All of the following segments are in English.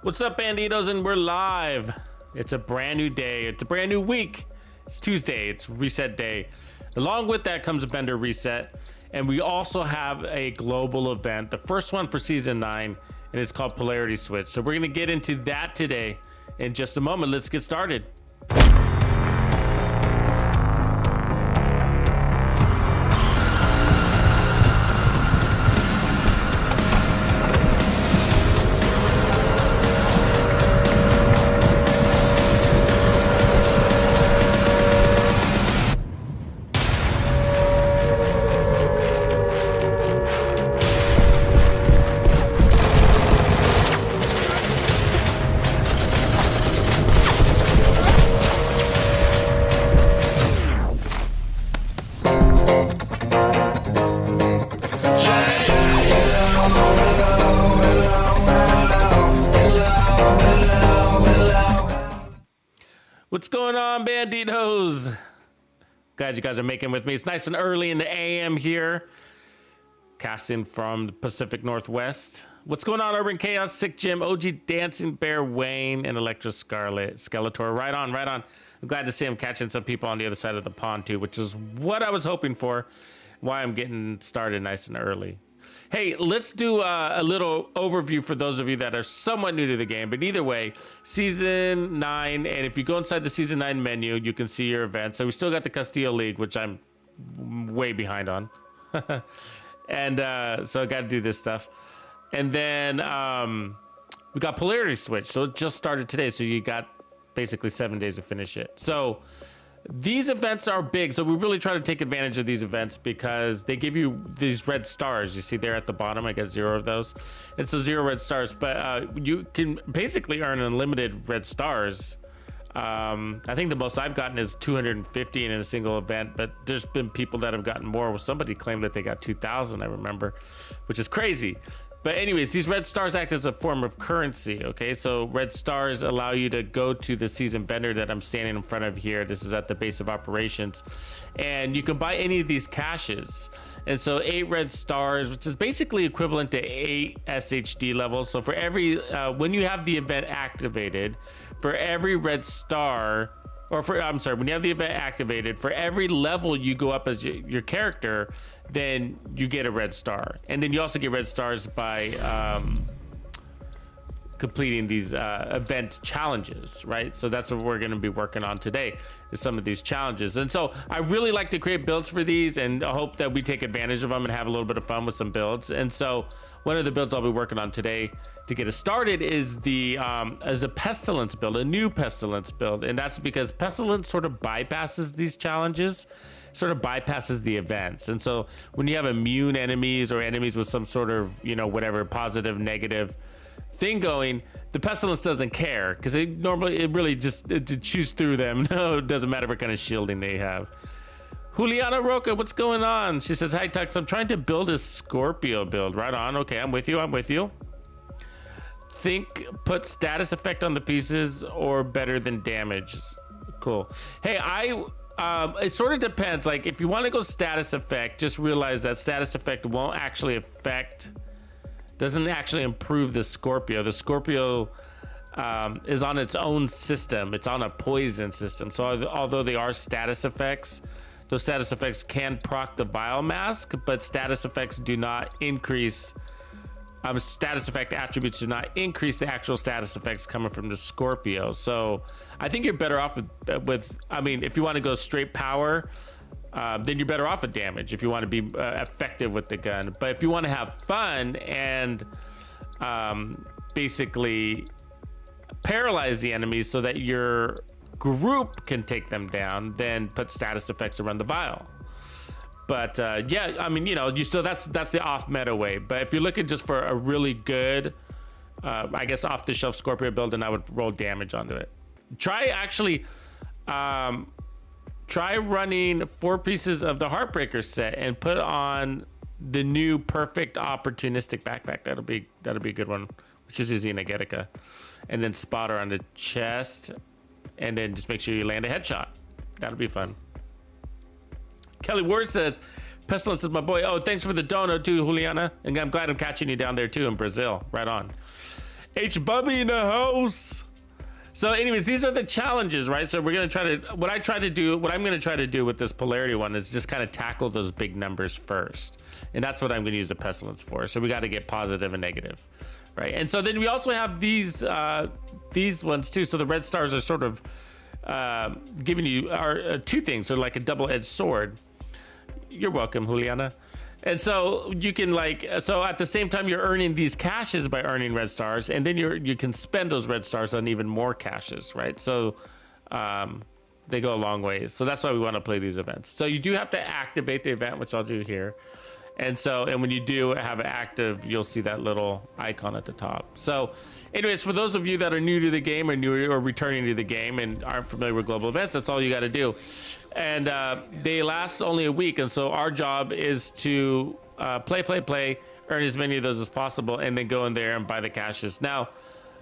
What's up, Banditos? And we're live. It's a brand new day. It's a brand new week. It's Tuesday. It's reset day. Along with that comes a vendor reset. And we also have a global event, the first one for season 9, and it's called Polarity Switch. So we're going to get into that today in just a moment. Let's get started. What's going on, Banditos? Glad you guys are making with me. It's nice and early in the AM here. Casting from the Pacific Northwest. What's going on, Urban Chaos, Sick Jim, OG Dancing Bear, Wayne, and Electra Scarlet, Skeletor. Right on, right on. I'm glad to see him catching some people on the other side of the pond too, which is what I was hoping for. Why I'm getting started nice and early. Hey, let's do a little overview for those of you that are somewhat new to the game. But either way, Season 9, and if you go inside the Season 9 menu, you can see your events. So we still got the Castillo League, which I'm way behind on. And so I got to do this stuff. And then we got Polarity Switch. So it just started today. So you got basically 7 days to finish it. So these events are big, so we really try to take advantage of these events because they give you these red stars. You see there at the bottom, I got 0 of those. And so 0 red stars, but you can basically earn unlimited red stars. I think the most I've gotten is 250 in a single event, but there's been people that have gotten more. Somebody claimed that they got 2,000, I remember, which is crazy. But anyways, these red stars act as a form of currency, okay? So red stars allow you to go to the season vendor that I'm standing in front of here. This is at the base of operations. And you can buy any of these caches. And so 8 red stars, which is basically equivalent to 8 SHD levels. So for every, when you have the event activated, for every red star, or for, I'm sorry, when you have the event activated, for every level you go up as your character, then you get a red star. And then you also get red stars by completing these event challenges, right? So that's what we're going to be working on today, is some of these challenges. And so I really like to create builds for these, and I hope that we take advantage of them and have a little bit of fun with some builds. And so one of the builds I'll be working on today to get us started is a Pestilence build, a new Pestilence build. And that's because Pestilence sort of bypasses these challenges, sort of bypasses the events. And so when you have immune enemies or enemies with some sort of, you know, whatever, positive, negative thing going, the Pestilence doesn't care, because it really just chews through them. No, it doesn't matter what kind of shielding they have. Juliana Roca, what's going on? She says, hi, Tux. I'm trying to build a Scorpio build. Right on. Okay, I'm with you. I'm with you. Think put status effect on the pieces or better than damage. Cool. Hey, it sort of depends. Like, if you want to go status effect, just realize that status effect won't actually doesn't actually improve the Scorpio. The Scorpio is on its own system. It's on a poison system. So although they are status effects, those status effects can proc the Vile Mask, but status effects do not increase. Status effect attributes do not increase the actual status effects coming from the Scorpio. So I think you're better off with I mean, if you want to go straight power, then you're better off with damage if you want to be effective with the gun. But if you want to have fun and basically paralyze the enemies so that your group can take them down, then put status effects around the vial. But yeah, I mean, you know, you still that's the off meta way. But if you're looking just for a really good, I guess off the shelf Scorpio build, then I would roll damage onto it. Try running 4 pieces of the Heartbreaker set and put on the new perfect opportunistic backpack. That'll be a good one, which is using a Getica, and then spotter on the chest, and then just make sure you land a headshot. That'll be fun. Kelly Ward says, Pestilence is my boy. Oh, thanks for the dono too, Juliana. And I'm glad I'm catching you down there too in Brazil. Right on. H Bubby in the house. So anyways, these are the challenges, right? So we're gonna try to, what I'm gonna try to do with this Polarity one is just kind of tackle those big numbers first. And that's what I'm gonna use the Pestilence for. So we gotta get positive and negative, right? And so then we also have these ones too. So the red stars are sort of giving you two things. So like a double-edged sword. You're welcome, Juliana. And so you can so at the same time you're earning these caches by earning red stars, and then you can spend those red stars on even more caches, right? So they go a long ways. So that's why we want to play these events. So you do have to activate the event, which I'll do here. And when you do have it active, you'll see that little icon at the top. So anyways, for those of you that are new to the game or returning to the game and aren't familiar with global events, that's all you got to do. And they last only a week, and so our job is to play, earn as many of those as possible, and then go in there and buy the caches. Now,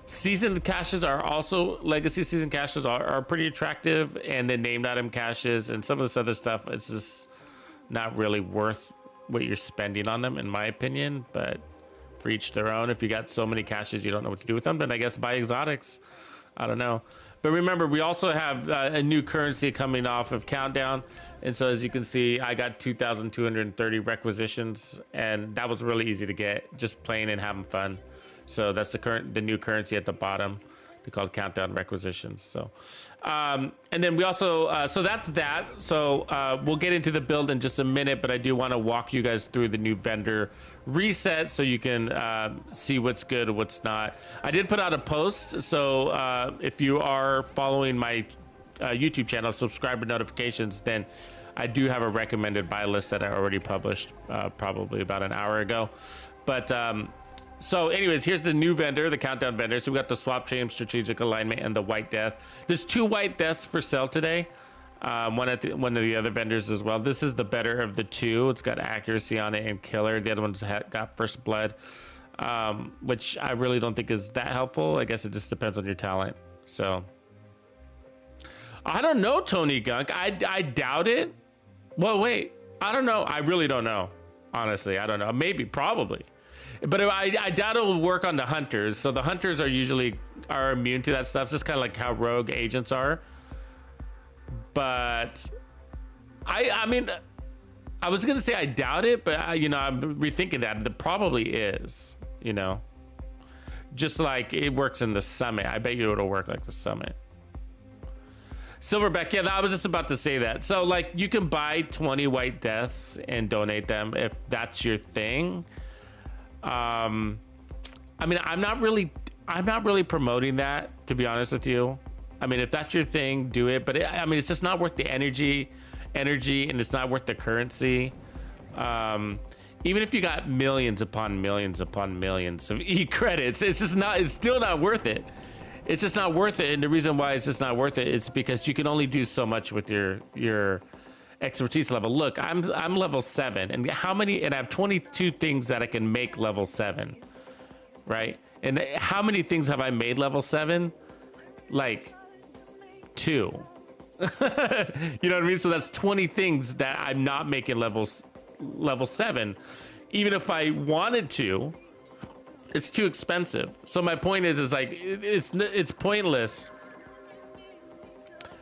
seasoned caches are also, legacy season caches are pretty attractive, and then named item caches and some of this other stuff, it's just not really worth what you're spending on them, in my opinion. But for each their own. If you got so many caches you don't know what to do with them, then I guess buy exotics. I don't know. But remember, we also have a new currency coming off of Countdown. And so as you can see, I got 2,230 requisitions, and that was really easy to get, just playing and having fun. So that's the new currency at the bottom. They call it Countdown requisitions. So, and then we also, so that's that. So we'll get into the build in just a minute, but I do want to walk you guys through the new vendor reset so you can see what's good and what's not. I did put out a post. So if you are following my YouTube channel, subscribe to notifications, then I do have a recommended buy list that I already published probably about an hour ago. But so anyways, here's the new vendor, the Countdown vendor. So we got the swap chain, strategic alignment, and the white death. There's 2 white deaths for sale today. One of the other vendors as well. This is the better of the 2. It's got accuracy on it and killer. The other one's got first blood, which I really don't think is that helpful. I guess it just depends on your talent. So I don't know, Tony Gunk. I doubt it. Well, wait, I don't know. I really don't know. Honestly, I don't know. Maybe, probably. But I doubt it will work on the hunters. So the hunters are usually immune to that stuff, just kind of like how rogue agents are. But I mean, I was gonna say I doubt it, but I'm rethinking that. It probably is, just like it works in the summit. I bet you it'll work like the summit. Silverback, yeah, I was just about to say that. So like you can buy 20 white deaths and donate them if that's your thing. I mean, I'm not really promoting that, to be honest with you. I mean, if that's your thing, do it. But I mean, it's just not worth the energy, and it's not worth the currency. Even if you got millions upon millions upon millions of e-credits, it's still not worth it. It's just not worth it. And the reason why it's just not worth it is because you can only do so much with your expertise level. Look, I'm level 7, and I have 22 things that I can make level 7, right? And how many things have I made level 7? Like 2. You know what I mean? So that's 20 things that I'm not making level 7. Even if I wanted to, it's too expensive. So my point is like it's pointless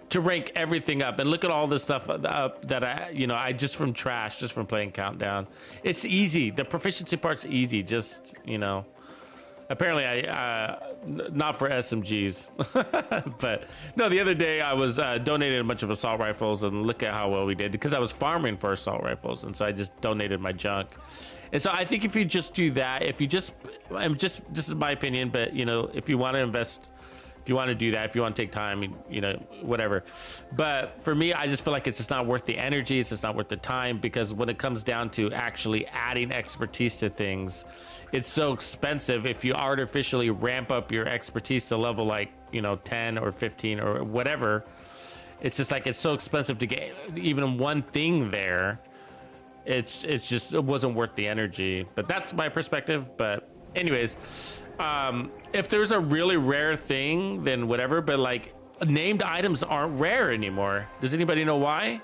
to rank everything up. And look at all this stuff that I just from playing Countdown. It's easy. The proficiency part's easy. Just, apparently not for SMGs. But no, the other day I was donating a bunch of assault rifles, and look at how well we did, because I was farming for assault rifles. And so I just donated my junk. And so I think if you just do that, this is my opinion, but if you want to invest, if you want to do that, if you want to take time, whatever. But for me, I just feel like it's just not worth the energy. It's just not worth the time, because when it comes down to actually adding expertise to things, it's so expensive. If you artificially ramp up your expertise to level 10 or 15 or whatever, it's just like, it's so expensive to get even one thing there. It wasn't worth the energy. But that's my perspective. But anyways, if there's a really rare thing, then whatever. But like, named items aren't rare anymore. Does anybody know why?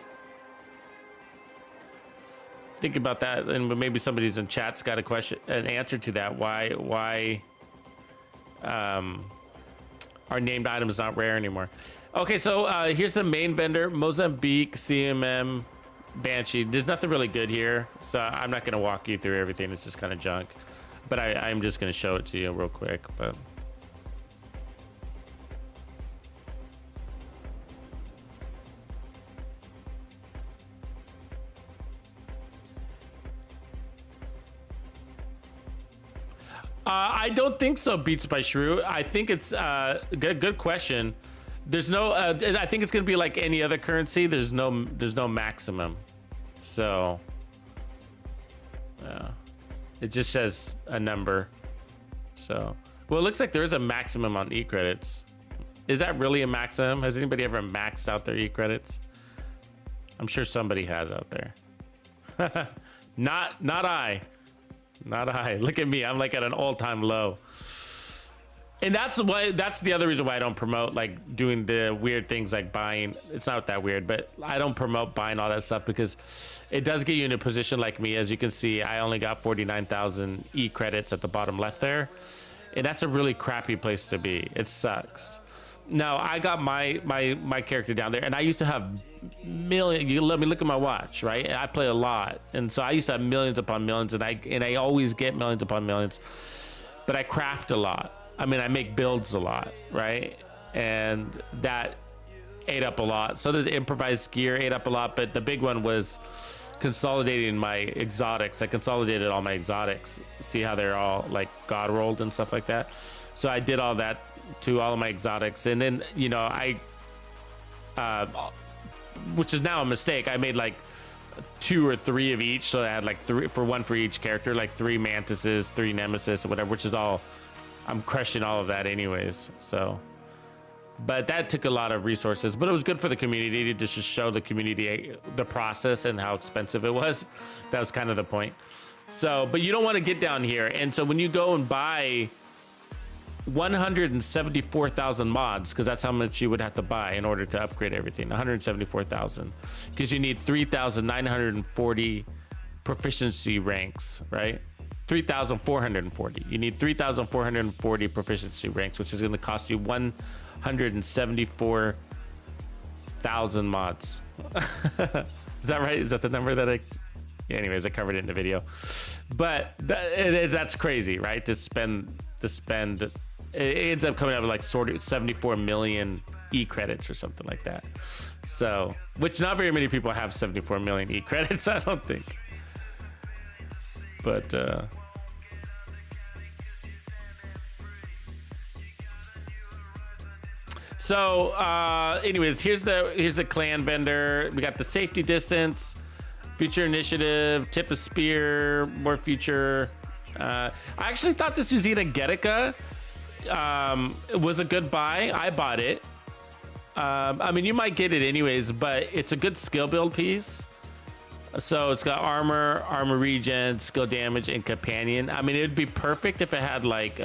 Think about that, and maybe somebody's in chat's got an answer to that. Why Our named item is not rare anymore. Okay, so here's the main vendor: Mozambique, CMM, Banshee. There's nothing really good here, so I'm not gonna walk you through everything. It's just kind of junk. But I'm just gonna show it to you real quick. But I don't think so. Beats by Shrew. I think it's good question. There's no. I think it's gonna be like any other currency. There's no maximum. So it just says a number. So well, it looks like there is a maximum on e-credits. Is that really a maximum? Has anybody ever maxed out their e-credits? I'm sure somebody has out there. Not I. Not I. Look at me. I'm like at an all-time low. And that's the other reason why I don't promote like doing the weird things like buying. It's not that weird, but I don't promote buying all that stuff because it does get you in a position like me. As you can see, I only got 49,000 e-credits at the bottom left there. And that's a really crappy place to be. It sucks. Now I got my character down there, and I used to have million. You let me look at my watch, right? I play a lot, and so I used to have millions upon millions, and I always get millions upon millions. But I craft a lot. I mean, I make builds a lot, right? And that ate up a lot. So the improvised gear ate up a lot, but the big one was consolidating my exotics. I consolidated all my exotics. See how they're all like god rolled and stuff like that. So I did all that to all of my exotics, and then you know which is now a mistake. I made like 2 or 3 of each, so I had like 3 for each character, like 3 mantises, 3 nemesis, or whatever. Which is all I'm crushing all of that anyways. So, but that took a lot of resources, but it was good for the community to just show the community the process and how expensive it was. That was kind of the point. So, but you don't want to get down here, and so when you go and buy 174,000 mods, because that's how much you would have to buy in order to upgrade everything. 174,000, because you need 3,940 proficiency ranks, right? 3,440. You need 3,440 proficiency ranks, which is going to cost you 174,000 mods. Is that right? Is that the number that yeah, anyways, I covered it in the video. But that's crazy, right? To spend. It ends up coming up with like 74 million e-credits or something like that. So, which not very many people have 74 million e-credits, I don't think. But so anyways, here's the clan vendor. We got the safety distance, future initiative, tip of spear, more future. I actually thought this was Getica. It was a good buy. I bought it. I mean, you might get it anyways, but it's a good skill build piece. So it's got armor regen, skill damage, and companion. I mean, it'd be perfect if it had like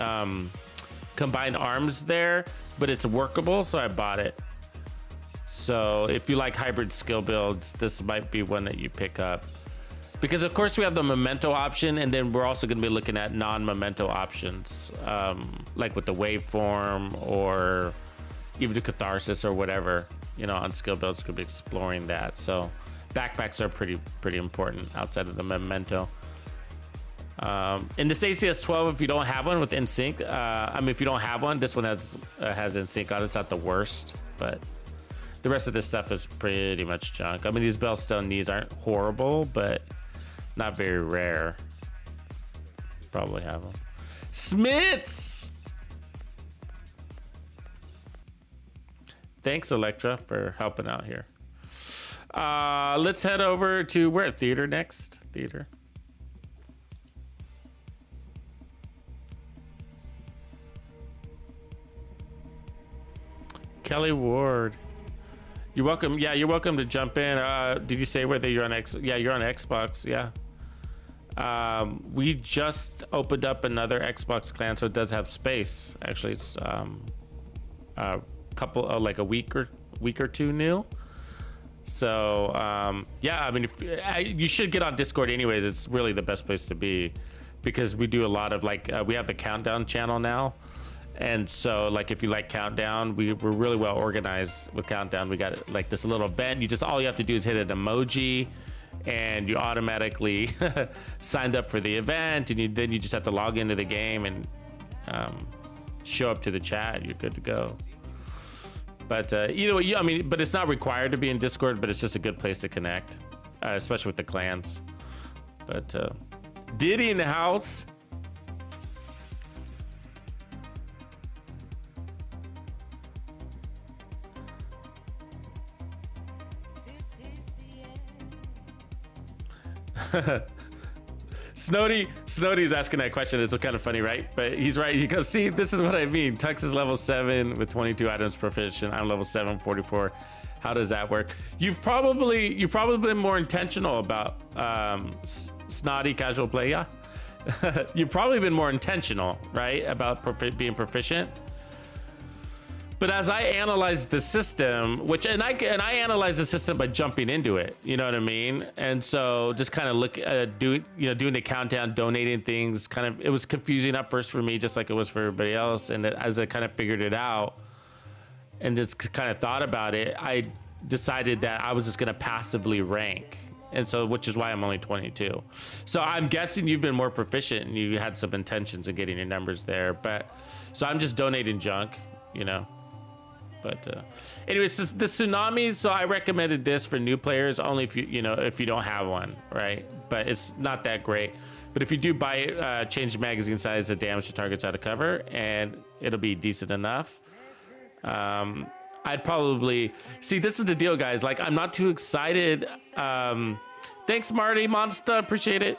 combined arms there, but it's workable, so I bought it. So if you like hybrid skill builds, this might be one that you pick up. Because of course we have the memento option, and then we're also going to be looking at non-memento options, like with the waveform or even the catharsis or whatever, you know, on skill builds. Could be exploring that. So backpacks are pretty important outside of the memento. In this ACS 12, if you don't have one with NSYNC, I mean, if you don't have one, this one has NSYNC on. It's not the worst, but the rest of this stuff is pretty much junk. I mean, these Bellstone knees aren't horrible, but not very rare. Probably have them. Smiths! Thanks, Electra, for helping out here. Let's head over to where? Theater next? Theater. Kelly Ward. You're welcome. Yeah, you're welcome to jump in. Did you say whether you're on X? Yeah, you're on Xbox. Yeah. We just opened up another Xbox clan, so it does have space. Actually, it's a couple, like a week or two new. So yeah, I mean, you should get on Discord anyways. It's really the best place to be, because we do a lot of like we have the countdown channel now, And so like if you like Countdown, we're really well organized with Countdown. We got like this little event. All you have to do is hit an emoji and you automatically signed up for the event, and then you just have to log into the game and show up to the chat. You're good to go. But either way, I mean, but it's not required to be in Discord, but it's just a good place to connect, especially with the clans. But Diddy in the house. Snowdy's asking that question. It's kind of funny, right? But he's right. He goes, see, this is what I mean. Tux is level 7 with 22 items proficient. I'm level 7, 44. How does that work? You've probably been more intentional about snotty casual play. Yeah, you've probably been more intentional, right, about being proficient. But as I analyze the system, and I analyze the system by jumping into it, you know what I mean? And so just kind of doing the countdown, donating things, it was confusing at first for me, just like it was for everybody else. And as I kind of figured it out and just kind of thought about it, I decided that I was just going to passively rank. And so, which is why I'm only 22. So I'm guessing you've been more proficient and you had some intentions of getting your numbers there. But so I'm just donating junk, you know. But anyways, the tsunami. So I recommended this for new players only if you don't have one, right? But it's not that great. But if you do buy it, change the magazine size to damage to targets out of cover, and it'll be decent enough. I'd probably see. This is the deal, guys. Like, I'm not too excited. Thanks, Marty Monster. Appreciate it.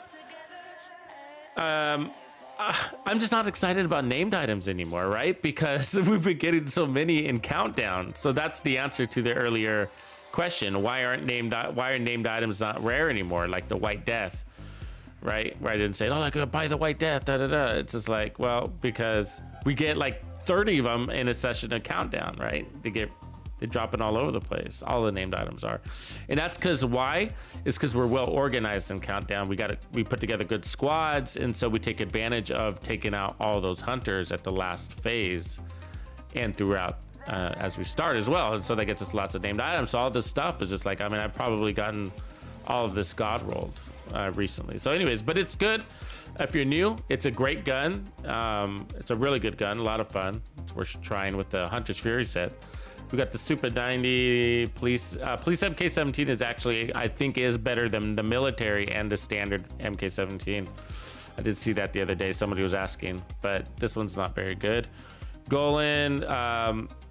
I'm just not excited about named items anymore, right? Because we've been getting so many in Countdown. So that's the answer to the earlier question. Why are named items not rare anymore? Like the White Death, right? Where I didn't say, oh, I gotta buy the White Death, da da da. It's just like, well, because we get like 30 of them in a session of Countdown, right? They're dropping all over the place. All the named items are. And that's because why? It's because we're well organized in Countdown. We put together good squads. And so we take advantage of taking out all those hunters at the last phase and throughout as we start as well. And so that gets us lots of named items. So all this stuff is just like, I mean, I've probably gotten all of this God rolled recently. So anyways, but it's good. If you're new, it's a great gun. It's a really good gun. A lot of fun. It's worth trying with the Hunter's Fury set. We got the Super 90 Police MK17 is actually, I think, is better than the military and the standard MK17. I did see that the other day. Somebody was asking, but this one's not very good. Golan,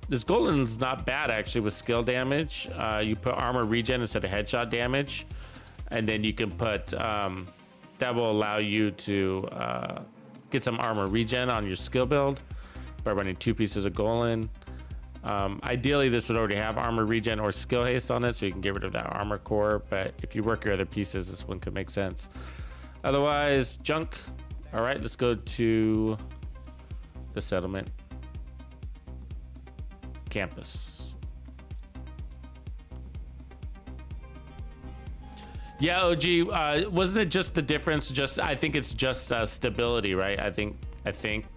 this Golan's not bad actually with skill damage. You put armor regen instead of headshot damage, and then you can put that will allow you to get some armor regen on your skill build by running 2 pieces of Golan. Ideally this would already have armor regen or skill haste on it, so you can get rid of that armor core, but if you work your other pieces, this one could make sense. Otherwise, junk. All right, let's go to the settlement campus. Yeah, OG, wasn't it just the difference? I think it's just stability, right? I think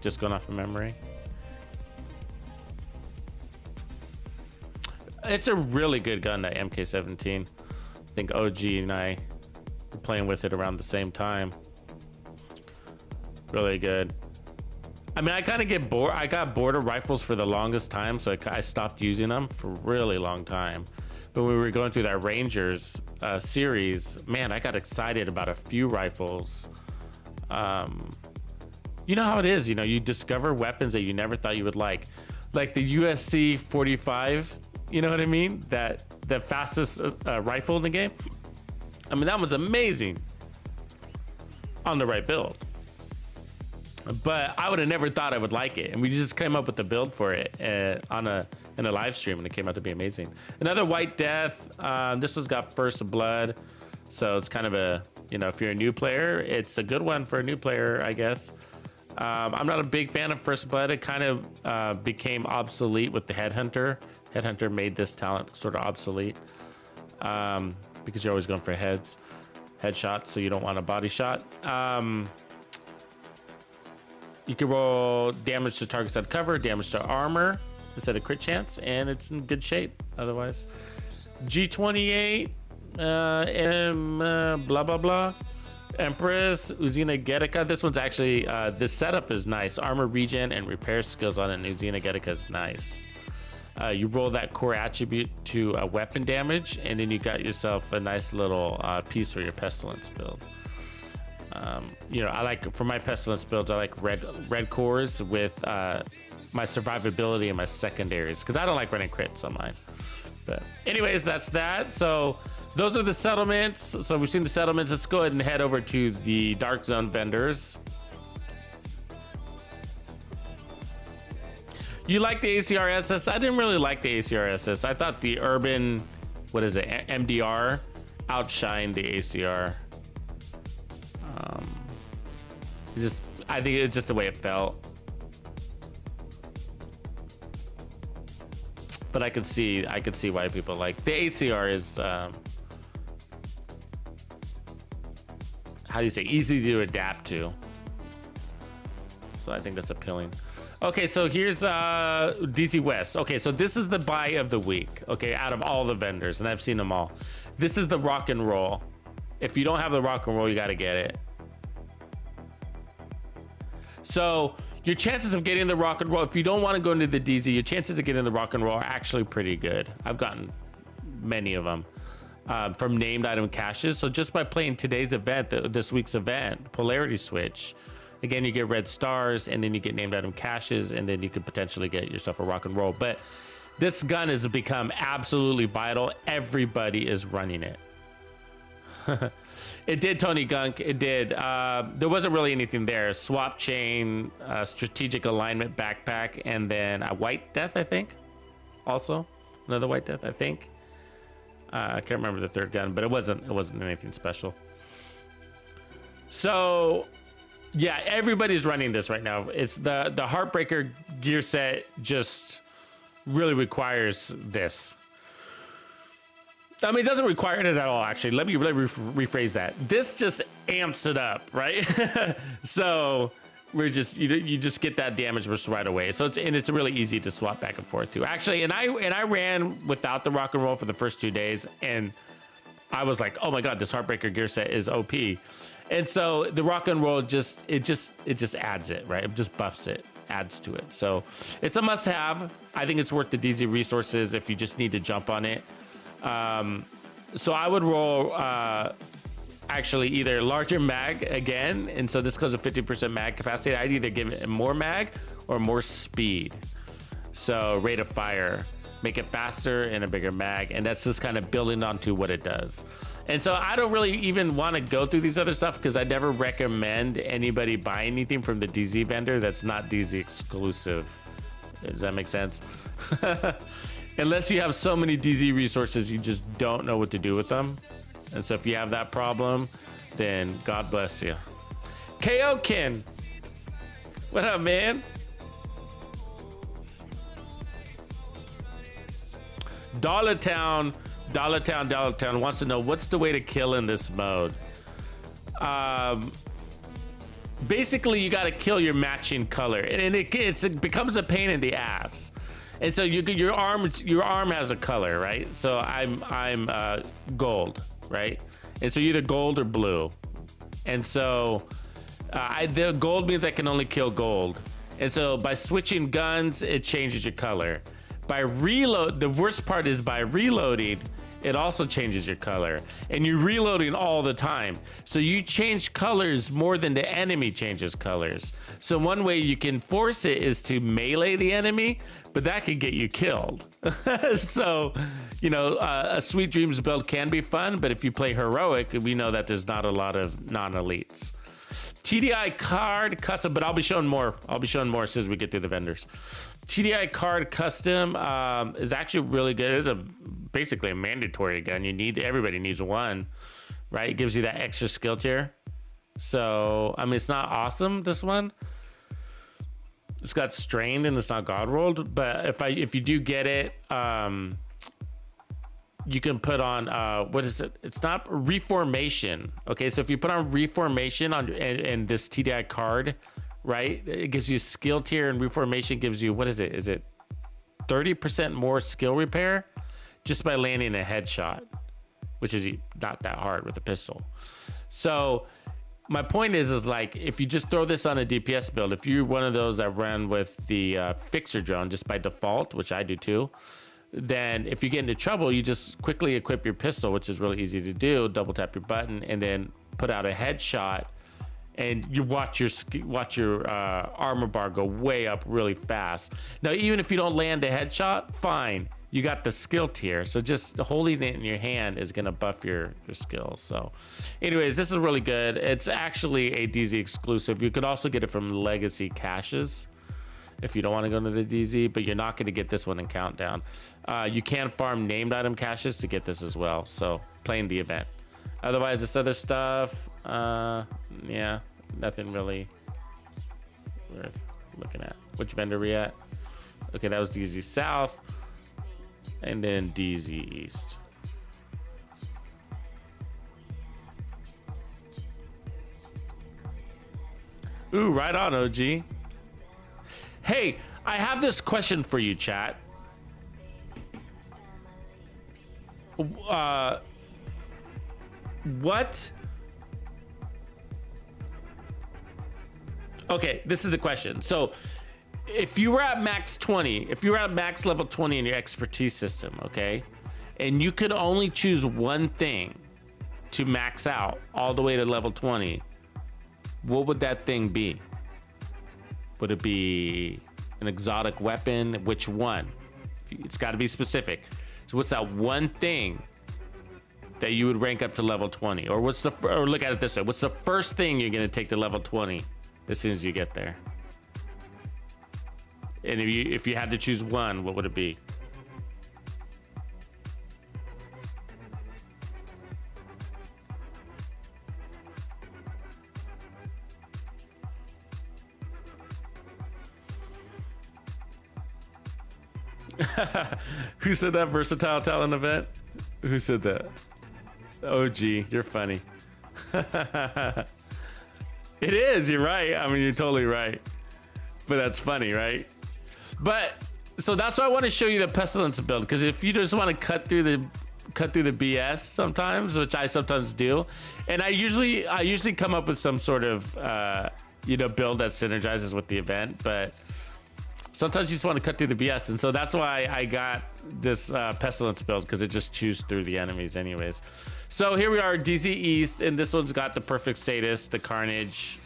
just going off of memory. It's a really good gun, that MK17. I think OG and I were playing with it around the same time. Really good. I mean, I kind of get bored. I got bored of rifles for the longest time, so I stopped using them for a really long time. But when we were going through that Rangers series, man, I got excited about a few rifles. You know how it is, you discover weapons that you never thought you would like the USC 45. You know what I mean? The fastest rifle in the game. I mean, that was amazing on the right build. But I would have never thought I would like it, and we just came up with the build for it in a live stream, and it came out to be amazing. Another White Death. This one's got First Blood, so it's kind of a if you're a new player, it's a good one for a new player, I guess. I'm not a big fan of First Blood. It kind of became obsolete with the Headhunter. Headhunter made this talent sort of obsolete because you're always going for headshots, so you don't want a body shot. You can roll damage to targets on cover, damage to armor instead of crit chance, and it's in good shape otherwise. G28, blah, blah, blah. Empress, Uzina Getica. This one's actually, this setup is nice. Armor regen and repair skills on it, and Uzina Getica is nice. You roll that core attribute to weapon damage, and then you got yourself a nice little piece for your Pestilence build. You know, I like, for my Pestilence builds, I like red cores with my survivability and my secondaries, because I don't like running crits on mine. But anyways, that's that. So those are the settlements. So we've seen the settlements. Let's go ahead and head over to the Dark Zone vendors. You like the ACRSS? I didn't really like the ACRSS. I thought the urban, what is it, MDR outshined the ACR. I think it's just the way it felt. But I could see why people like the ACR is how do you say, easy to adapt to. So I think that's appealing. Okay, so here's DZ West. Okay, so this is the buy of the week. Okay, out of all the vendors, and I've seen them all. This is the rock and roll. If you don't have the rock and roll, you got to get it. So your chances of getting the rock and roll, if you don't want to go into the DZ, your chances of getting the rock and roll are actually pretty good. I've gotten many of them from named item caches. So just by playing today's event, this week's event, Polarity Switch, again, you get red stars, and then you get named item caches, and then you could potentially get yourself a rock and roll. But this gun has become absolutely vital. Everybody is running it. It did, Tony Gunk. It did. There wasn't really anything there. Swap chain, strategic alignment backpack, and then a white death, I think. Also, another white death, I think. I can't remember the third gun, but it wasn't anything special. So, yeah, everybody's running this right now. It's the Heartbreaker gear set just really requires this. I mean, it doesn't require it at all, actually. Let me rephrase that. This just amps it up, right? So we're just, you just get that damage burst right away. So it's really easy to swap back and forth to. Actually, and I ran without the rock and roll for the first 2 days, and I was like, oh my god, this Heartbreaker gear set is OP. And so the rock and roll just adds it, right? It just buffs it, adds to it. So it's a must-have. I think it's worth the DZ resources if you just need to jump on it. So I would roll actually either larger mag again, and so this goes to 50% mag capacity. I'd either give it more mag or more speed. So rate of fire, make it faster and a bigger mag, and that's just kind of building onto what it does. And so I don't really even want to go through these other stuff because I never recommend anybody buy anything from the DZ vendor that's not DZ exclusive. Does that make sense? Unless you have so many DZ resources, you just don't know what to do with them. And so if you have that problem, then God bless you. Kaokin, what up, man? Dollartown wants to know what's the way to kill in this mode. Basically, you got to kill your matching color, and it becomes a pain in the ass. And so your arm has a color, right? So I'm gold, right? And so you're either gold or blue. And so the gold means I can only kill gold. And so by switching guns, it changes your color. By reload, the worst part is by reloading, it also changes your color, and you're reloading all the time. So you change colors more than the enemy changes colors. So one way you can force it is to melee the enemy, but that could get you killed. So, you know, a Sweet Dreams build can be fun, but if you play heroic, we know that there's not a lot of non-elites. TDI card custom, but I'll be showing more. I'll be showing more as soon as we get through the vendors. TDI card custom is actually really good. It is basically a mandatory gun. Everybody needs one, right? It gives you that extra skill tier. So, I mean, it's not awesome, this one. It's got strained and it's not God rolled, but if you do get it, you can put on what is it? It's not reformation. Okay, so if you put on reformation on and this TDI card right? It gives you skill tier, and reformation gives you, what is it? Is it 30% more skill repair just by landing a headshot, which is not that hard with a pistol. So my point is like, if you just throw this on a DPS build, if you're one of those that run with the fixer drone just by default, which I do too, then if you get into trouble, you just quickly equip your pistol, which is really easy to do. Double tap your button and then put out a headshot, and you watch your armor bar go way up really fast. Now, even if you don't land a headshot, fine. You got the skill tier, so just holding it in your hand is gonna buff your skills. So anyways, this is really good. It's actually a DZ exclusive. You could also get it from legacy caches if you don't want to go into the DZ, but you're not going to get this one in Countdown. You can farm named item caches to get this as well, so playing the event. Otherwise, this other stuff, yeah, nothing really worth looking at. Which vendor are we at? Okay, that was DZ South, and then DZ East. Ooh, right on, OG. Hey, I have this question for you, chat. What? Okay, this is a question. So, if you were at max 20, if you were at max level 20 in your expertise system, okay, and you could only choose one thing to max out all the way to level 20, what would that thing be? Would it be an exotic weapon? Which one? It's got to be specific. So what's that one thing that you would rank up to level 20? Or what's or look at it this way. What's the first thing you're going to take to level 20 as soon as you get there? And if you had to choose one, what would it be? Who said that? Versatile talent event? Who said that? OG, you're funny. It is, you're right. I mean, you're totally right. But that's funny, right? But so that's why I want to show you the Pestilence build, because if you just want to cut through the BS sometimes, which I sometimes do, and I usually come up with some sort of build that synergizes with the event, but sometimes you just want to cut through the BS, and so that's why I got this Pestilence build, because it just chews through the enemies anyways. So here we are, DZ East, and this one's got the perfect status, the Carnage,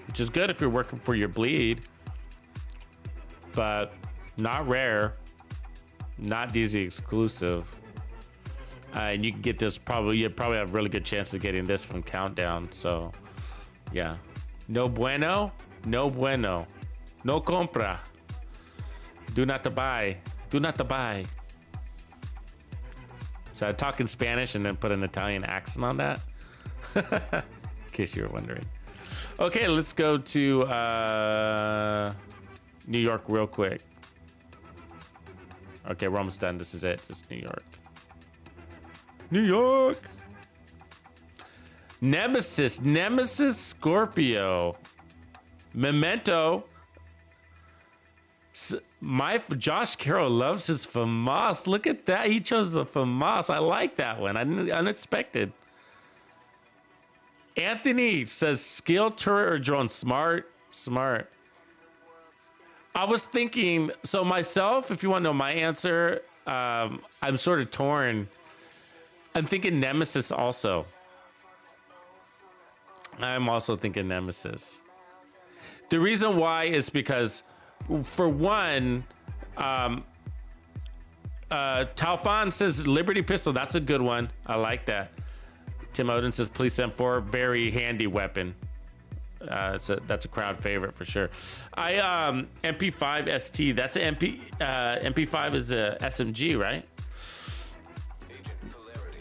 which is good if you're working for your bleed, but not rare, not DZ exclusive. And you can get this you probably have a really good chance of getting this from Countdown. So yeah, no bueno, no bueno. No compra. Do not to buy. Do not to buy. So I talk in Spanish and then put an Italian accent on that. In case you were wondering. Okay, let's go to New York real quick. Okay, we're almost done. This is it. Just New York. New York. Nemesis Scorpio. Memento. Josh Carroll loves his FAMAS. Look at that. He chose the FAMAS. I like that one. Unexpected. Anthony says skill, turret, or drone. Smart. I was thinking, so myself, if you want to know my answer, I'm sort of torn. I'm thinking Nemesis also. I'm also thinking Nemesis. The reason why is because, for one, Talfan says Liberty Pistol. That's a good one. I like that. Tim Odin says Police M4. Very handy weapon. That's a crowd favorite for sure. MP5 ST. That's an MP5 is a SMG, right?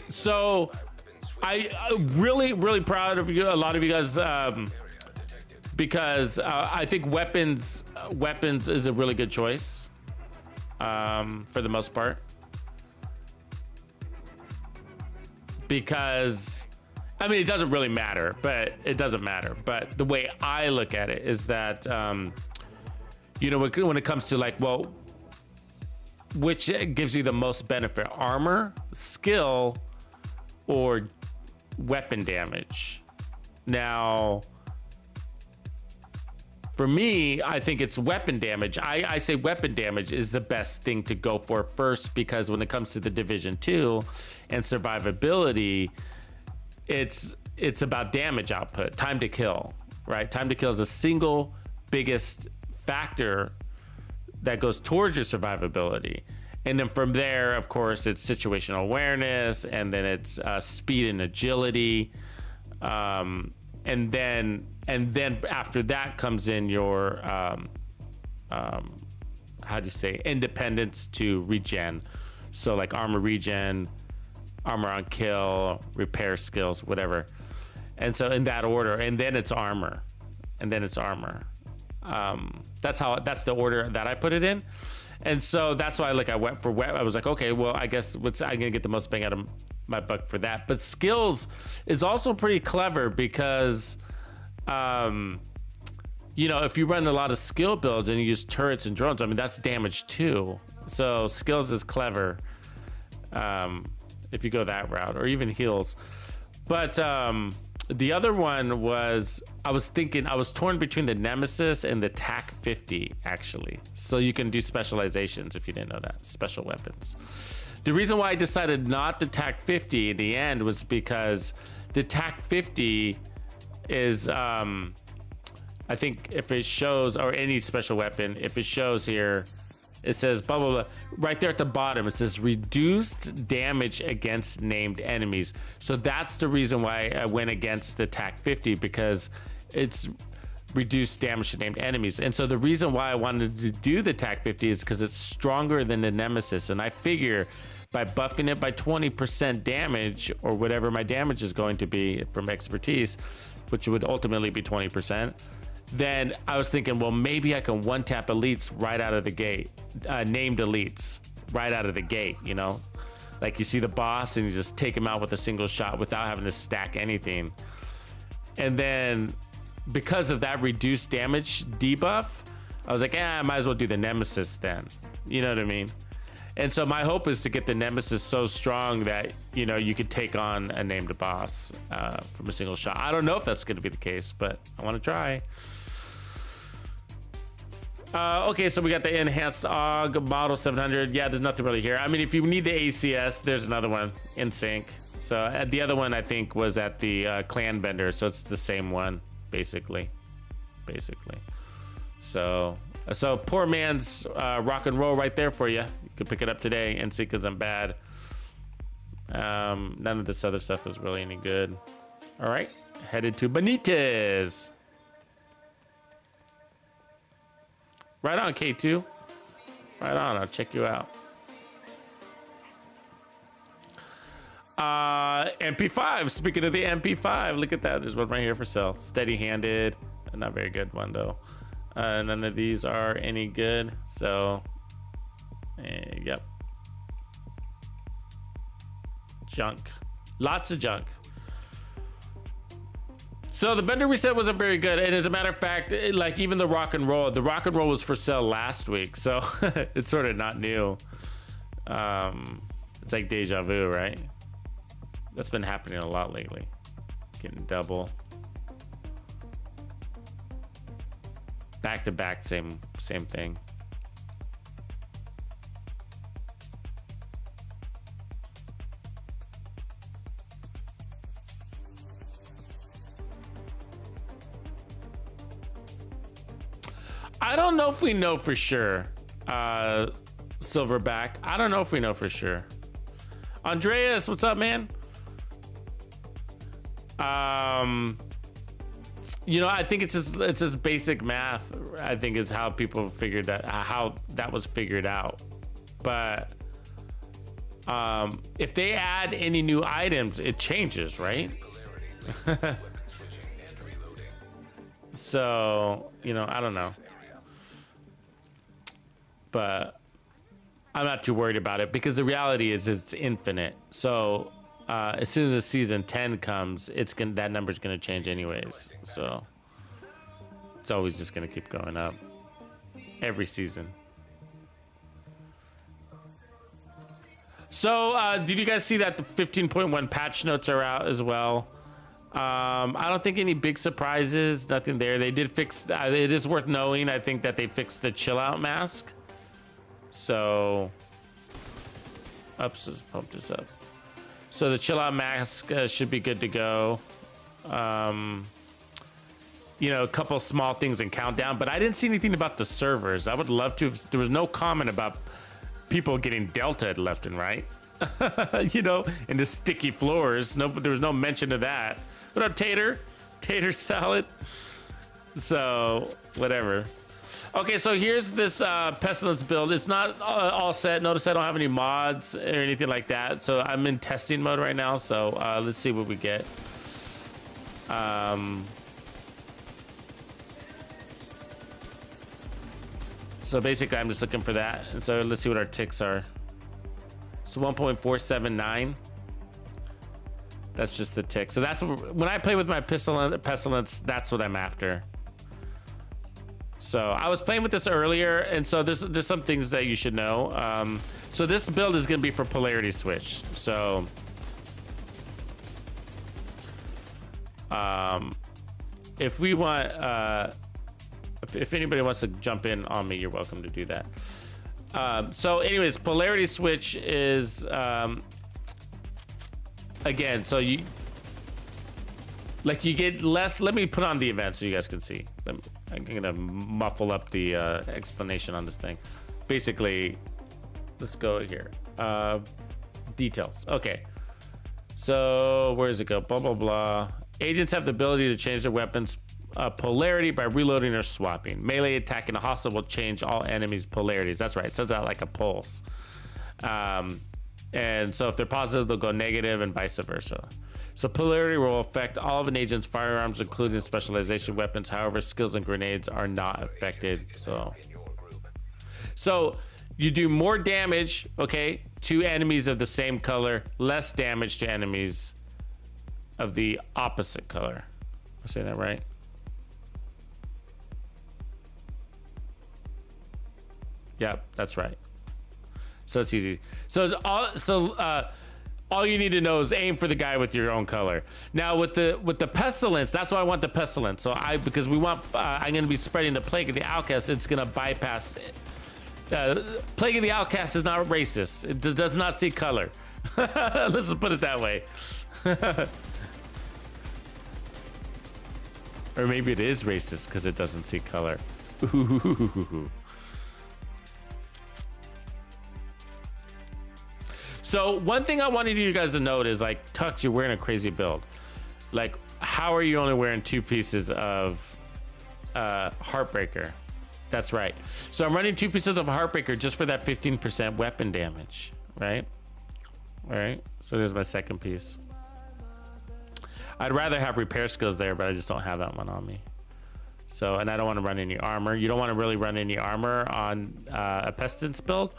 So I really proud of you. A lot of you guys. Because I think weapons is a really good choice for the most part. Because I mean, it doesn't really matter, but it doesn't matter. But the way I look at it is that, you know, when it comes to like, well, which gives you the most benefit, armor, skill, or weapon damage? Now, for me, I think it's weapon damage. I say weapon damage is the best thing to go for first, because when it comes to the Division 2 and survivability, it's about damage output, time to kill, right? Time to kill is the single biggest factor that goes towards your survivability. And then from there, of course, it's situational awareness, and then it's speed and agility. And then after that comes in your, how do you say, independence to regen. So like armor regen, armor on kill, repair skills, whatever. And so in that order, and then it's armor, and then it's armor. That's the order that I put it in. And so that's why, like, I went for I was like, okay, well, I guess I'm gonna get the most bang out of my buck for that. But skills is also pretty clever because, you know, if you run a lot of skill builds and you use turrets and drones, I mean, that's damage too. So skills is clever, if you go that route, or even heals. But the other one was, I was torn between the Nemesis and the TAC 50, actually. So you can do specializations, if you didn't know that, special weapons. The reason why I decided not the TAC 50 in the end was because the TAC 50 is, I think if it shows, or any special weapon, if it shows here, it says blah, blah, blah. Right there at the bottom, it says reduced damage against named enemies. So that's the reason why I went against the TAC 50, because it's reduced damage to named enemies. And so the reason why I wanted to do the TAC 50 is because it's stronger than the Nemesis. And I figure by buffing it by 20% damage, or whatever my damage is going to be from expertise, which would ultimately be 20%, then I was thinking, well, maybe I can one tap elites right out of the gate, named elites right out of the gate, you know? Like you see the boss and you just take him out with a single shot without having to stack anything. And then because of that reduced damage debuff, I was like, I might as well do the Nemesis then. You know what I mean? And so my hope is to get the Nemesis so strong that, you know, you could take on a named boss from a single shot. I don't know if that's going to be the case, but I want to try. Okay, so we got the enhanced AUG model 700. Yeah, there's nothing really here. I mean, if you need the ACS, there's another one in sync. So the other one I think was at the clan vendor, so it's the same one basically. So poor man's rock and roll right there for you. You could pick it up today and see, because I'm bad. None of this other stuff was really any good. All right, headed to Benitez. Right on, K2. Right on, I'll check you out. MP5, speaking of the MP5, look at that. There's one right here for sale. Steady-handed, not very good one though. None of these are any good, so, yep. Junk, lots of junk. So the vendor reset wasn't very good, and as a matter of fact, like even the rock and roll was for sale last week, so it's sort of not new. It's like deja vu, right? That's been happening a lot lately. Getting double. Back to back, same thing. I don't know if we know for sure. Silverback. I don't know if we know for sure. Andreas, what's up, man? You know, I think it's just basic math. I think is how people figured that, how that was figured out. But if they add any new items, it changes, right? So, you know, I don't know. But I'm not too worried about it, because the reality is it's infinite. So as soon as the season 10 comes, that number's gonna change anyways. So it's always just gonna keep going up every season. So did you guys see that the 15.1 patch notes are out as well? I don't think any big surprises, nothing there. They did fix, it is worth knowing, I think that they fixed the chill out mask. So, oops, let's pump this up. So the chill out mask should be good to go. You know, a couple small things in countdown, but I didn't see anything about the servers. I would love to, there was no comment about people getting delta left and right. You know, and the sticky floors. No, there was no mention of that. What up, Tater? Tater salad. So, whatever. Okay, so here's this Pestilence build. It's not all set. Notice I don't have any mods or anything like that. So I'm in testing mode right now. So let's see what we get. So basically, I'm just looking for that. And so let's see what our ticks are. So 1.479. That's just the tick. So that's when I play with my Pestilence, that's what I'm after. So I was playing with this earlier, and so there's some things that you should know. So this build is going to be for Polarity switch. So if we want, if anybody wants to jump in on me, you're welcome to do that. So anyways, Polarity switch is again, so you get less. Let me put on the event so you guys can see. I'm gonna muffle up the explanation on this thing. Basically, let's go here. Details. Okay. So where does it go? Blah blah blah. Agents have the ability to change their weapons polarity by reloading or swapping. Melee attack in a hostile will change all enemies' polarities. That's right. It says that like a pulse. And so if they're positive, they'll go negative and vice versa. So polarity will affect all of an agent's firearms, including specialization weapons. However, skills and grenades are not affected. So you do more damage, okay, to enemies of the same color, less damage to enemies of the opposite color. Am I saying that right? Yep, that's right. So it's easy. So all you need to know is aim for the guy with your own color. Now with the Pestilence, that's why I want the Pestilence. So because we want, I'm going to be spreading the Plague of the Outcast. It's going to bypass. Plague of the Outcast is not racist. It does not see color. Let's just put it that way. Or maybe it is racist because it doesn't see color. Ooh. So one thing I wanted you guys to note is, like, Tux, you're wearing a crazy build. Like, how are you only wearing 2 pieces of Heartbreaker? That's right. So I'm running 2 pieces of Heartbreaker just for that 15% weapon damage, right? All right. So there's my second piece. I'd rather have repair skills there, but I just don't have that one on me. So, and I don't want to run any armor. You don't want to really run any armor on a Pestilence build,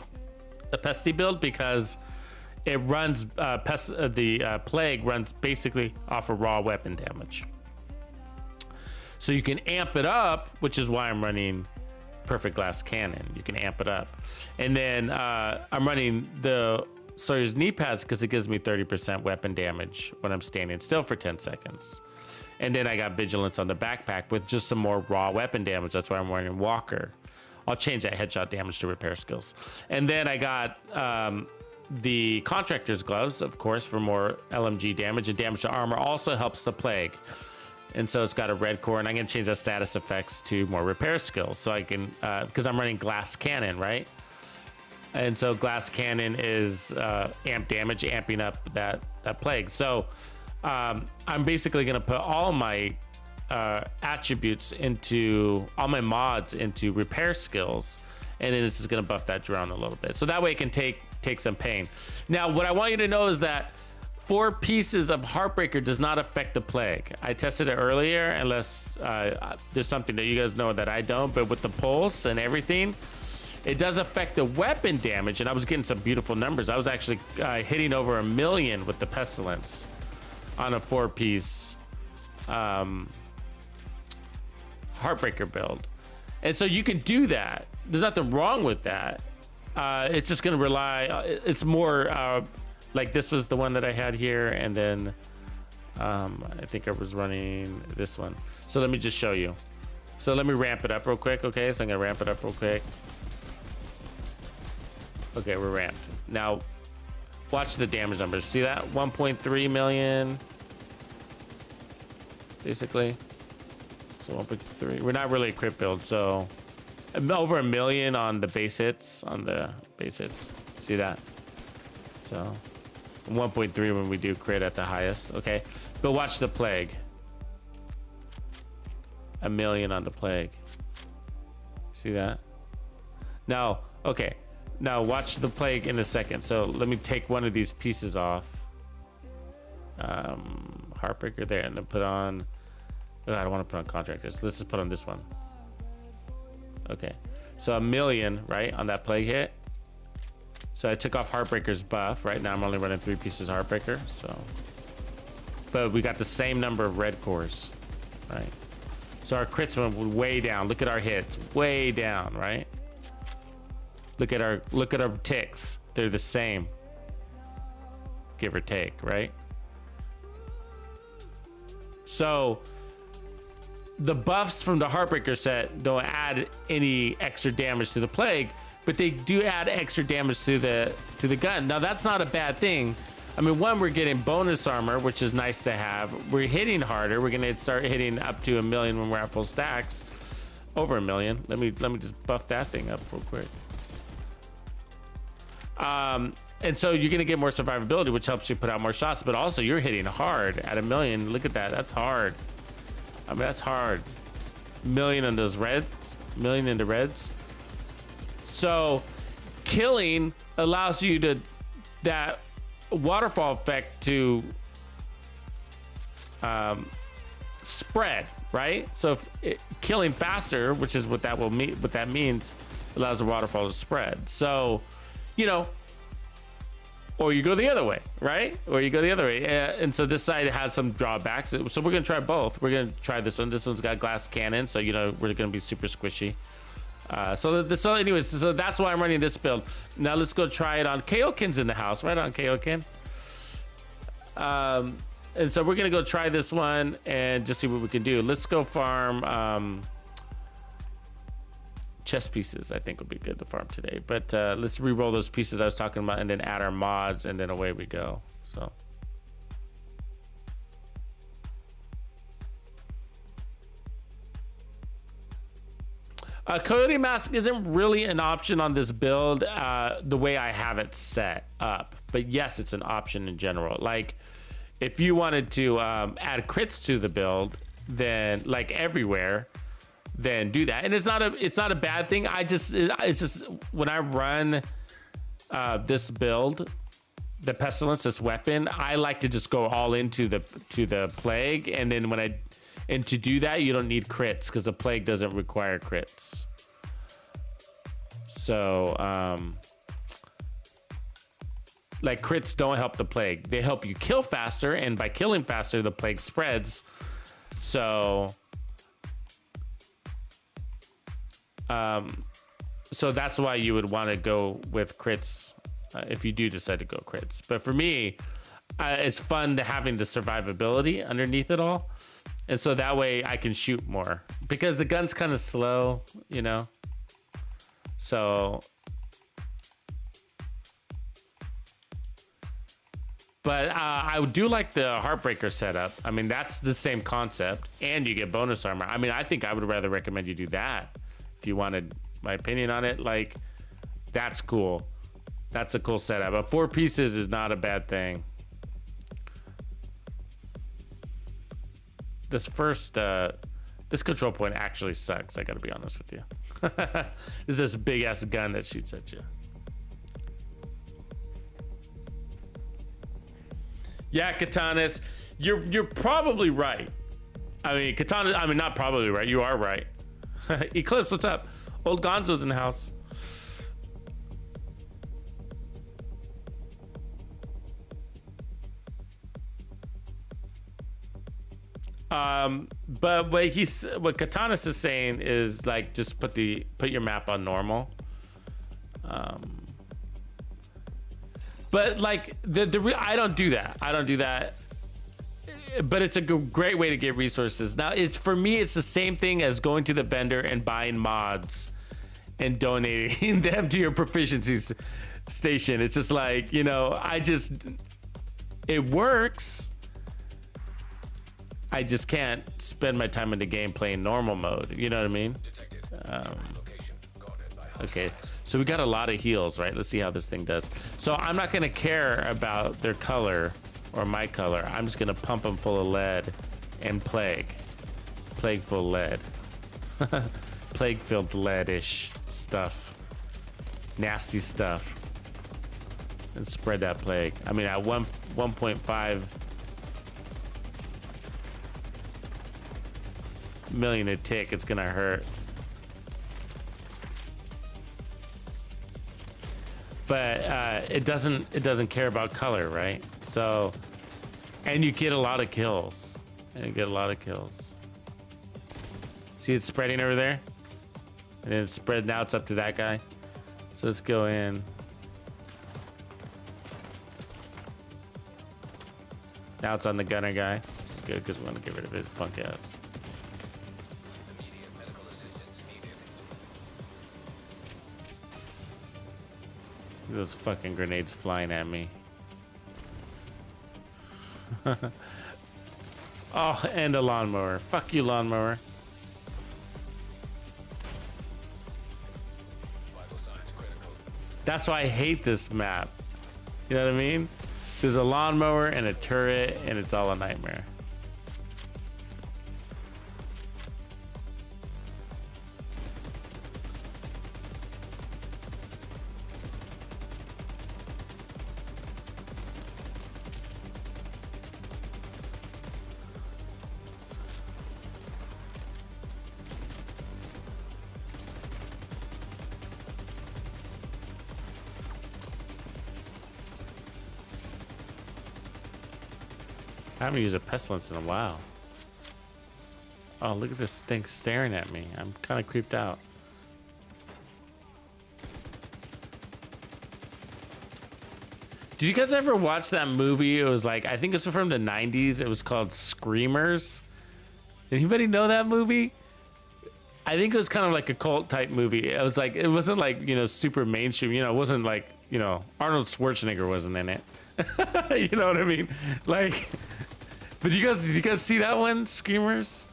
a Pesty build, because it runs the Plague runs basically off of raw weapon damage. So you can amp it up, which is why I'm running Perfect Glass Cannon. You can amp it up. And then I'm running the Sawyer's knee pads because it gives me 30% weapon damage when I'm standing still for 10 seconds. And then I got Vigilance on the backpack with just some more raw weapon damage. That's why I'm wearing Walker. I'll change that headshot damage to repair skills. And then I got the Contractor's Gloves, of course, for more LMG damage, and damage to armor also helps the Plague. And so it's got a red core, and I'm gonna change that status effects to more repair skills. So I can, because I'm running Glass Cannon, right? And so Glass Cannon is amp damage, amping up that Plague. So I'm basically gonna put all my attributes into, all my mods into repair skills, and then this is gonna buff that drone a little bit. So that way it can take some pain. Now, what I want you to know is that 4 pieces of Heartbreaker does not affect the Plague. I tested it earlier, unless there's something that you guys know that I don't, but with the pulse and everything, It does affect the weapon damage, and I was getting some beautiful numbers. I was actually hitting over 1 million with the Pestilence on a 4-piece Heartbreaker build. And so you can do that. There's nothing wrong with that. It's just going to rely, it's more like this was the one that I had here, and then I think I was running this one. So let me just show you. So let me ramp it up real quick. Okay, so I'm gonna ramp it up real quick. Okay, we're ramped. Now, watch the damage numbers. See that? 1.3 million. Basically. So 1.3. We're not really a crit build, so over 1 million on the base hits. See that? So 1.3 when we do crit at the highest. Okay, but watch the plague. 1 million on the plague. See that? Now, okay. Now watch the plague in a second. So let me take one of these pieces off. Heartbreaker there, and then put on. Oh, I don't want to put on contractors. Let's just put on this one. Okay. So 1 million, right, on that plague hit. So I took off Heartbreaker's buff. Right now I'm only running 3 pieces of Heartbreaker. So, but we got the same number of red cores, right? So our crits went way down. Look at our hits, way down, right? Look at our ticks. They're the same, give or take, right? So the buffs from the Heartbreaker set don't add any extra damage to the plague, but they do add extra damage to the gun. Now that's not a bad thing. I mean, one, we're getting bonus armor, which is nice to have. We're hitting harder. We're gonna start hitting up to 1 million when we're at full stacks. Over 1 million. Let me just buff that thing up real quick. And so you're gonna get more survivability, which helps you put out more shots, but also you're hitting hard at 1 million. Look at that, that's hard. I mean, that's hard. 1 million on those reds, 1 million in the reds. So killing allows you to, that waterfall effect to spread, right? So if killing faster, which is what that will mean, what that means, allows the waterfall to spread. So, you know, or you go the other way, right? Or you go the other way. And so this side has some drawbacks. So we're gonna try both. We're gonna try this one. This one's got glass cannon, so you know we're gonna be super squishy. So anyways, so that's why I'm running this build. Now let's go try it on Kaokin's in the house. Right on, Kaokin. And so we're gonna go try this one and just see what we can do. Let's go farm chest pieces. I think would be good to farm today. But let's re-roll those pieces I was talking about and then add our mods, and then away we go. So. Coyote Mask isn't really an option on this build the way I have it set up, but yes, it's an option in general. Like if you wanted to add crits to the build, then like everywhere, then do that. And it's not a bad thing. It's just when I run this build, the Pestilence, this weapon, I like to just go all into the plague, and then and to do that, you don't need crits because the plague doesn't require crits. So, like crits don't help the plague. They help you kill faster, and by killing faster, the plague spreads. So, so that's why you would want to go with crits if you do decide to go crits. But for me, it's fun to having the survivability underneath it all. And so that way I can shoot more because the gun's kind of slow, you know? So, but I do like the Heartbreaker setup. I mean, that's the same concept and you get bonus armor. I mean, I think I would rather recommend you do that if you wanted my opinion on it. Like, that's cool. That's a cool setup. But 4 pieces is not a bad thing. This first, this control point actually sucks. I gotta be honest with you. This is this big ass gun that shoots at you. Yeah, Katanas, you're probably right. I mean, Katana, I mean, not probably right. You are right. Eclipse, what's up? Old Gonzo's in the house. But what Katanis is saying is like just put your map on normal. But like I don't do that. I don't do that. But it's a great way to get resources. Now, for me, it's the same thing as going to the vendor and buying mods and donating them to your proficiency station. It's just like, you know, it works. I just can't spend my time in the game playing normal mode. You know what I mean? Okay, so we got a lot of heals, right? Let's see how this thing does. So I'm not gonna care about their color or my color. I'm just gonna pump them full of lead and plague full of lead. Plague filled lead-ish stuff, nasty stuff, and spread that plague. I mean, at 1.5 million a tick, it's gonna hurt. But it doesn't care about color, right? So, and you get a lot of kills. See, it's spreading over there, and then it's spread. Now it's up to that guy. So let's go in. Now it's on the gunner guy. Good, because we want to get rid of his punk ass. Those fucking grenades flying at me. Oh, and a lawnmower. Fuck you, lawnmower. That's why I hate this map. You know what I mean? There's a lawnmower and a turret, and it's all a nightmare. I haven't used a pestilence in a while. Oh, look at this thing staring at me. I'm kind of creeped out. Did you guys ever watch that movie? It was like, I think it's from the 90s. It was called Screamers. Did anybody know that movie? I think it was kind of like a cult type movie. It was like, it wasn't like, you know, super mainstream. You know, it wasn't like, you know, Arnold Schwarzenegger wasn't in it. You know what I mean? Like, but did you guys see that one, Screamers?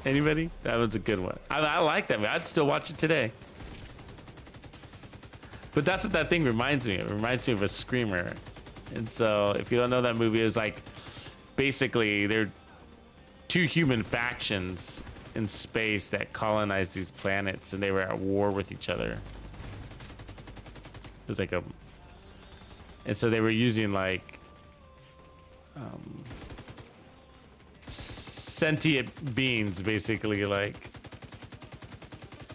Anybody? That was a good one. I like that movie. I'd still watch it today. But that's what that thing reminds me of. It reminds me of a screamer. And so if you don't know that movie, it's like basically they're two human factions in space that colonized these planets, and they were at war with each other. It was like a, and so they were using like sentient beings, basically, like,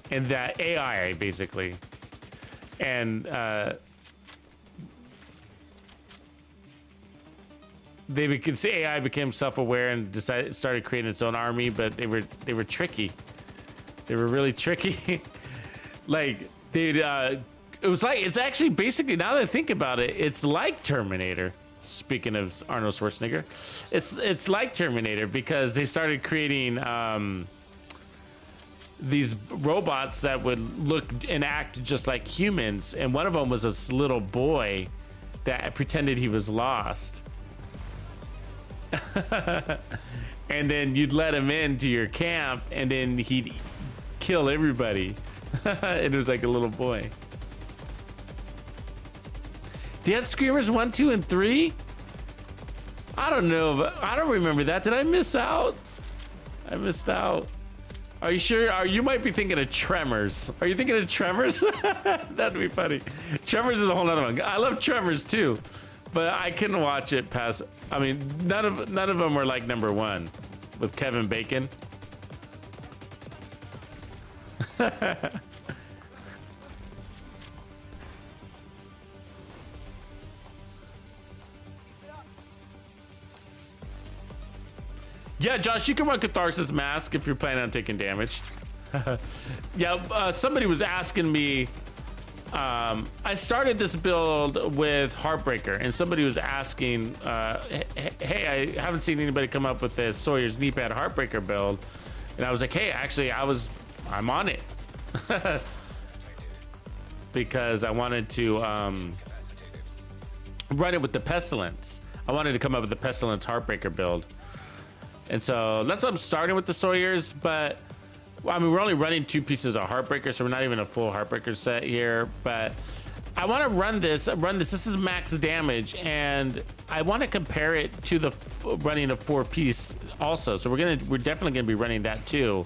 and that AI basically, and AI became self-aware and started creating its own army, but they were tricky. They were really tricky. Like it's actually basically, now that I think about it, it's like Terminator. Speaking of Arnold Schwarzenegger, it's like Terminator, because they started creating these robots that would look and act just like humans, and one of them was this little boy that pretended he was lost. And then you'd let him into your camp, and then he'd kill everybody. It was like a little boy. They had Screamers 1, 2, and 3? I don't know, but I don't remember that. Did I miss out? I missed out. Are you sure? You might be thinking of Tremors. Are you thinking of Tremors? That'd be funny. Tremors is a whole nother one. I love Tremors too, but I couldn't watch it past. I mean, none of them were like number one with Kevin Bacon. Yeah, Josh, you can run Catharsis Mask if you're planning on taking damage. Yeah, somebody was asking me. I started this build with Heartbreaker, and somebody was asking, hey, I haven't seen anybody come up with this Sawyer's knee pad Heartbreaker build. And I was like, hey, actually, I'm on it. Because I wanted to run it with the Pestilence. I wanted to come up with the Pestilence Heartbreaker build. And so that's what I'm starting with the Sawyers, but I mean, we're only running 2 pieces of Heartbreaker, so we're not even a full Heartbreaker set here, but I want to run this. This is max damage, and I want to compare it to the running a 4-piece also. So we're definitely gonna be running that too,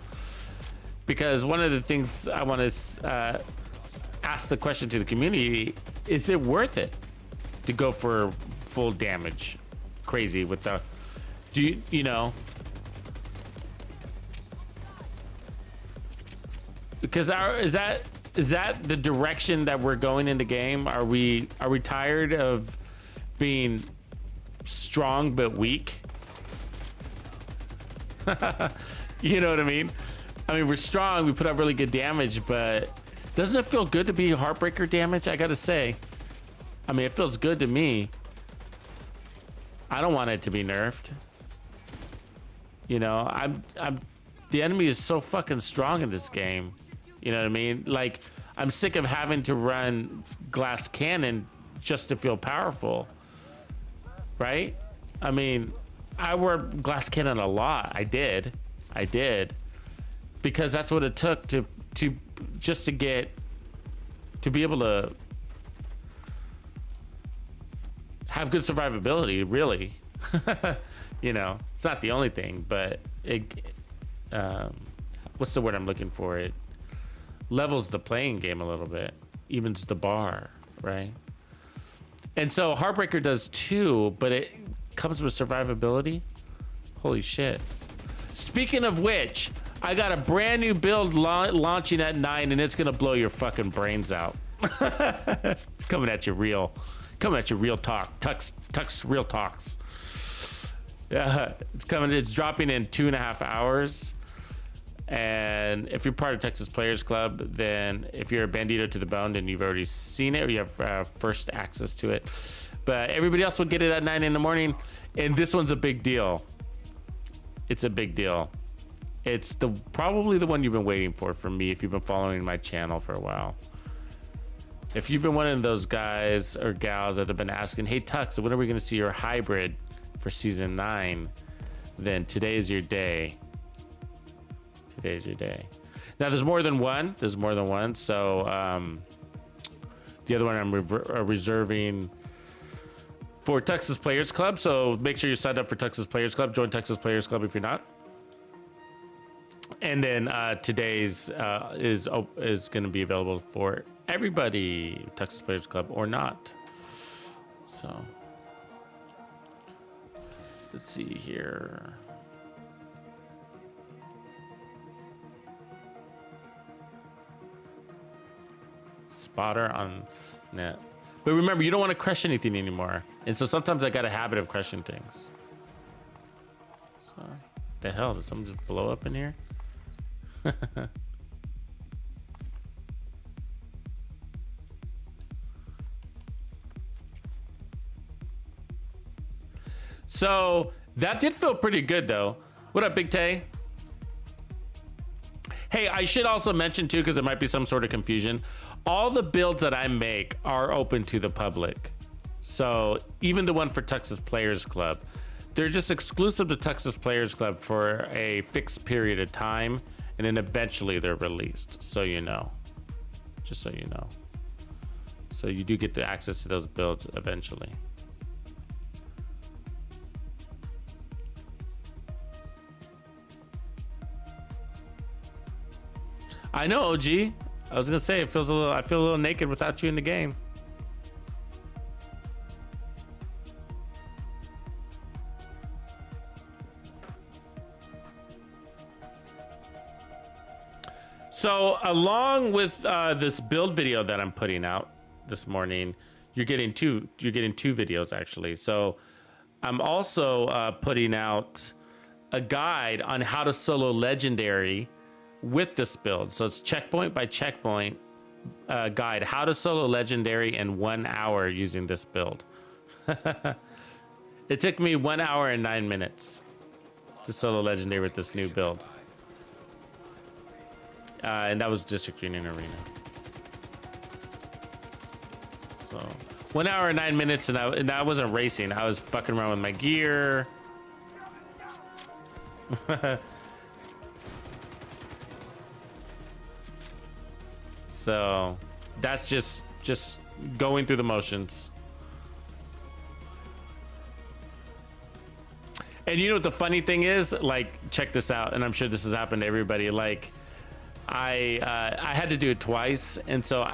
because one of the things I want to ask the question to the community: is it worth it to go for full damage, crazy with the? Do you know? Because is that the direction that we're going in the game? Are we tired of being strong but weak? You know what I mean? I mean, we're strong, we put up really good damage, but doesn't it feel good to be Heartbreaker damage? I gotta say. I mean, it feels good to me. I don't want it to be nerfed. You know, the enemy is so fucking strong in this game. You know what I mean? Like, I'm sick of having to run glass cannon just to feel powerful, right? I mean, I worked glass cannon a lot. I did, because that's what it took to be able to have good survivability, really. You know, it's not the only thing, but what's the word I'm looking for? It levels the playing game a little bit, evens the bar, right? And so Heartbreaker does too, but it comes with survivability. Holy shit. Speaking of which, I got a brand new build launching at 9, and it's gonna blow your fucking brains out. Coming at you real talk. Tux real talks. Yeah, it's dropping in 2.5 hours. And if you're part of Texas Players Club, then if you're a Bandito to the bone, then you've already seen it, or you have first access to it. But everybody else will get it at 9 in the morning. And this one's a big deal. It's a big deal. It's probably the one you've been waiting for from me if you've been following my channel for a while. If you've been one of those guys or gals that have been asking, hey Tux, when are we gonna see your hybrid for season 9? Then today is your day. Today's your day. Now there's more than one. So the other one I'm reserving for Texas Players Club. So make sure you sign up for Texas Players Club. Join Texas Players Club if you're not. And then today's is going to be available for everybody, Texas Players Club or not. So let's see here. Spotter on net. But remember, you don't want to crush anything anymore. And so sometimes I got a habit of crushing things. So, the hell, did someone just blow up in here? So that did feel pretty good though. What up, Big Tay? Hey, I should also mention too, because there might be some sort of confusion, all the builds that I make are open to the public. So even the one for Texas Players Club, they're just exclusive to Texas Players Club for a fixed period of time, and then eventually they're released. So you know, just so you know. So you do get the access to those builds eventually. I know, OG. I was gonna say I feel a little naked without you in the game. So along with this build video that I'm putting out this morning, you're getting two videos actually. So I'm also putting out a guide on how to solo legendary with this build. So it's checkpoint by checkpoint guide, how to solo legendary in 1 hour using this build. It took me 1 hour and 9 minutes to solo legendary with this new build. And that was District Union Arena. So 1 hour and 9 minutes, and I wasn't racing. I was fucking around with my gear. So that's just going through the motions. And you know what the funny thing is? Like, check this out, and I'm sure this has happened to everybody. Like, I had to do it twice, and so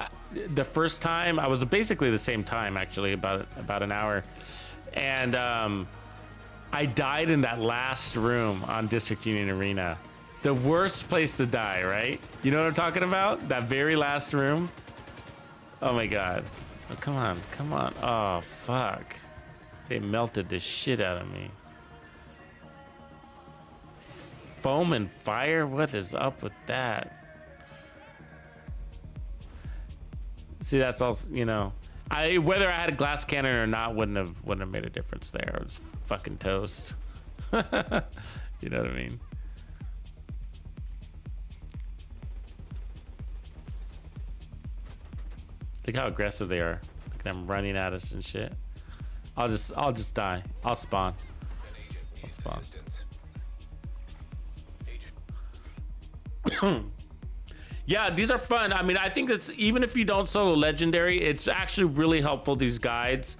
the first time I was basically the same time, actually, about an hour, and I died in that last room on District Union Arena. The worst place to die, right? You know what I'm talking about? That very last room. Oh my god. Oh, come on, come on. Oh fuck. They melted the shit out of me. Foam and fire? What is up with that? See, that's also, you know, whether I had a glass cannon or not wouldn't have made a difference there. I was fucking toast. You know what I mean? Look how aggressive they are. Look at them running at us and shit. I'll just die. I'll spawn. I'll spawn. Yeah, these are fun. I mean, I think that's, even if you don't solo legendary, it's actually really helpful, these guides,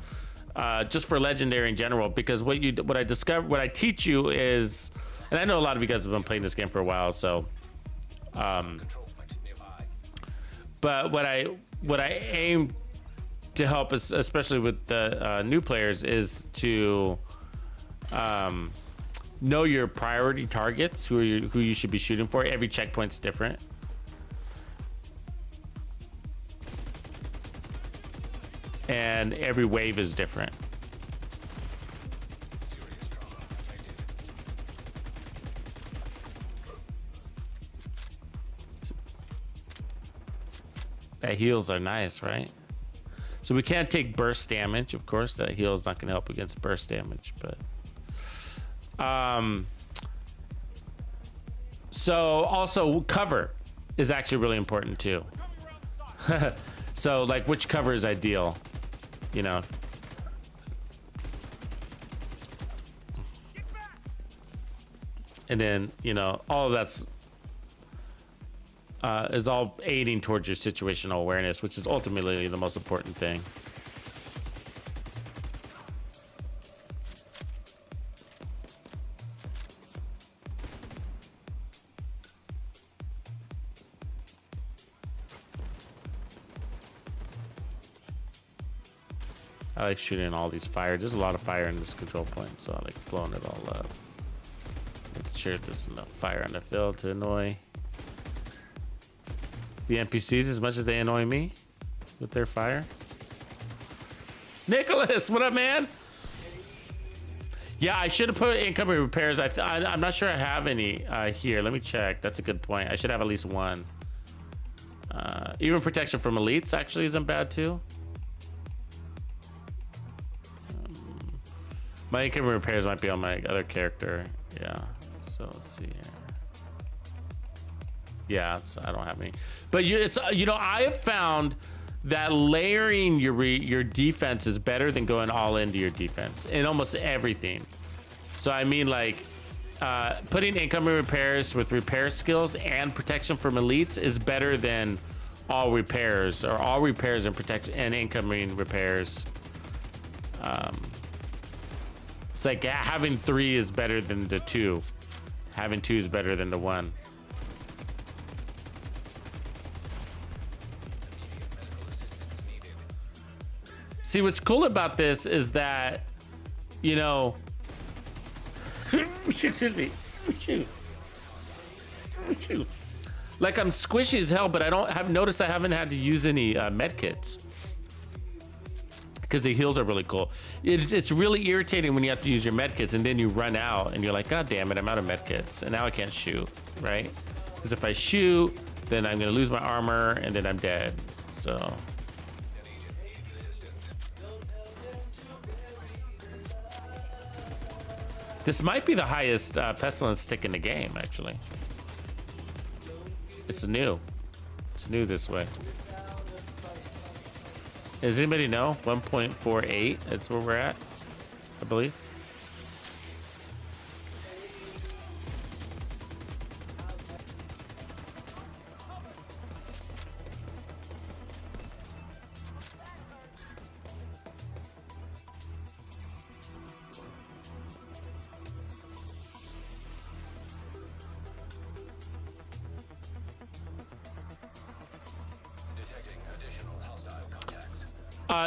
just for legendary in general, because what I teach you is, and I know a lot of you guys have been playing this game for a while, so but what I aim to help is, especially with the new players, is to know your priority targets, who you should be shooting for. Every checkpoint's different. And every wave is different. That heals are nice, right? So we can't take burst damage, of course. That heal is not going to help against burst damage, but so also cover is actually really important too. So like, which cover is ideal, you know? And then, you know, all of that's is all aiding towards your situational awareness, which is ultimately the most important thing. I like shooting all these fires. There's a lot of fire in this control point, so I like blowing it all up. Making sure there's enough fire on the field to annoy the NPCs as much as they annoy me with their fire. Nicholas, what up, man? Yeah, I should have put incoming repairs. I'm not sure I have any here. Let me check. That's a good point. I should have at least one. Even protection from elites actually isn't bad too. My incoming repairs might be on my other character. Yeah, so let's see here. Yeah, I don't have any. But you know, I have found that layering your defense is better than going all into your defense in almost everything. So I mean, like, putting incoming repairs with repair skills and protection from elites is better than all repairs, or all repairs and protection and incoming repairs. It's like having 3 is better than the 2. Having 2 is better than the 1. See, what's cool about this is that, you know, excuse me, like, I'm squishy as hell, but I haven't noticed I haven't had to use any med kits. because the heals are really cool. It's really irritating when you have to use your medkits and then you run out and you're like, God damn it, I'm out of medkits and now I can't shoot, right? Because if I shoot, then I'm gonna lose my armor and then I'm dead. So. This might be the highest Pestilence tick in the game, actually. It's new. It's new this way. Does anybody know? 1.48, that's where we're at, I believe.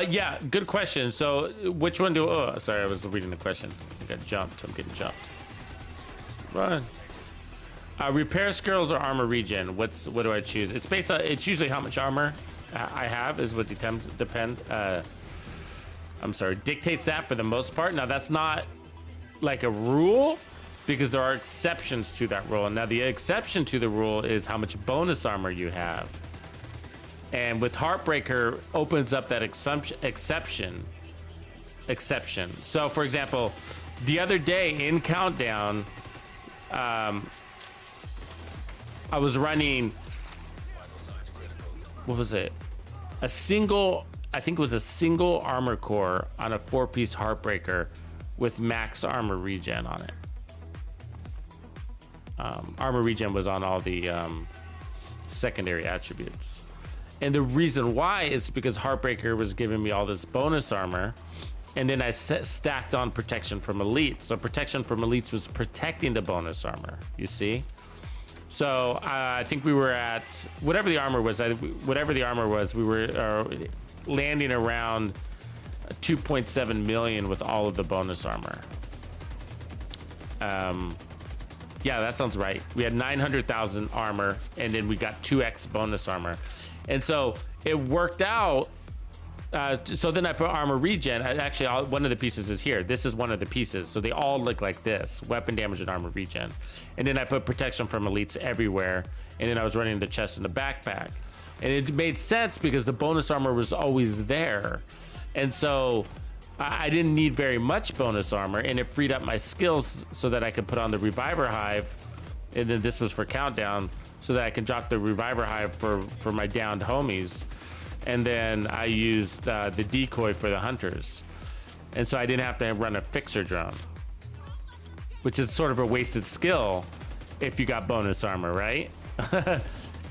Yeah, good question. So which one do, oh, sorry, I was reading the question. I got jumped, I'm getting jumped. Run. Repair skills or armor regen, what do I choose? It's based on, it's usually how much armor I have is what dictates that for the most part. Now that's not like a rule because there are exceptions to that rule. And now the exception to the rule is how much bonus armor you have. And with Heartbreaker opens up that exception. So for example, the other day in Countdown, I was running, what was it? I think it was a single armor core on a 4-piece Heartbreaker with max armor regen on it. Armor regen was on all the secondary attributes. And the reason why is because Heartbreaker was giving me all this bonus armor, and then I stacked on protection from elites. So protection from elites was protecting the bonus armor, you see? So I think we were at, whatever the armor was, we were landing around 2.7 million with all of the bonus armor. Yeah, that sounds right. We had 900,000 armor, and then we got 2x bonus armor. And so it worked out. So then I put armor regen. Actually, one of the pieces is here. This is one of the pieces. So they all look like this: weapon damage and armor regen. And then I put protection from elites everywhere. And then I was running the chest and the backpack. And it made sense because the bonus armor was always there. And so I didn't need very much bonus armor, and it freed up my skills so that I could put on the Reviver Hive. And then this was for Countdown, so that I can drop the Reviver Hive for my downed homies. And then I used the decoy for the hunters. And so I didn't have to run a fixer drone, which is sort of a wasted skill if you got bonus armor, right?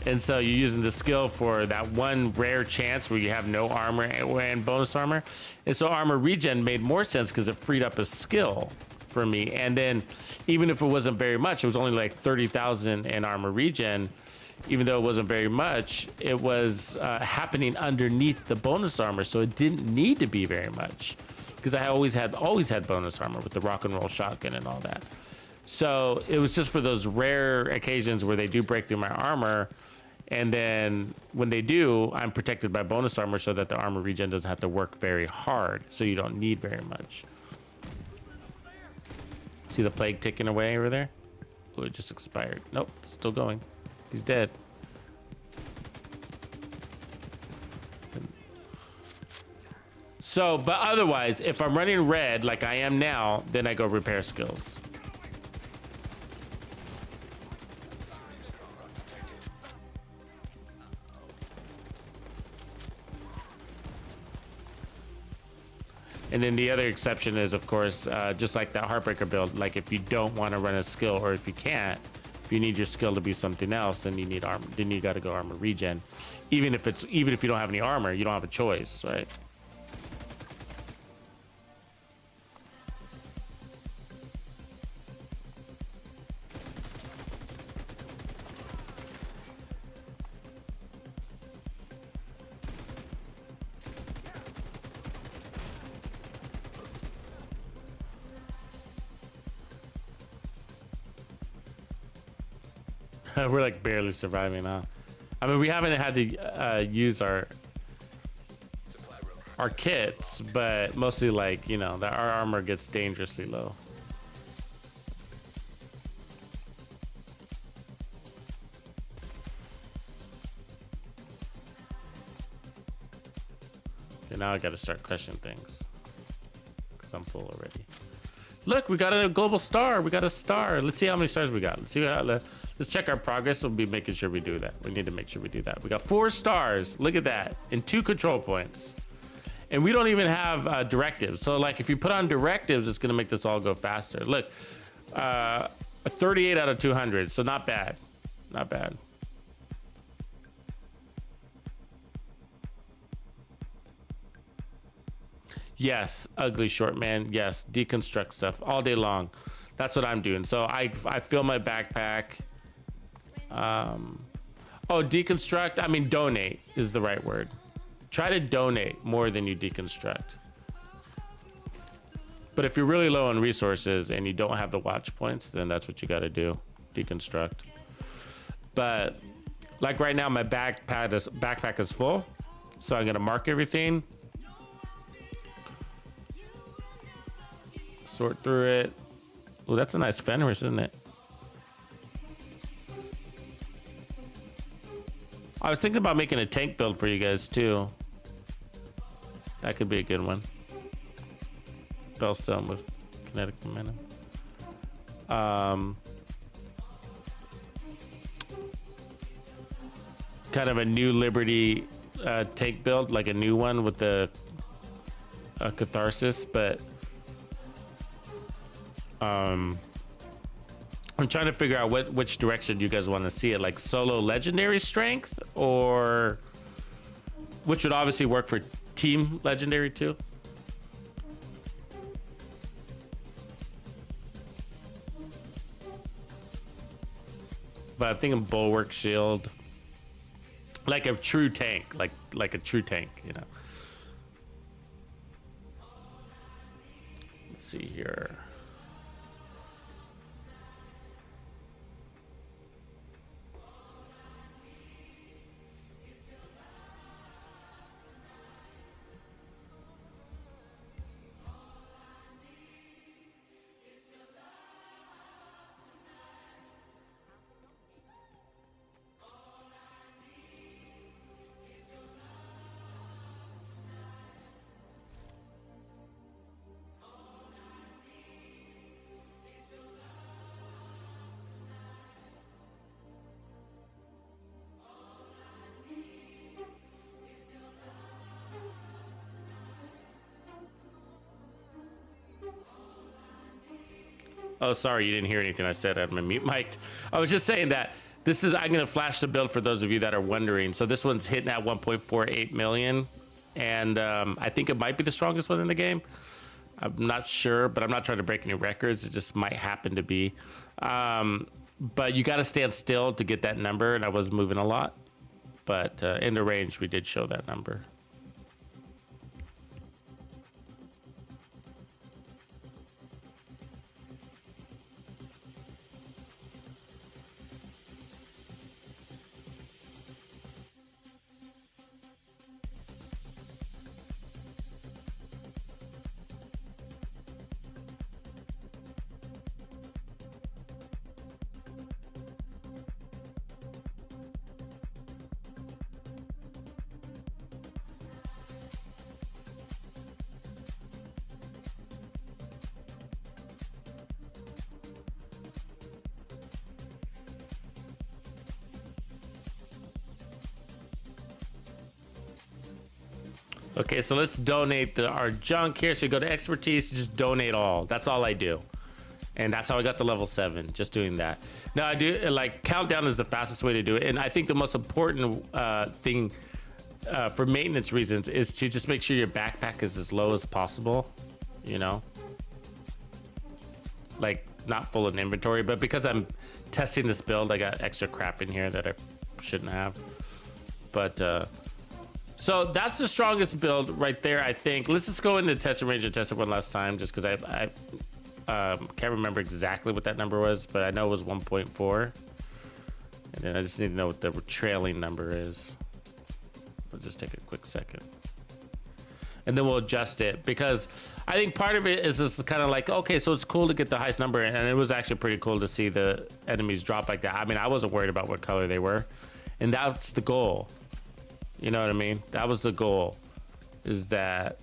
And so you're using the skill for that one rare chance where you have no armor and bonus armor. And so armor regen made more sense because it freed up a skill for me. And then even if it wasn't very much, it was only like 30,000 in armor regen. Even though it wasn't very much, it was happening underneath the bonus armor. So it didn't need to be very much because I always had bonus armor with the rock and roll shotgun and all that. So it was just for those rare occasions where they do break through my armor. And then when they do, I'm protected by bonus armor so that the armor regen doesn't have to work very hard. So you don't need very much. See the plague ticking away over there? Oh, it just expired. Nope, it's still going. He's dead. So, but otherwise, if I'm running red like I am now, then I go repair skills. And then the other exception is, of course, just like that Heartbreaker build, like if you don't want to run a skill, or if you can't, if you need your skill to be something else, then you need armor. Then you got to go armor regen. Even if you don't have any armor, you don't have a choice, right? We're like barely surviving, huh? I mean, we haven't had to use our our kits, but mostly like, you know, that our armor gets dangerously low. Okay, now I gotta start crushing things because I'm full already. Look, we got a global star. We got a star. Let's see how many stars we got. Let's see how, let's check our progress. We'll be making sure we do that. We need to make sure we do that. We got 4 stars. Look at that. And 2 control points. And we don't even have directives. So like if you put on directives, it's gonna make this all go faster. Look, a 38 out of 200. So not bad. Not bad. Yes, ugly short man. Yes, deconstruct stuff all day long. That's what I'm doing. So I fill my backpack. Oh, deconstruct. I mean, donate is the right word. Try to donate more than you deconstruct. But if you're really low on resources and you don't have the watch points, then that's what you got to do. Deconstruct. But like right now, my backpack is full. So I'm going to mark everything. Sort through it. Oh, that's a nice Fenris, isn't it? I was thinking about making a tank build for you guys too. That could be a good one. Bellstone with kinetic momentum. Kind of a new Liberty tank build, like a new one with the catharsis, but I'm trying to figure out which direction you guys want to see it, like solo legendary strength, or which would obviously work for team legendary too. But I'm thinking bulwark shield, like a true tank, like a true tank, you know. Let's see here. Oh, sorry, you didn't hear anything I said. I had my mute mic. I was just saying that this is, I'm gonna flash the build for those of you that are wondering. So this one's hitting at 1.48 million. And I think it might be the strongest one in the game. I'm not sure, but I'm not trying to break any records. It just might happen to be. But you gotta stand still to get that number, and I was moving a lot. But in the range, we did show that number. Okay, so let's donate our junk here. So you go to expertise, just donate all. That's all I do. And that's how I got to level 7, just doing that. Now I do, like, countdown is the fastest way to do it. And I think the most important thing for maintenance reasons is to just make sure your backpack is as low as possible, you know? Like, not full of inventory, but because I'm testing this build, I got extra crap in here that I shouldn't have. But, so that's the strongest build right there, I think. Let's just go into testing range and test it one last time, just because I can't remember exactly what that number was, but I know it was 1.4. And then I just need to know what the trailing number is. I'll just take a quick second. and then we'll adjust it, because I think part of it is just kind of like, okay, so it's cool to get the highest number, and it was actually pretty cool to see the enemies drop like that. I mean, I wasn't worried about what color they were, and that's the goal. You know what I mean? That was the goal, is that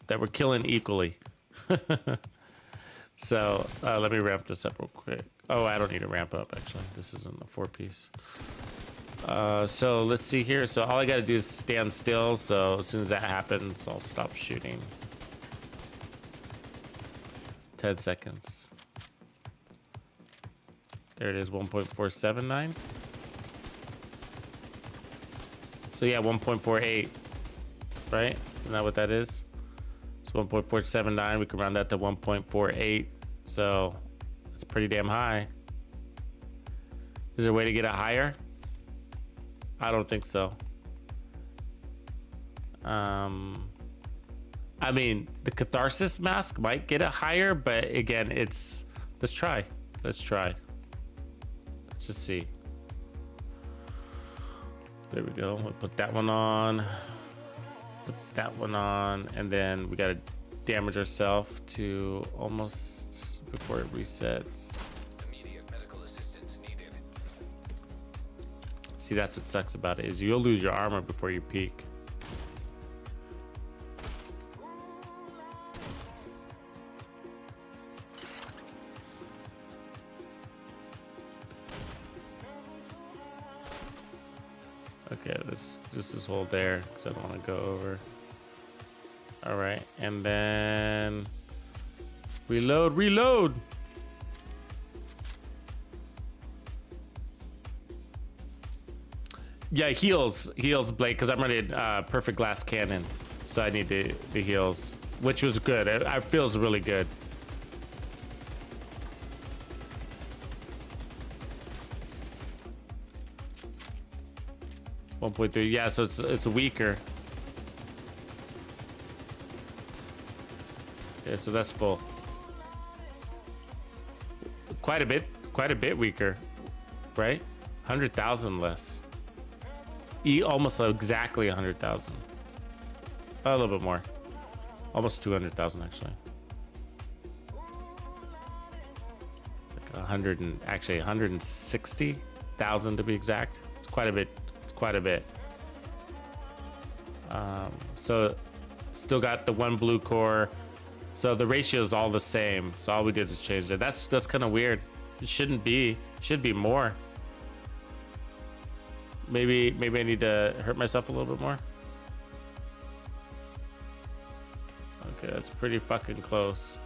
we're killing equally. So let me ramp this up real quick. Oh, I don't need to ramp up, actually. This isn't a 4-piece. So let's see here. So all I gotta do is stand still. So as soon as that happens, I'll stop shooting. 10 seconds. There it is, 1.479. So yeah, 1.48, right? Isn't that what that is? So 1.479, we can round that to 1.48. So that's pretty damn high. Is there a way to get it higher? I don't think so. I mean, the Catharsis mask might get it higher, but again, it's, let's try. Let's try. Let's just see. There we go. We'll put that one on. Put that one on, and then we gotta damage ourselves to almost before it resets. Immediate medical assistance needed. See, that's what sucks about it, is you'll lose your armor before you peak. Okay, this hold there because I don't want to go over. All right, and then reload. Yeah, heals Blake, because I'm running perfect glass cannon, so I need the heals, which was good. It feels really good. .3, yeah, so it's weaker. Yeah, so that's full. Quite a bit weaker, right? 100,000 less. Almost exactly 100,000. A little bit more. Almost 200,000 actually. Like 100 and actually 160,000 to be exact. It's quite a bit. Quite a bit. So still got the one blue core, so the ratio is all the same, so all we did is change it. That's kind of weird. It shouldn't be. It should be more. Maybe I need to hurt myself a little bit more. Okay, that's pretty fucking close.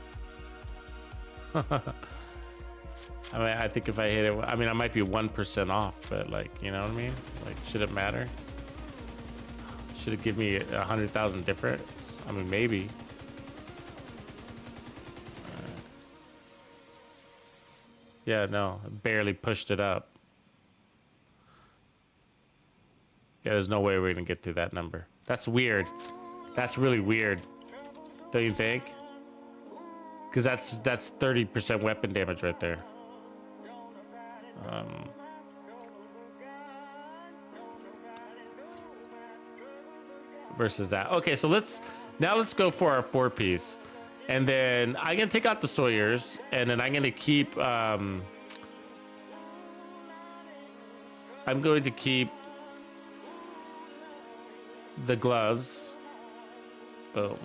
I mean, I think if I hit it, I mean, I might be 1% off, but like, you know what I mean? Like, should it matter? Should it give me 100,000 difference? I mean, maybe. Yeah, no, I barely pushed it up. Yeah, there's no way we're gonna get to that number. That's weird. That's really weird. Don't you think? Because that's 30% weapon damage right there. Versus that. Okay, so let's go for our 4-piece, and then I'm gonna take out the Sawyers, and then I'm gonna keep I'm going to keep the gloves. Boom.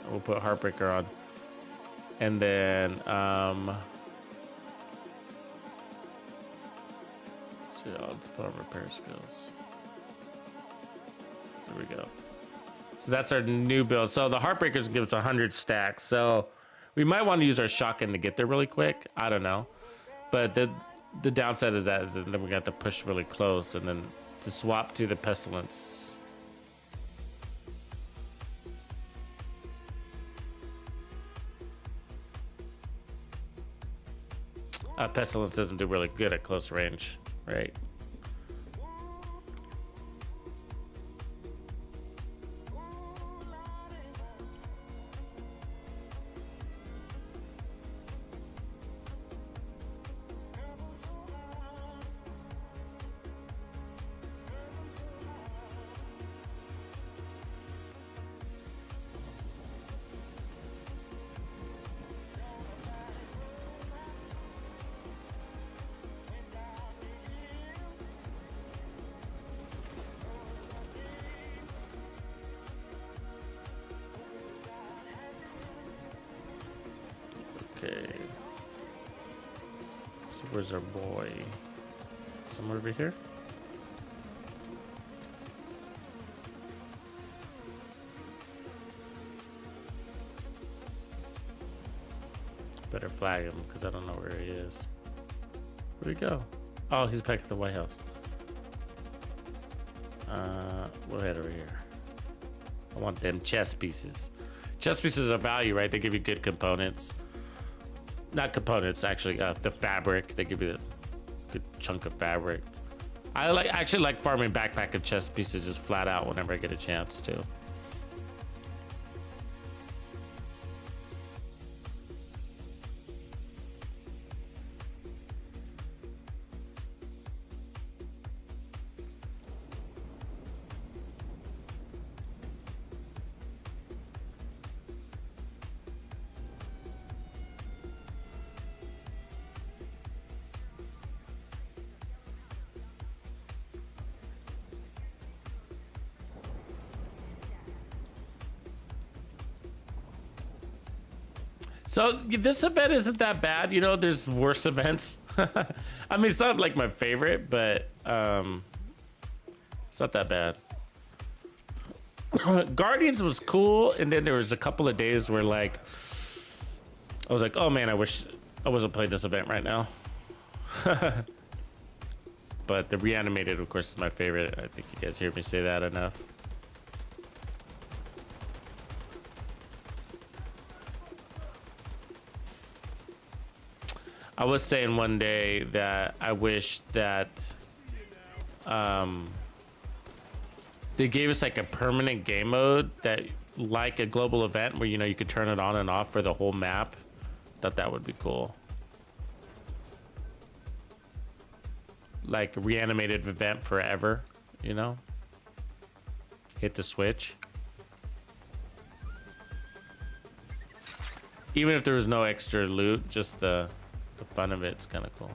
We'll put Heartbreaker on, and then so let's put on repair skills. There we go. So that's our new build. So the Heartbreakers give us 100 stacks. So we might want to use our shotgun to get there really quick. I don't know. But the downside is that then we got to push really close, and then to swap to the Pestilence. Pestilence doesn't do really good at close range, right? Okay. So where's our boy? Somewhere over here? Better flag him because I don't know where he is. Where'd he go? Oh, he's back at the White House. We'll head over here. I want them chess pieces. Chess pieces are value, right? They give you good components. Not components, actually. The fabric. They give you a good chunk of fabric. I actually like farming backpack of chess pieces just flat out whenever I get a chance to. So this event isn't that bad, you know. There's worse events. I mean, it's not like my favorite, but it's not that bad. Guardians was cool, and then there was a couple of days where like I was like, oh man, I wish I wasn't playing this event right now. But the reanimated, of course, is my favorite. I think you guys hear me say that enough. I was saying one day that I wish that they gave us like a permanent game mode that, like a global event, where you know you could turn it on and off for the whole map. Thought that would be cool. Like reanimated event forever, you know? Hit the switch. Even if there was no extra loot, just the fun of it's kind of cool.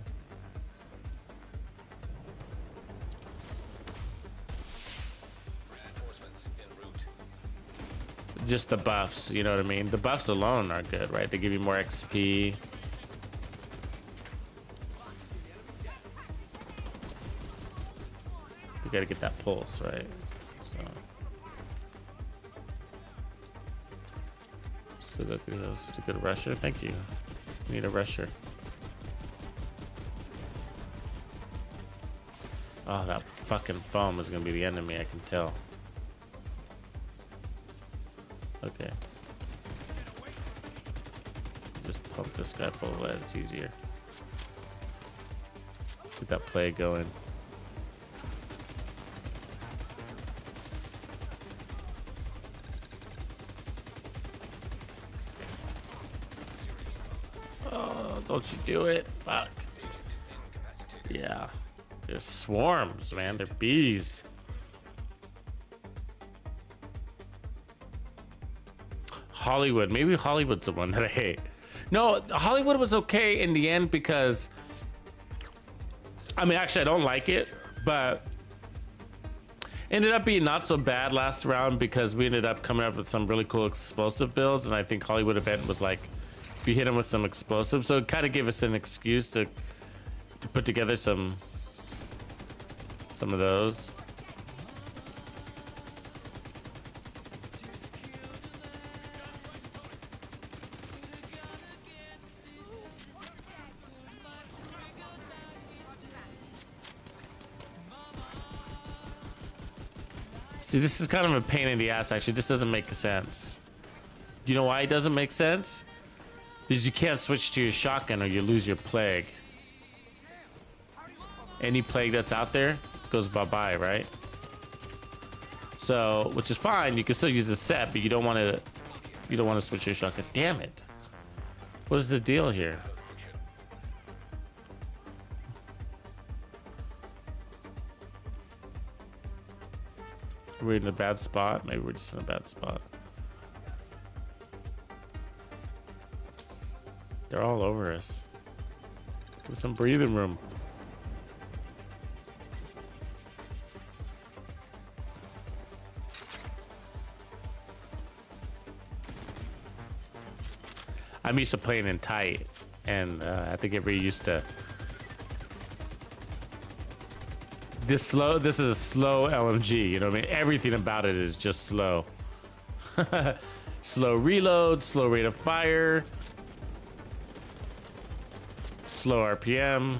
Just the buffs, you know what I mean? The buffs alone are good, right? They give you more XP. You gotta get that pulse, right? So still go through those. It's a good rusher. Thank you. Need a rusher. Oh, that fucking foam is gonna be the enemy, I can tell. Okay. Just pump this guy full of lead, it's easier. Get that play going. Oh, don't you do it. Fuck. Yeah. They're swarms, man. They're bees. Hollywood. Maybe Hollywood's the one that I hate. No, Hollywood was okay in the end because... I mean, actually, I don't like it, but... ended up being not so bad last round because we ended up coming up with some really cool explosive builds, and I think Hollywood event was like, if you hit them with some explosives, so it kind of gave us an excuse to put together some of those. See, this is kind of a pain in the ass, actually. This doesn't make sense. You know why it doesn't make sense? Because you can't switch to your shotgun or you lose your plague. Any plague that's out there goes bye-bye, right? So, which is fine. You can still use the set, but you don't want to switch your shotgun. Damn it. What is the deal here? Are we in a bad spot? Maybe we're just in a bad spot. They're all over us. Give us some breathing room. I'm used to playing in tight, and I have to get very used to this slow. This is a slow LMG. You know what I mean? Everything about it is just slow. Slow reload, slow rate of fire, slow RPM.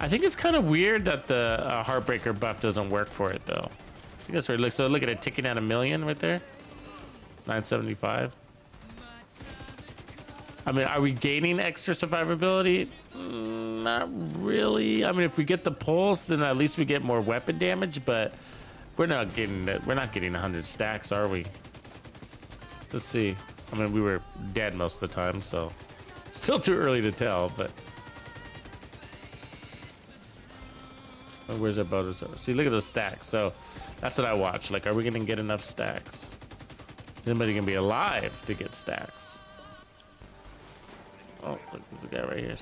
I think it's kind of weird that the Heartbreaker buff doesn't work for it, though. I think that's where it looks. So look at it ticking at 1,000,000 right there. 975. I mean, are we gaining extra survivability? Not really. I mean, if we get the pulse, then at least we get more weapon damage. But we're not getting that. We're not getting 100 stacks, are we? Let's see. I mean, we were dead most of the time, so still too early to tell. But oh, where's our bonus? See, look at the stacks. So that's what I watch. Like, are we gonna get enough stacks? Is anybody gonna be alive to get stacks? Oh, look, there's a guy right here.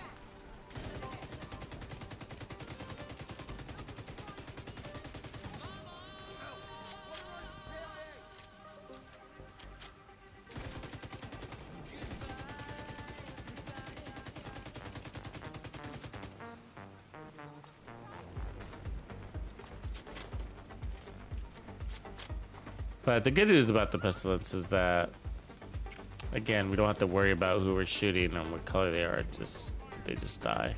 But the good news about the Pestilence is that, again, we don't have to worry about who we're shooting and what color they are. They just die.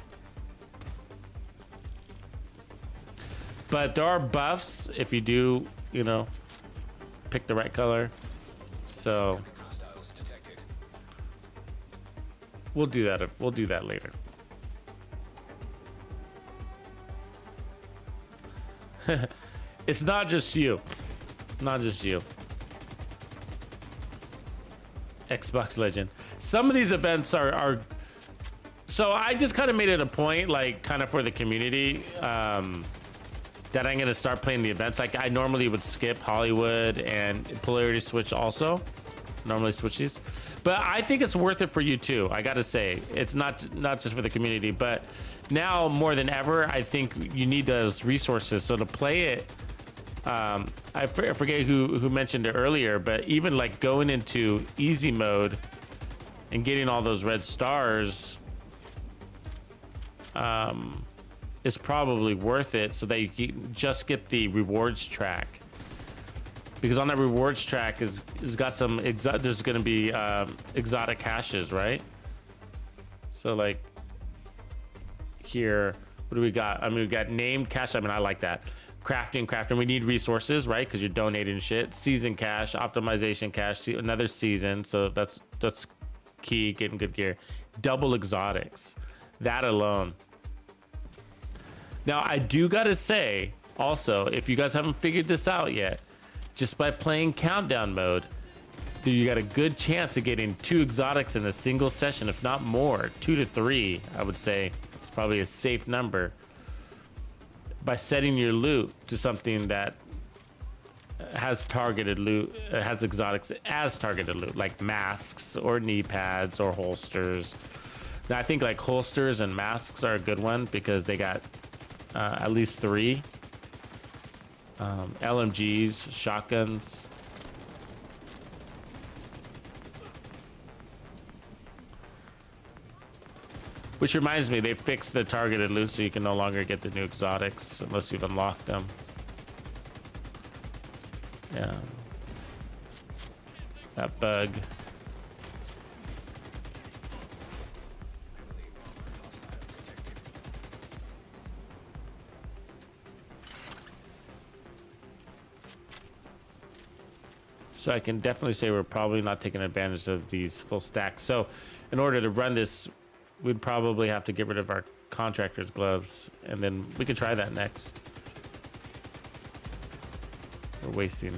But there are buffs if you do, you know, pick the right color. So we'll do that. We'll do that later. It's not just you. Not just you. Xbox Legend. Some of these events are so I just kind of made it a point, like, kind of for the community, that I'm gonna start playing the events. Like, I normally would skip Hollywood and Polarity switch also. Normally switch these, but I think it's worth it for you too. I gotta say, it's not just for the community, but now more than ever, I think you need those resources. So to play it, I forget who mentioned it earlier, but even like going into easy mode and getting all those red stars is probably worth it, so that you can just get the rewards track. Because on that rewards track is got some there's gonna be exotic caches, right? So like here, what do we got? I mean, we got named cache. I mean, I like that. Crafting. We need resources, right? Because you're donating shit. Season cache, optimization cache, another season. So that's key. Getting good gear. Double exotics. That alone. Now, I do gotta say, also, if you guys haven't figured this out yet, just by playing countdown mode, you got a good chance of getting 2 exotics in a single session, if not more. 2 to 3, I would say. It's probably a safe number. By setting your loot to something that has targeted loot, has exotics as targeted loot, like masks or knee pads or holsters. Now, I think like holsters and masks are a good one because they got at least 3. LMGs, shotguns. Which reminds me, they fixed the targeted loot so you can no longer get the new exotics unless you've unlocked them. Yeah. That bug. So I can definitely say we're probably not taking advantage of these full stacks. So in order to run this, we'd probably have to get rid of our contractor's gloves, and then we could try that next. We're wasting.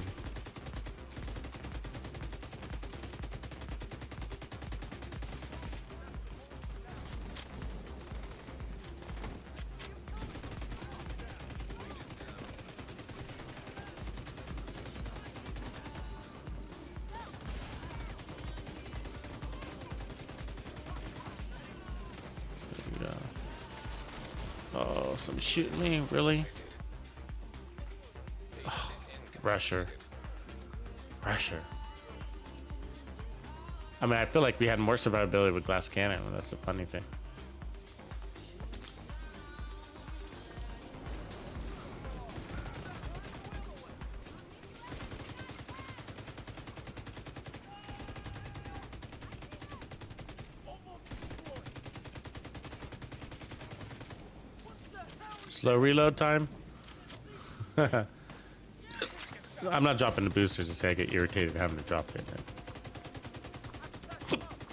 somebody's shooting me, really? Oh, Rusher. I mean, I feel like we had more survivability with glass cannon. That's a funny thing. Slow reload time. I'm not dropping the boosters to say I get irritated having to drop it.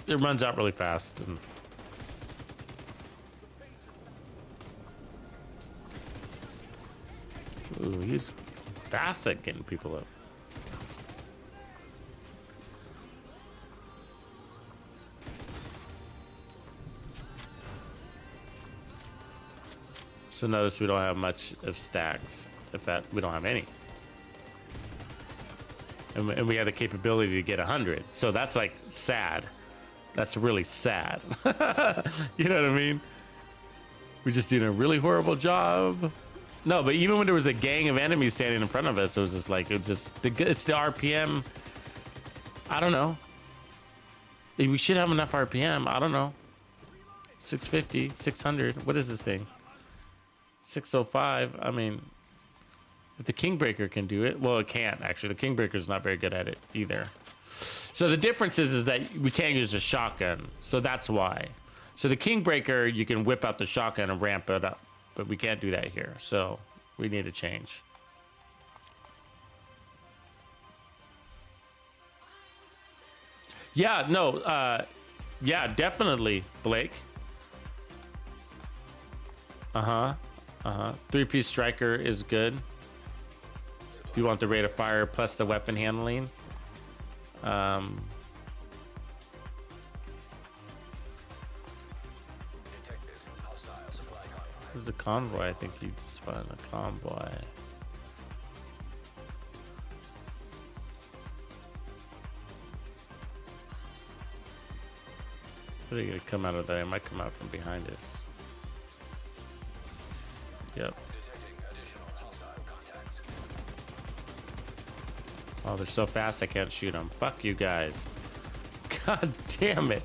It runs out really fast. And ooh, he's fast at getting people up. So notice we don't have much of stacks. In fact, we don't have any. And we have the capability to get 100. So that's like sad. That's really sad. You know what I mean? We're just doing a really horrible job. No, but even when there was a gang of enemies standing in front of us, it was just like, it's the RPM. I don't know. We should have enough RPM. I don't know. 650, 600. What is this thing? 605. I mean, if the Kingbreaker can do it, well, it can't actually. The Kingbreaker's not very good at it either. So the difference is that we can't use a shotgun, so that's why. So the Kingbreaker, you can whip out the shotgun and ramp it up, but we can't do that here. So we need to change. Yeah, no, yeah, definitely, Blake. Three-piece striker is good. If you want the rate of fire plus the weapon handling. There's a convoy. I think you'd find a convoy. What are you gonna come out of there? It might come out from behind us. Yep. Oh, they're so fast I can't shoot them. Fuck you guys. God damn it.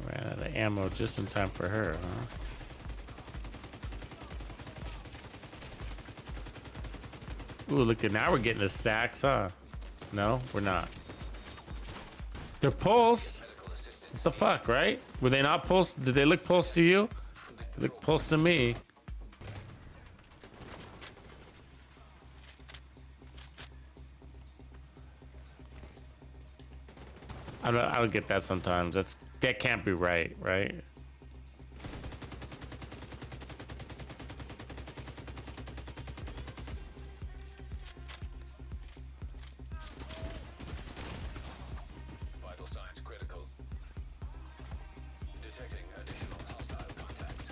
Ran out of ammo just in time for her, huh? Ooh, look at now we're getting the stacks, huh? No, we're not. They're pulsed. What the fuck, right? Were they not pulsed? Did they look pulsed to you? They look pulsed to me. I don't get that sometimes. That can't be right, right? Vital signs critical. Detecting additional hostile contacts.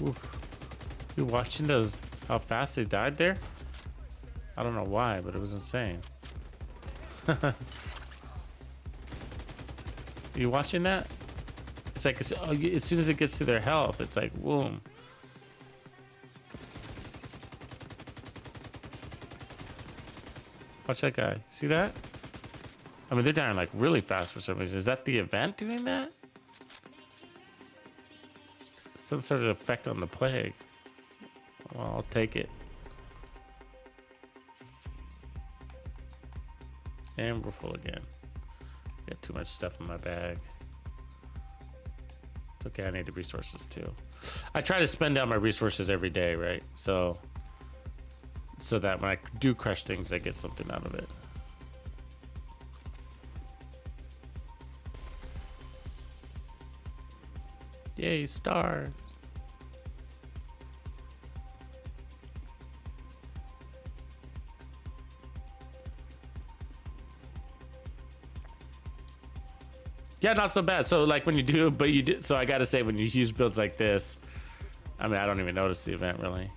Oof. You watching those? How fast they died there? I don't know why, but it was insane. You watching that? It's like as soon as it gets to their health, it's like boom. Watch that guy. See that? I mean, they're dying like really fast for some reason. Is that the event doing that? Some sort of effect on the plague. Well, I'll take it. And we're full again. Got too much stuff in my bag. It's okay, I needed resources too. I try to spend down my resources every day, right? So that when I do crush things, I get something out of it. Yay, stars. Yeah, not so bad. So like when you do, but you do, so I gotta say when you use builds like this, I mean, I don't even notice the event really.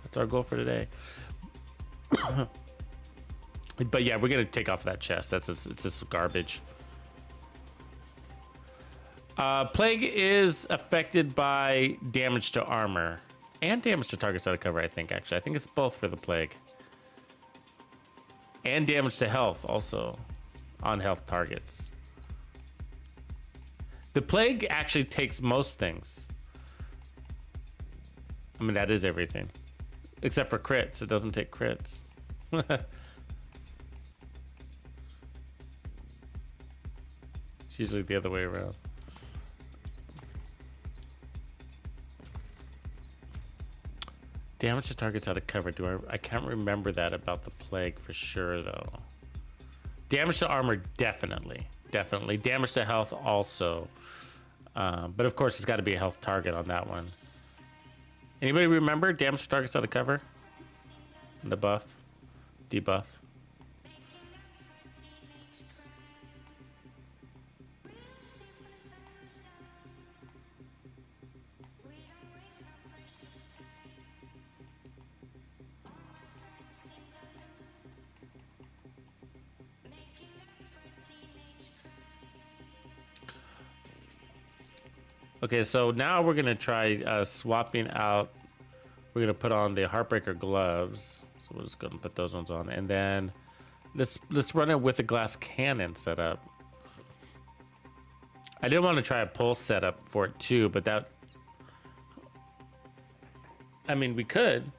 That's our goal for today. But yeah, we're gonna take off that chest. It's just garbage. Plague is affected by damage to armor and damage to targets out of cover, I think, actually. I think it's both for the plague. And damage to health also on health targets. The plague actually takes most things. I mean, that is everything. Except for crits. It doesn't take crits. It's usually the other way around. Damage to targets out of cover. I can't remember that about the plague for sure though. Damage to armor, definitely. Definitely. Damage to health also. But of course it's got to be a health target on that one. Anybody remember damage to targets out of cover? The buff. Debuff. Okay, so now we're gonna try swapping out. We're gonna put on the Heartbreaker gloves. So we're just gonna put those ones on, and then let's run it with a glass cannon setup. I did want to try a pulse setup for it too, but that, I mean, we could.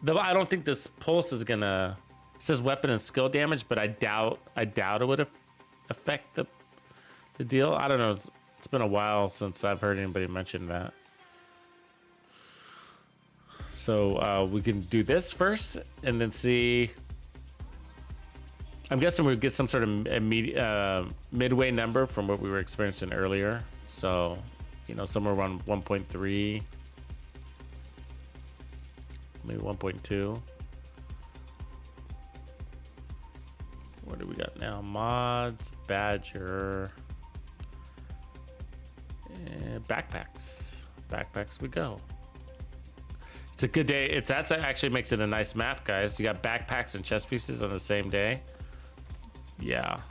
Though I don't think this pulse is gonna. It says weapon and skill damage, but I doubt it would affect the deal. I don't know. It's been a while since I've heard anybody mention that. So we can do this first and then see. I'm guessing we'll get some sort of midway number from what we were experiencing earlier. So, you know, somewhere around 1.3, maybe 1.2. What do we got now? Mods, Badger. Backpacks. Backpacks we go. It's a good day. That actually makes it a nice map, guys. You got backpacks and chest pieces on the same day. Yeah.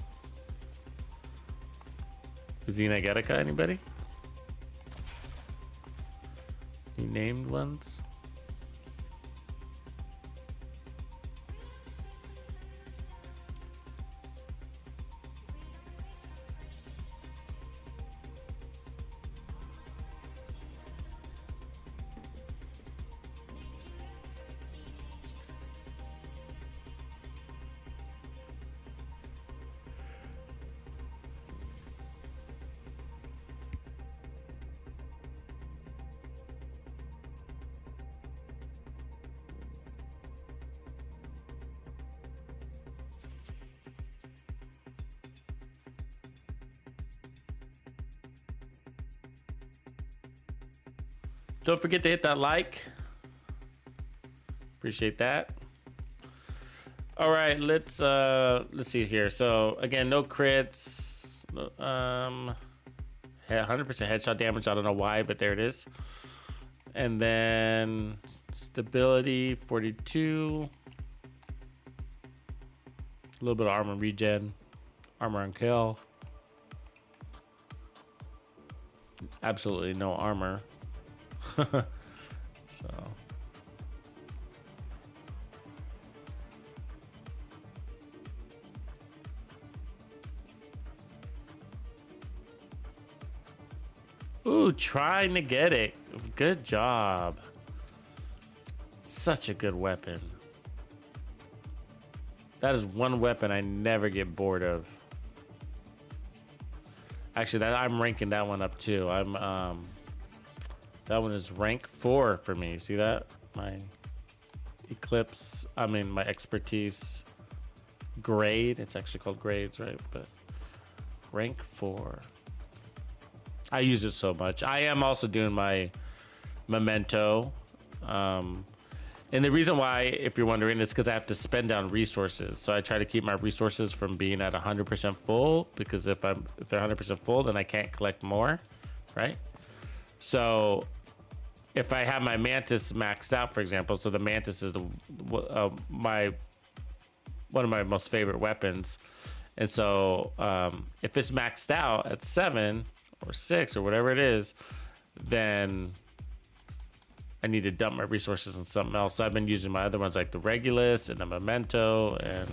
Xena Getica, anybody? Any named ones? Don't forget to hit that like. Appreciate that. All right, let's see here. So again, no crits. 100% headshot damage. I don't know why, but there it is. And then stability 42. A little bit of armor regen. Armor on kill. Absolutely no armor. So ooh, trying to get it. Good job. Such a good weapon. That is one weapon I never get bored of. Actually, that I'm ranking that one up too. I'm that one is rank 4 for me. See that? My Eclipse, I mean my expertise grade. It's actually called grades, right? But rank 4. I use it so much. I am also doing my Memento. And the reason why, if you're wondering, is because I have to spend down resources. So I try to keep my resources from being at 100% full, because if they're 100% full, then I can't collect more, right? So if I have my Mantis maxed out, for example, so the Mantis is one of my most favorite weapons. And so if it's maxed out at 7 or 6 or whatever it is, then I need to dump my resources on something else. So I've been using my other ones like the Regulus and the Memento and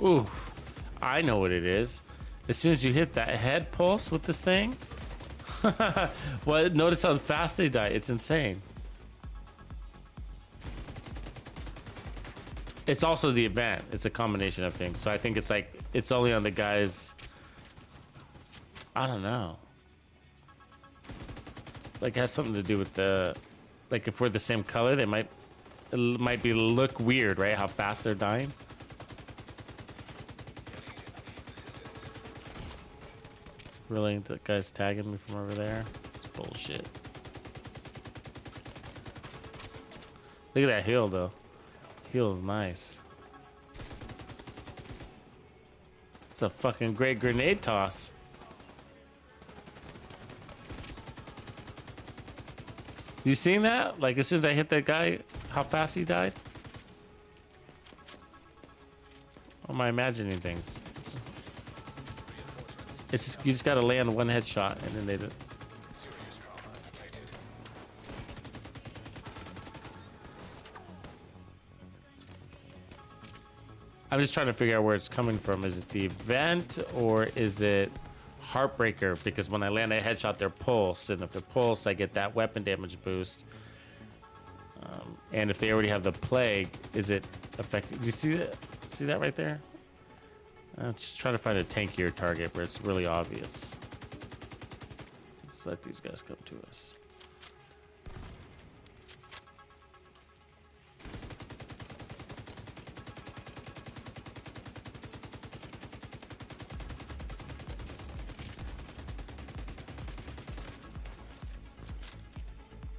ooh, I know what it is. As soon as you hit that head pulse with this thing, well, notice how fast they die. It's insane. It's also the event. It's a combination of things. So I think it's like, it's only on the guys. I don't know. Like it has something to do with the, like if we're the same color, it might be look weird, right? How fast they're dying. Really? That guy's tagging me from over there? It's bullshit. Look at that heal, though. Heal is nice. It's a fucking great grenade toss. You seen that? Like, as soon as I hit that guy, how fast he died? Or am I imagining things? It's just, you just gotta land one headshot and then they do. Serious trauma detected. I'm just trying to figure out where it's coming from. Is it the event or is it Heartbreaker? Because when I land a headshot, they're pulsed, and if they're pulsed, I get that weapon damage boost. And if they already have the plague, is it effective? Do you see that? See that right there? I'm just trying to find a tankier target where it's really obvious. Let's let these guys come to us.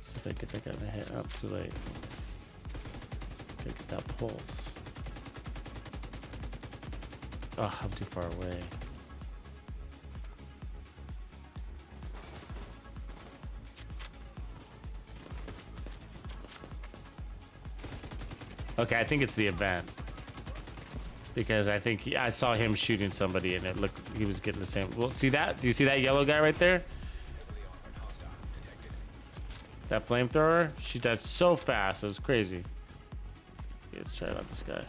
See if I get that guy to hit up too late. Gotta get that pulse. Oh, I'm too far away. Okay, I think it's the event. Because I think I saw him shooting somebody and it looked, he was getting the same. Well, see that? Do you see that yellow guy right there? Heavily armored hostile detected. That flamethrower? She died so fast. It was crazy. Okay, let's try it on this guy.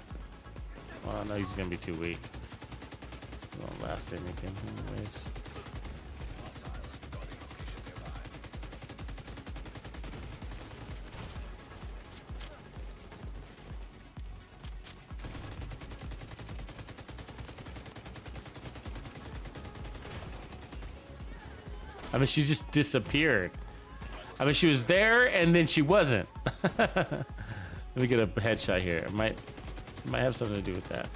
Well, no, he's going to be too weak. It won't last anything anyways. Hostiles guarding location nearby. I mean, she just disappeared. I mean, she was there and then she wasn't. Let me get a headshot here. It might have something to do with that.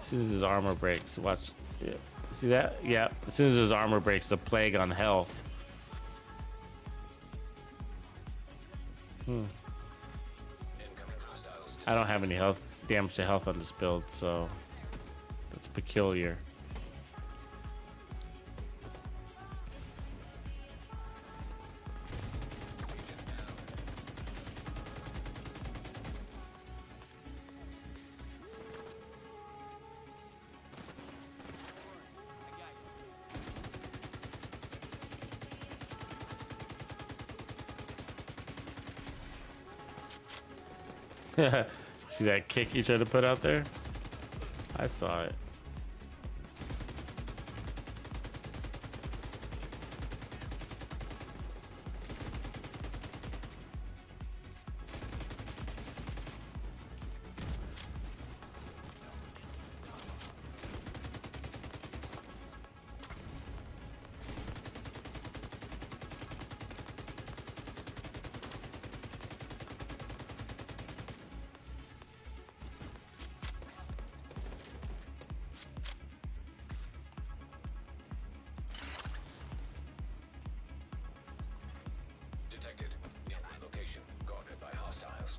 As soon as his armor breaks, watch. Yeah. See that? Yeah. As soon as his armor breaks, the plague on health. Incoming hostiles. I don't have any health damage to health on this build, so that's peculiar. See that kick you tried to put out there? I saw it. Detected. Nearby location guarded by hostiles.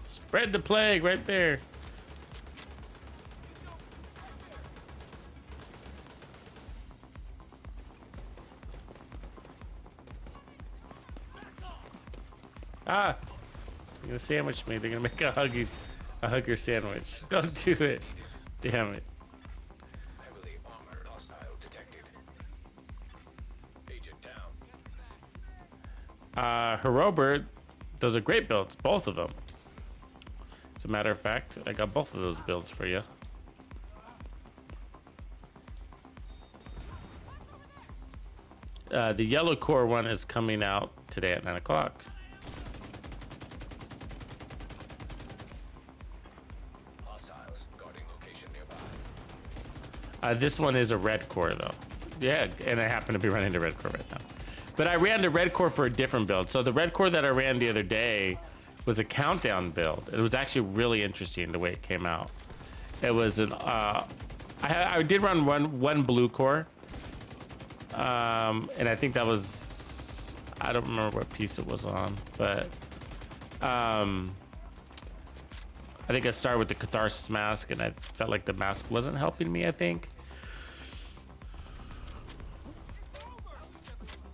Spread the plague right there. Ah, they're gonna sandwich me. They're gonna make a hugger sandwich. Don't do it. Damn it. Heavily armored hostile detected. Agent down. Herobert, those are great builds, both of them. As a matter of fact, I got both of those builds for you. The yellow core one is coming out today at 9 o'clock. Hostiles guarding location nearby. This one is a red core though. Yeah, and I happen to be running the red core right now. But I ran the red core for a different build. So the red core that I ran the other day was a countdown build. It was actually really interesting the way it came out. It was an I did run one blue core. And I think that was, I don't remember what piece it was on, but I think I started with the Catharsis mask and I felt like the mask wasn't helping me, I think.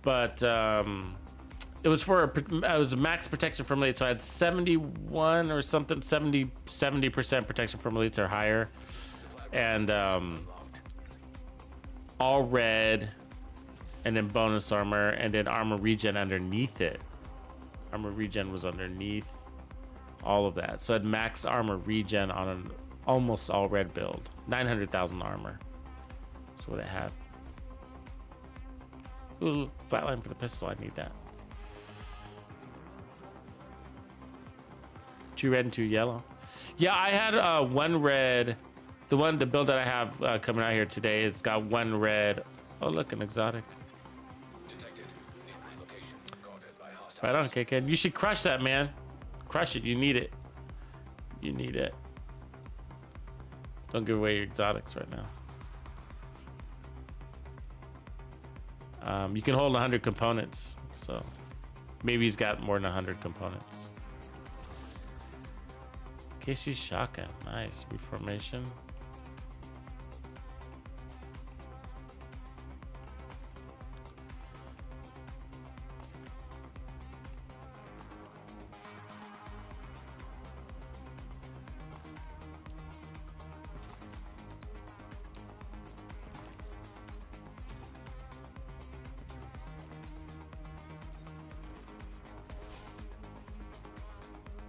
But it was for it was max protection from elites, so I had 71 or something, 70% protection from elites or higher, and all red, and then bonus armor, and then armor regen underneath it. Armor regen was underneath all of that, so I had max armor regen on an almost all red build. 900,000 armor. That's what it had. Ooh, flatline for the pistol. I need that. 2 red and 2 yellow. Yeah, I had one red. The build that I have coming out here today, it's got 1 red. Oh, look, an exotic. Detected. Nearby location guarded by hostiles. Right on, KK. You should crush that, man. Crush it. You need it. You need it. Don't give away your exotics right now. You can hold 100 components, so maybe he's got more than 100 components. Casey's shotgun, nice. Reformation.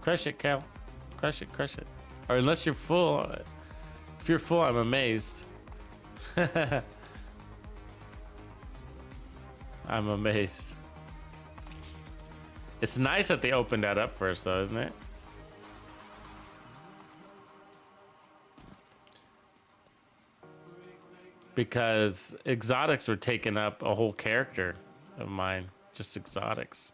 Crush it, Cal. Crush it, crush it. Or unless you're full. If you're full, I'm amazed. I'm amazed. It's nice that they opened that up first, though, isn't it? Because exotics were taking up a whole character of mine. Just exotics.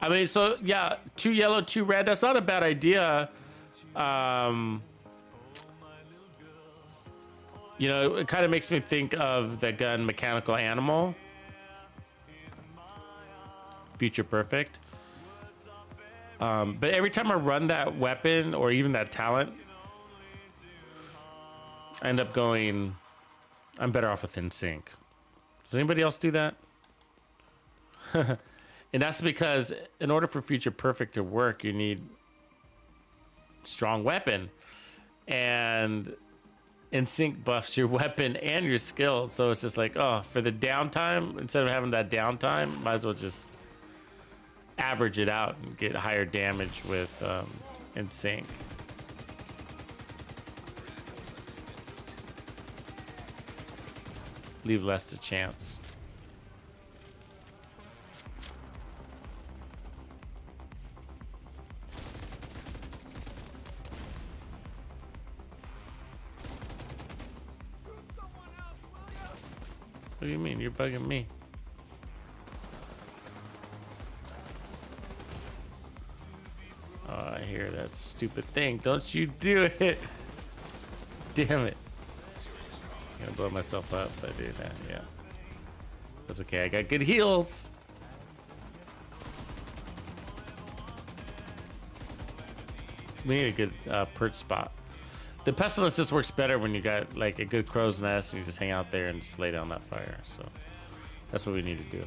I mean, so yeah, 2 yellow, 2 red. That's not a bad idea. You know, it kind of makes me think of the gun Mechanical Animal. Future Perfect. But every time I run that weapon or even that talent, I end up going, I'm better off with In Sync. Does anybody else do that? And that's because in order for Future Perfect to work, you need strong weapon. And NSYNC buffs your weapon and your skill. So it's just like, oh, for the downtime, instead of having that downtime, might as well just average it out and get higher damage with NSYNC. Leave less to chance. What do you mean? You're bugging me. Oh, I hear that stupid thing. Don't you do it. Damn it. I'm gonna blow myself up if I do that, yeah. That's okay, I got good heals. We need a good perch spot. The Pestilence just works better when you got like a good crow's nest and you just hang out there and just lay down that fire. So that's what we need to do.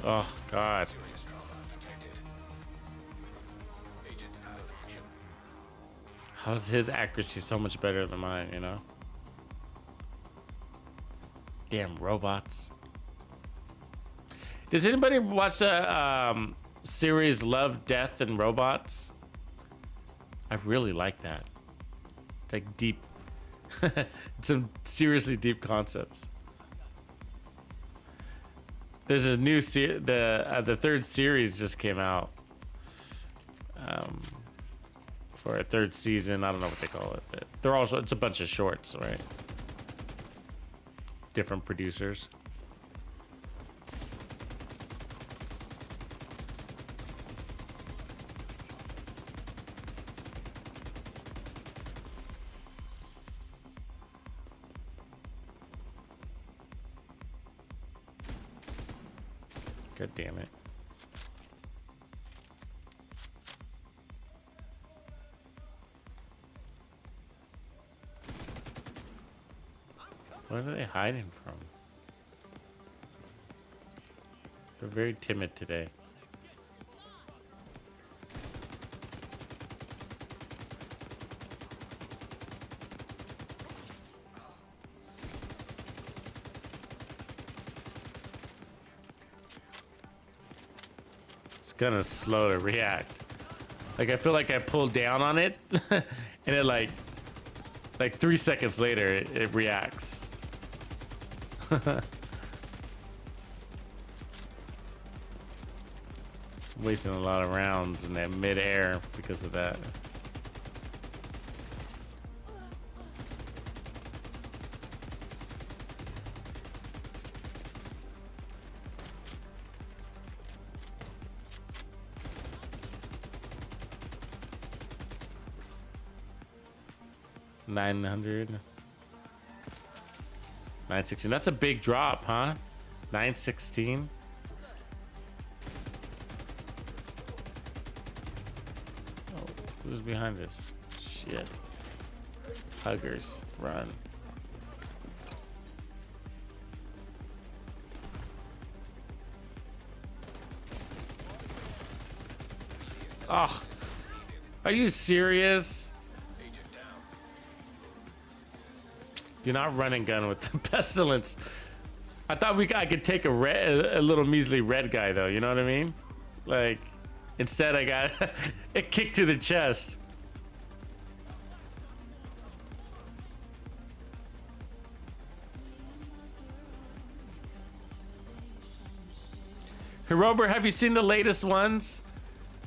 Oh, God. Serious trauma detected. Agent out of action. How's his accuracy so much better than mine, you know? Damn robots. Does anybody watch the series Love, Death, and Robots? I really like that. It's like deep. Some seriously deep concepts. There's a new the third series just came out for a third season. I don't know what they call it. But they're also, it's a bunch of shorts, right? Different producers. God damn it. What are they hiding from? They're very timid today. Kind of slow to react. Like I feel like I pulled down on it and it like 3 seconds later it reacts. Wasting a lot of rounds in that mid-air because of that. $900, $916. That's a big drop, huh? $916. Oh, who's behind this? Shit. Huggers, run. Oh, are you serious? Do not run and gun with the Pestilence. I thought I could take a little measly red guy though. You know what I mean? Like, instead I got a kick to the chest. Herober, have you seen the latest ones?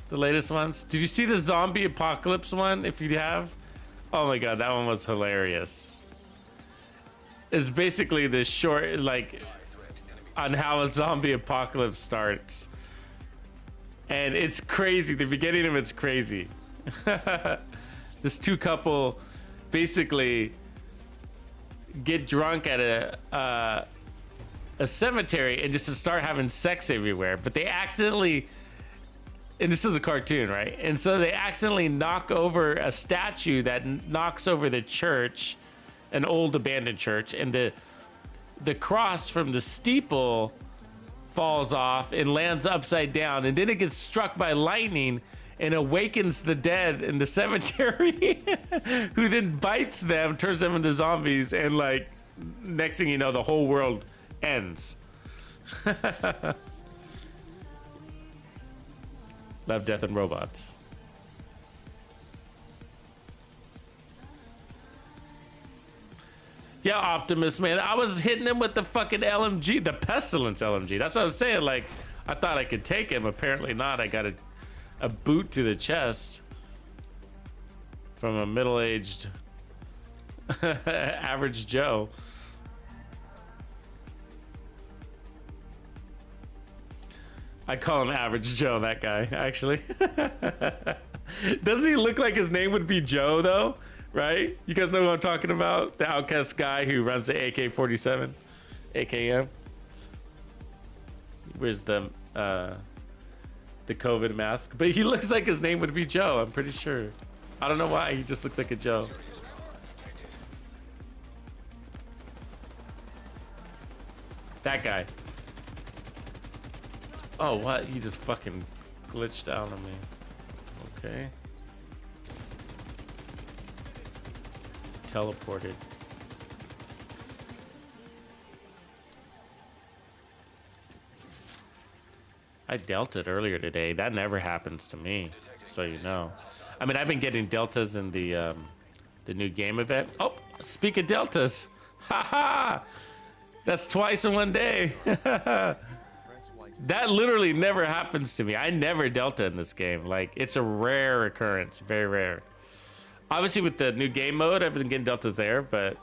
The latest ones? Did you see the zombie apocalypse one? If you have, oh my god, that one was hilarious. It's basically this short, like, on how a zombie apocalypse starts, And it's crazy. The beginning of it's crazy. This two couple basically get drunk at a cemetery and just start having sex everywhere. But they accidentally, and this is a cartoon, right? And so they accidentally knock over a statue that knocks over the church, an old abandoned church, and the cross from the steeple falls off and lands upside down, and then it gets struck by lightning and awakens the dead in the cemetery, who then bites them, turns them into zombies, and like next thing you know, the whole world ends. Love, Death, and Robots. Yeah, Optimus, man. I was hitting him with the fucking LMG, the Pestilence LMG. That's what I was saying. Like, I thought I could take him. Apparently not. I got a boot to the chest from a middle-aged average Joe. I call him Average Joe, that guy, actually. Doesn't he look like his name would be Joe, though? Right? You guys know who I'm talking about? The outcast guy who runs the AK-47, AKM. Where's the COVID mask? But he looks like his name would be Joe, I'm pretty sure. I don't know why, he just looks like a Joe. That guy. Oh, what? He just fucking glitched out on me. Okay. Teleported. I dealt it earlier today. That never happens to me, so you know. I mean, I've been getting deltas in the new game event. Oh, speak of deltas. Haha! That's twice in one day. That literally never happens to me. I never delta in this game. Like, it's a rare occurrence, very rare. Obviously, with the new game mode, I've been getting deltas there, but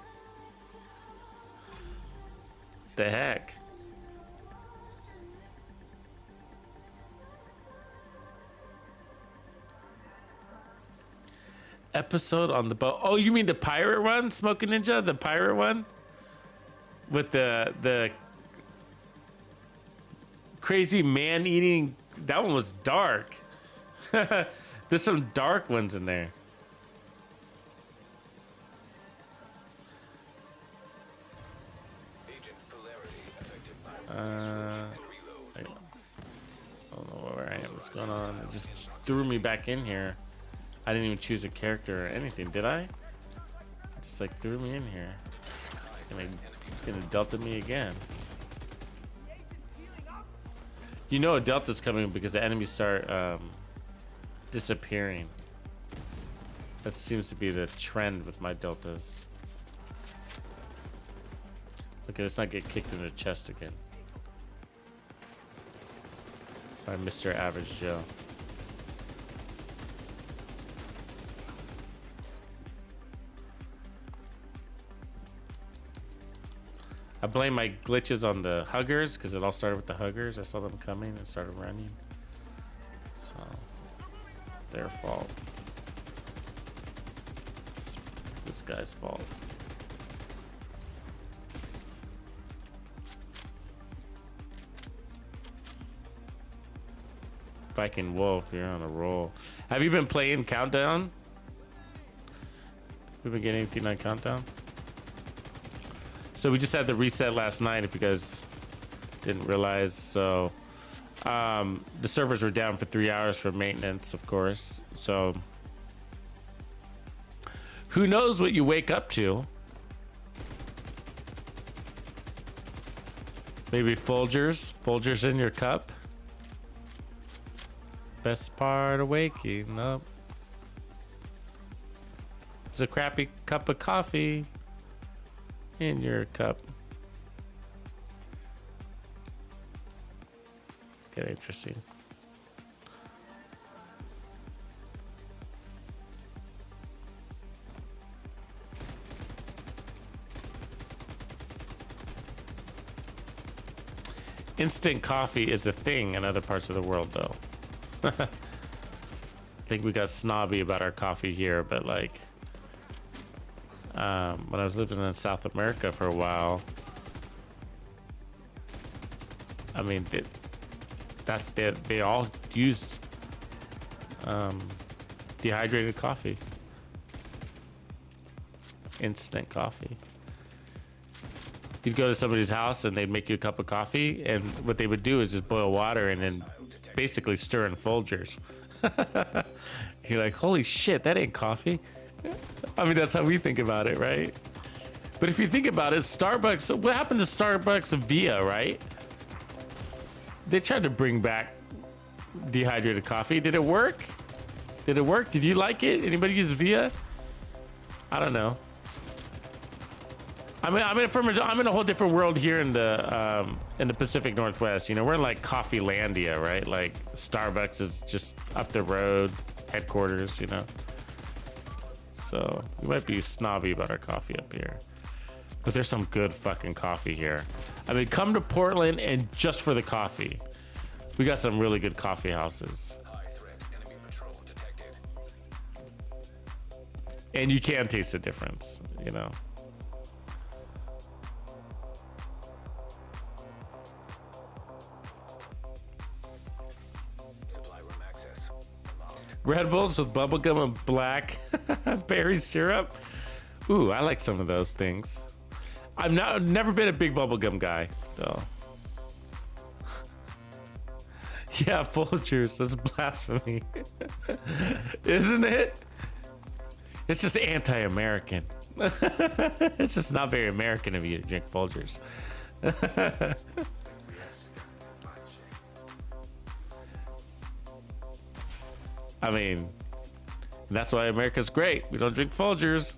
the heck. Episode on the boat. Oh, you mean the pirate one, Smoking Ninja? The pirate one? With the crazy man-eating... That one was dark. There's some dark ones in there. I don't know where I am. What's going on? It just threw me back in here. I didn't even choose a character or anything, did I? It just like threw me in here. It's gonna delta me again. You know a delta's coming because the enemies start disappearing. That seems to be the trend with my deltas. Okay, let's not get kicked in the chest again. By Mr. Average Joe. I blame my glitches on the huggers because it all started with the huggers. I saw them coming and started running. So it's their fault. It's this guy's fault. Viking Wolf, you're on a roll. Have you been playing Countdown? We've been getting anything on Countdown? So we just had the reset last night, if you guys didn't realize. So the servers were down for 3 hours for maintenance, of course. So who knows what you wake up to? Maybe Folgers in your cup. Best part of waking up is a crappy cup of coffee in your cup. It's kind of interesting. Instant coffee is a thing in other parts of the world, though. I think we got snobby about our coffee here, but like when I was living in South America for a while, I mean, they all used dehydrated coffee, instant coffee. You'd go to somebody's house and they'd make you a cup of coffee, and what they would do is just boil water and then basically stir in Folgers. You're like, holy shit, that ain't coffee. I mean, that's how we think about it, right? But if you think about it, Starbucks, what happened to Starbucks Via, right? They tried to bring back dehydrated coffee. Did it work? Did it work? Did you like it? Anybody use Via? I don't know. I'm in a whole different world here in the Pacific Northwest. You know, we're in like Coffee Landia, right? Like Starbucks is just up the road, headquarters, you know. So we might be snobby about our coffee up here, but there's some good fucking coffee here. I mean, come to Portland and just for the coffee. We got some really good coffee houses. High threat. Enemy patrol detected. And you can taste the difference, you know. Supply room access. Allowed. Red Bulls with bubblegum and black berry syrup. Ooh, I like some of those things. Never been a big bubblegum guy, though. Yeah, Folgers, that's blasphemy. Isn't it? It's just anti-American. It's just not very American of you to drink Folgers. I mean, that's why America's great. We don't drink Folgers.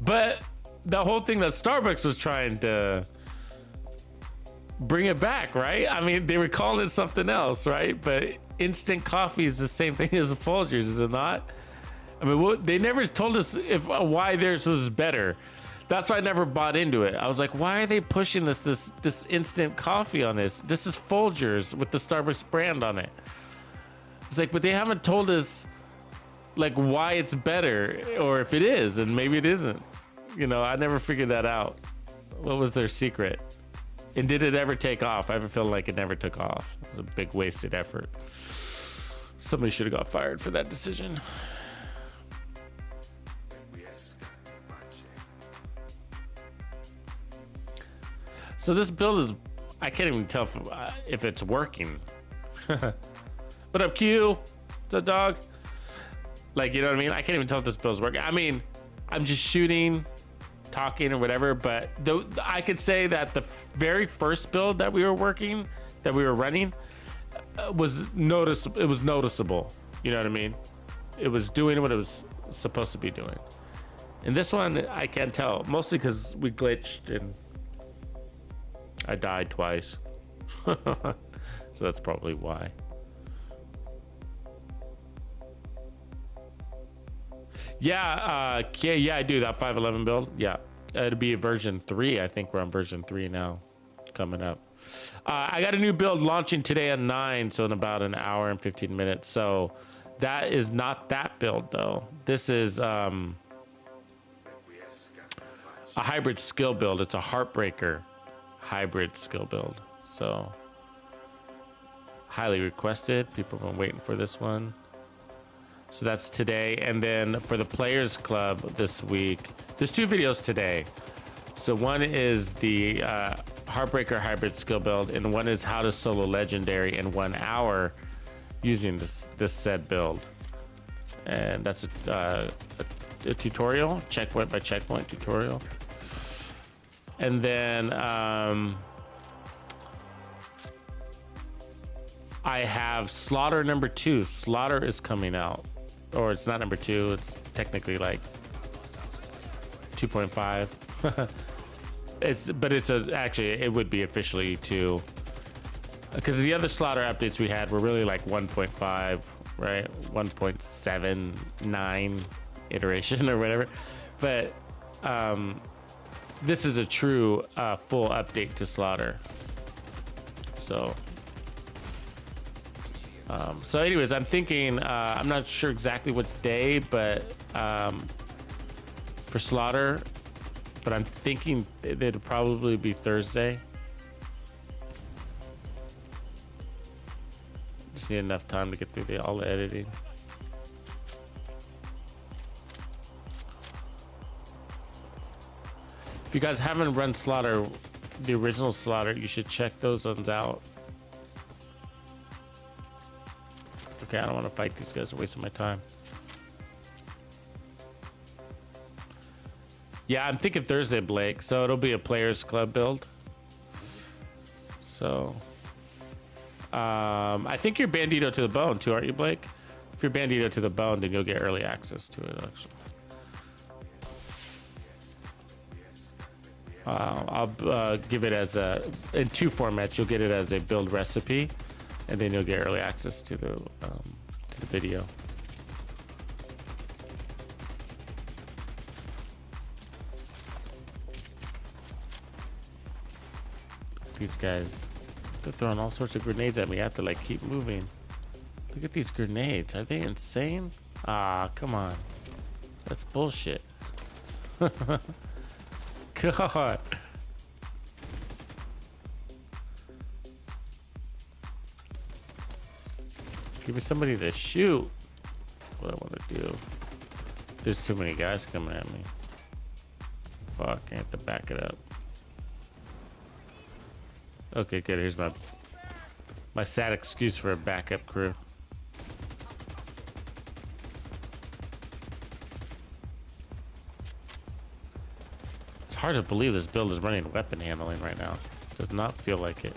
But the whole thing that Starbucks was trying to bring it back, right? I mean, they were calling it something else, right? But instant coffee is the same thing as a Folgers, is it not? I mean, they never told us why theirs was better. That's why I never bought into it. I was like, why are they pushing this instant coffee on this? This is Folgers with the Starbucks brand on it. It's like, but they haven't told us like why it's better, or if it is, and maybe it isn't. You know, I never figured that out. What was their secret? And did it ever take off? I ever feel like it never took off. It was a big wasted effort. Somebody should have got fired for that decision. So this build is, I can't even tell if it's working. What up, Q? What's up, dog? Like, you know what I mean? I can't even tell if this build's working. I mean, I'm just shooting, talking or whatever, but I could say that the very first build that we were running was noticeable. You know what I mean? It was doing what it was supposed to be doing. And this one, I can't tell, mostly because we glitched and I died twice. So that's probably why. Yeah, I do that 511 build. Yeah, it'll be a version 3. I think we're on version 3 now, coming up. I got a new build launching today at 9, so in about an hour and 15 minutes. So that is not that build though. This is a hybrid skill build. It's a Heartbreaker hybrid skill build. So highly requested. People have been waiting for this one. So that's today. And then for the Players Club this week, there's 2 videos today. So one is the Heartbreaker hybrid skill build, and one is how to solo legendary in 1 hour using this said build. And that's a tutorial, checkpoint by checkpoint tutorial. And then I have Slaughter number 2. Slaughter is coming out. Or it's not number 2, it's technically like 2.5. Actually it would be officially 2. Because the other Slaughter updates we had were really like 1.5, right? 1.79 iteration or whatever. But this is a true full update to Slaughter. So, so anyways, I'm thinking, I'm not sure exactly what day, but for Slaughter, but I'm thinking it'd probably be Thursday. Just need enough time to get through all the editing. If you guys haven't run Slaughter, the original Slaughter, you should check those ones out. Okay, I don't want to fight these guys. They're wasting my time. Yeah, I'm thinking Thursday, Blake. So it'll be a Players Club build. So, I think you're Bandido to the bone too, aren't you, Blake? If you're Bandido to the bone, then you'll get early access to it, actually. I'll give it as in 2 formats. You'll get it as a build recipe, and then you'll get early access to the video. These guys, they're throwing all sorts of grenades at me. I have to like keep moving. Look at these grenades. Are they insane? Ah, come on. That's bullshit. God. Give me somebody to shoot. That's what I want to do. There's too many guys coming at me. Fuck, I have to back it up. Okay, good. Here's my sad excuse for a backup crew. It's hard to believe this build is running weapon handling right now. Does not feel like it.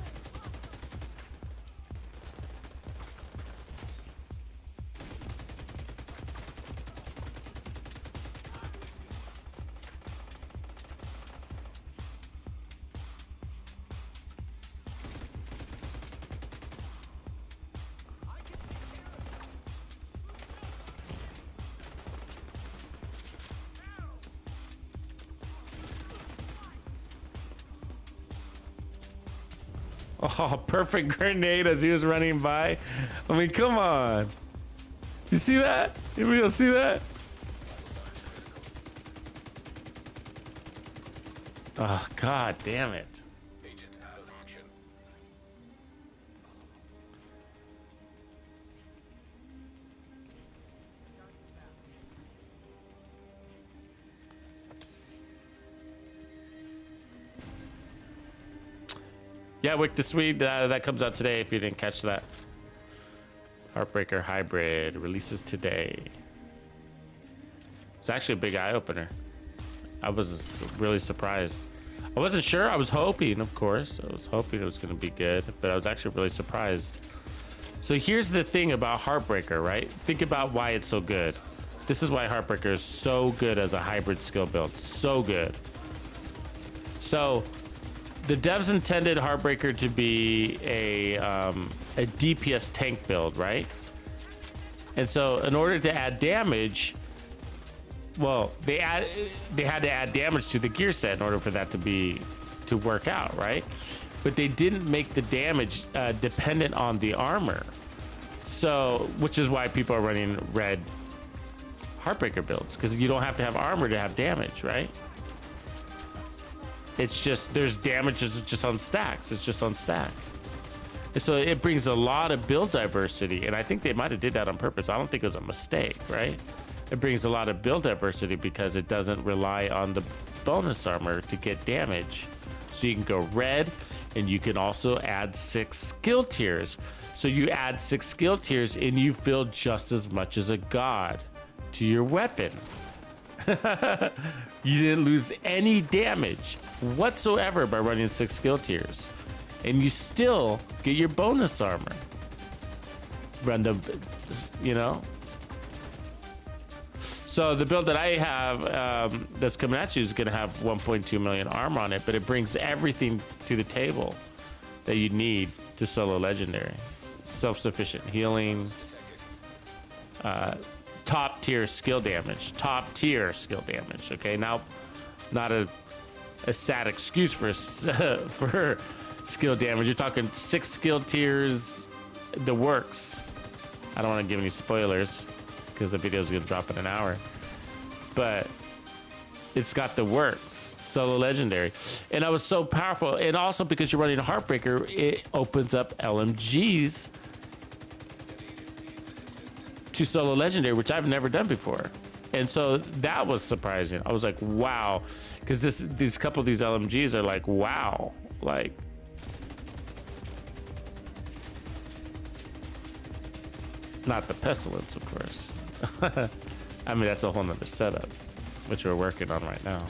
Oh, perfect grenade as he was running by. I mean, come on. You see that? You see that? Oh, god damn it. Agent out of action. Yeah, Wick the Swede, that comes out today if you didn't catch that. Heartbreaker Hybrid releases today. It's actually a big eye-opener. I was really surprised. I wasn't sure. I was hoping, of course. I was hoping it was going to be good, but I was actually really surprised. So here's the thing about Heartbreaker, right? Think about why it's so good. This is why Heartbreaker is so good as a hybrid skill build. So good. So the devs intended Heartbreaker to be a DPS tank build, right? And so in order to add damage, well, they had to add damage to the gear set in order for that to work out, right? But they didn't make the damage dependent on the armor. So, which is why people are running red Heartbreaker builds, because you don't have to have armor to have damage, right? It's just, there's damage is just on stacks. It's just on stack. And so it brings a lot of build diversity. And I think they might have did that on purpose. I don't think it was a mistake, right? It brings a lot of build diversity because it doesn't rely on the bonus armor to get damage. So you can go red, and you can also add 6 skill tiers. So you add 6 skill tiers and you feel just as much as a god to your weapon. You didn't lose any damage whatsoever by running 6 skill tiers, and you still get your bonus armor. Run the, you know. So the build that I have that's coming at you is going to have 1.2 million armor on it, but it brings everything to the table that you need to solo legendary. Self-sufficient healing, top tier skill damage, okay? Now, not a a sad excuse for for skill damage. You're talking 6 skill tiers, the works. I don't want to give any spoilers because the video's gonna drop in an hour, but it's got the works, solo legendary, and I was so powerful. And also because you're running a Heartbreaker, it opens up LMGs to solo legendary, which I've never done before. And so that was surprising. I was like, wow, because these couple of these LMGs are like, wow, like. Not the Pestilence, of course. I mean, that's a whole nother setup, which we're working on right now.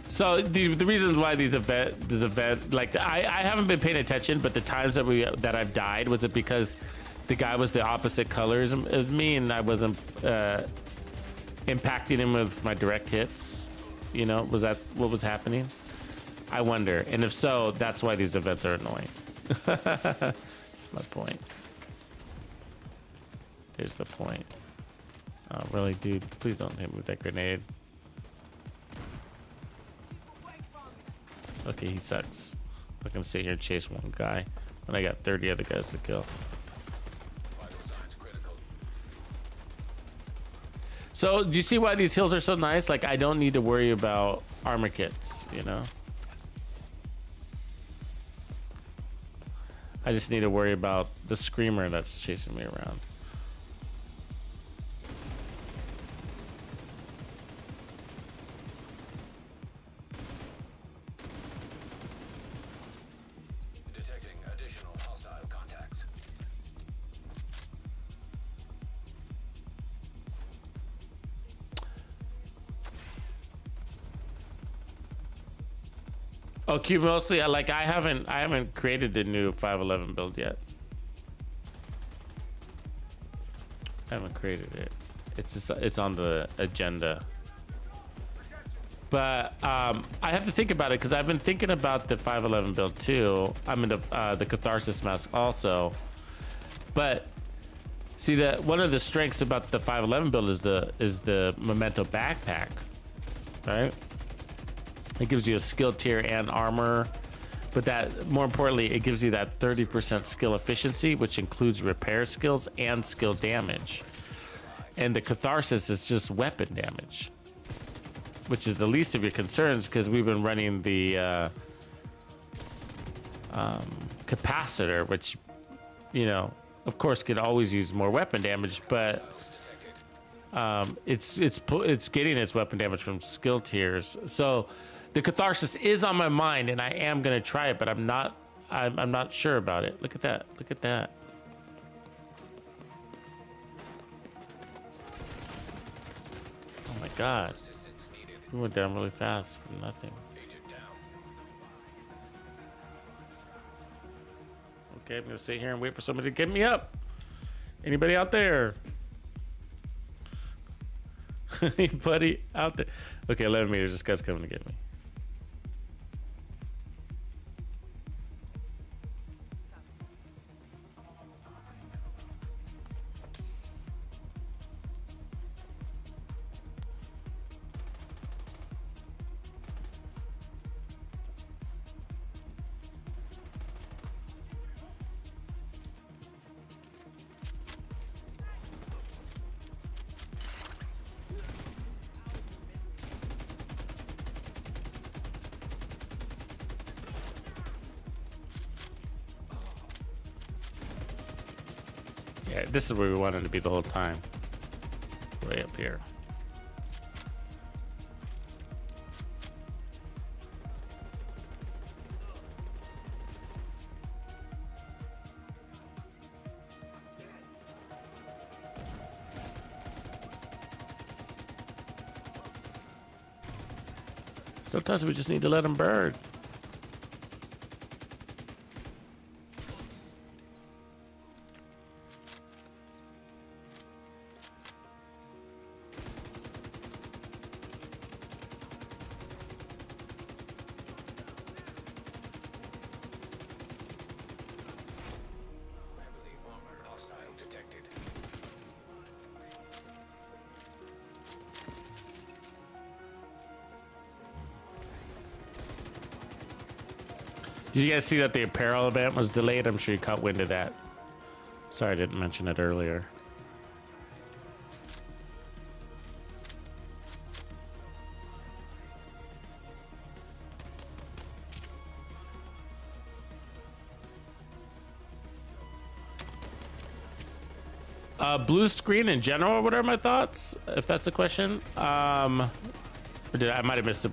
So the reasons why this event, like I haven't been paying attention, but the times that I've died, was it because the guy was the opposite colors as me and I wasn't impacting him with my direct hits? You know, was that what was happening? I wonder. And if so, that's why these events are annoying. That's my point. There's the point. Oh, really, dude? Please don't hit me with that grenade. Okay, he sucks. I can sit here and chase one guy when I got 30 other guys to kill. So, do you see why these heals are so nice? Like, I don't need to worry about armor kits, you know? I just need to worry about the screamer that's chasing me around. Detecting additional hostile contacts. Oh, Q mostly. Like I haven't created the new 511 build yet. I haven't created it. It's on the agenda. But I have to think about it because I've been thinking about the 511 build too. I'm in the Catharsis mask also. But see that one of the strengths about the 511 build is the Memento backpack, right? It gives you a skill tier and armor, but that more importantly, it gives you that 30% skill efficiency, which includes repair skills and skill damage. And the Catharsis is just weapon damage, which is the least of your concerns because we've been running the capacitor, which, you know, of course, could always use more weapon damage, but it's getting its weapon damage from skill tiers. So the Catharsis is on my mind, and I am gonna try it, but I'm not sure about it. Look at that! Look at that! Oh my God! We went down really fast from nothing. Okay, I'm gonna sit here and wait for somebody to get me up. Anybody out there? Anybody out there? Okay, 11 meters. This guy's coming to get me. Yeah, this is where we wanted to be the whole time. Way up here. Sometimes we just need to let them burn. Did you guys see that the apparel event was delayed? I'm sure you caught wind of that. Sorry, I didn't mention it earlier. Blue screen in general, what are my thoughts? If that's the question. Or did I might have missed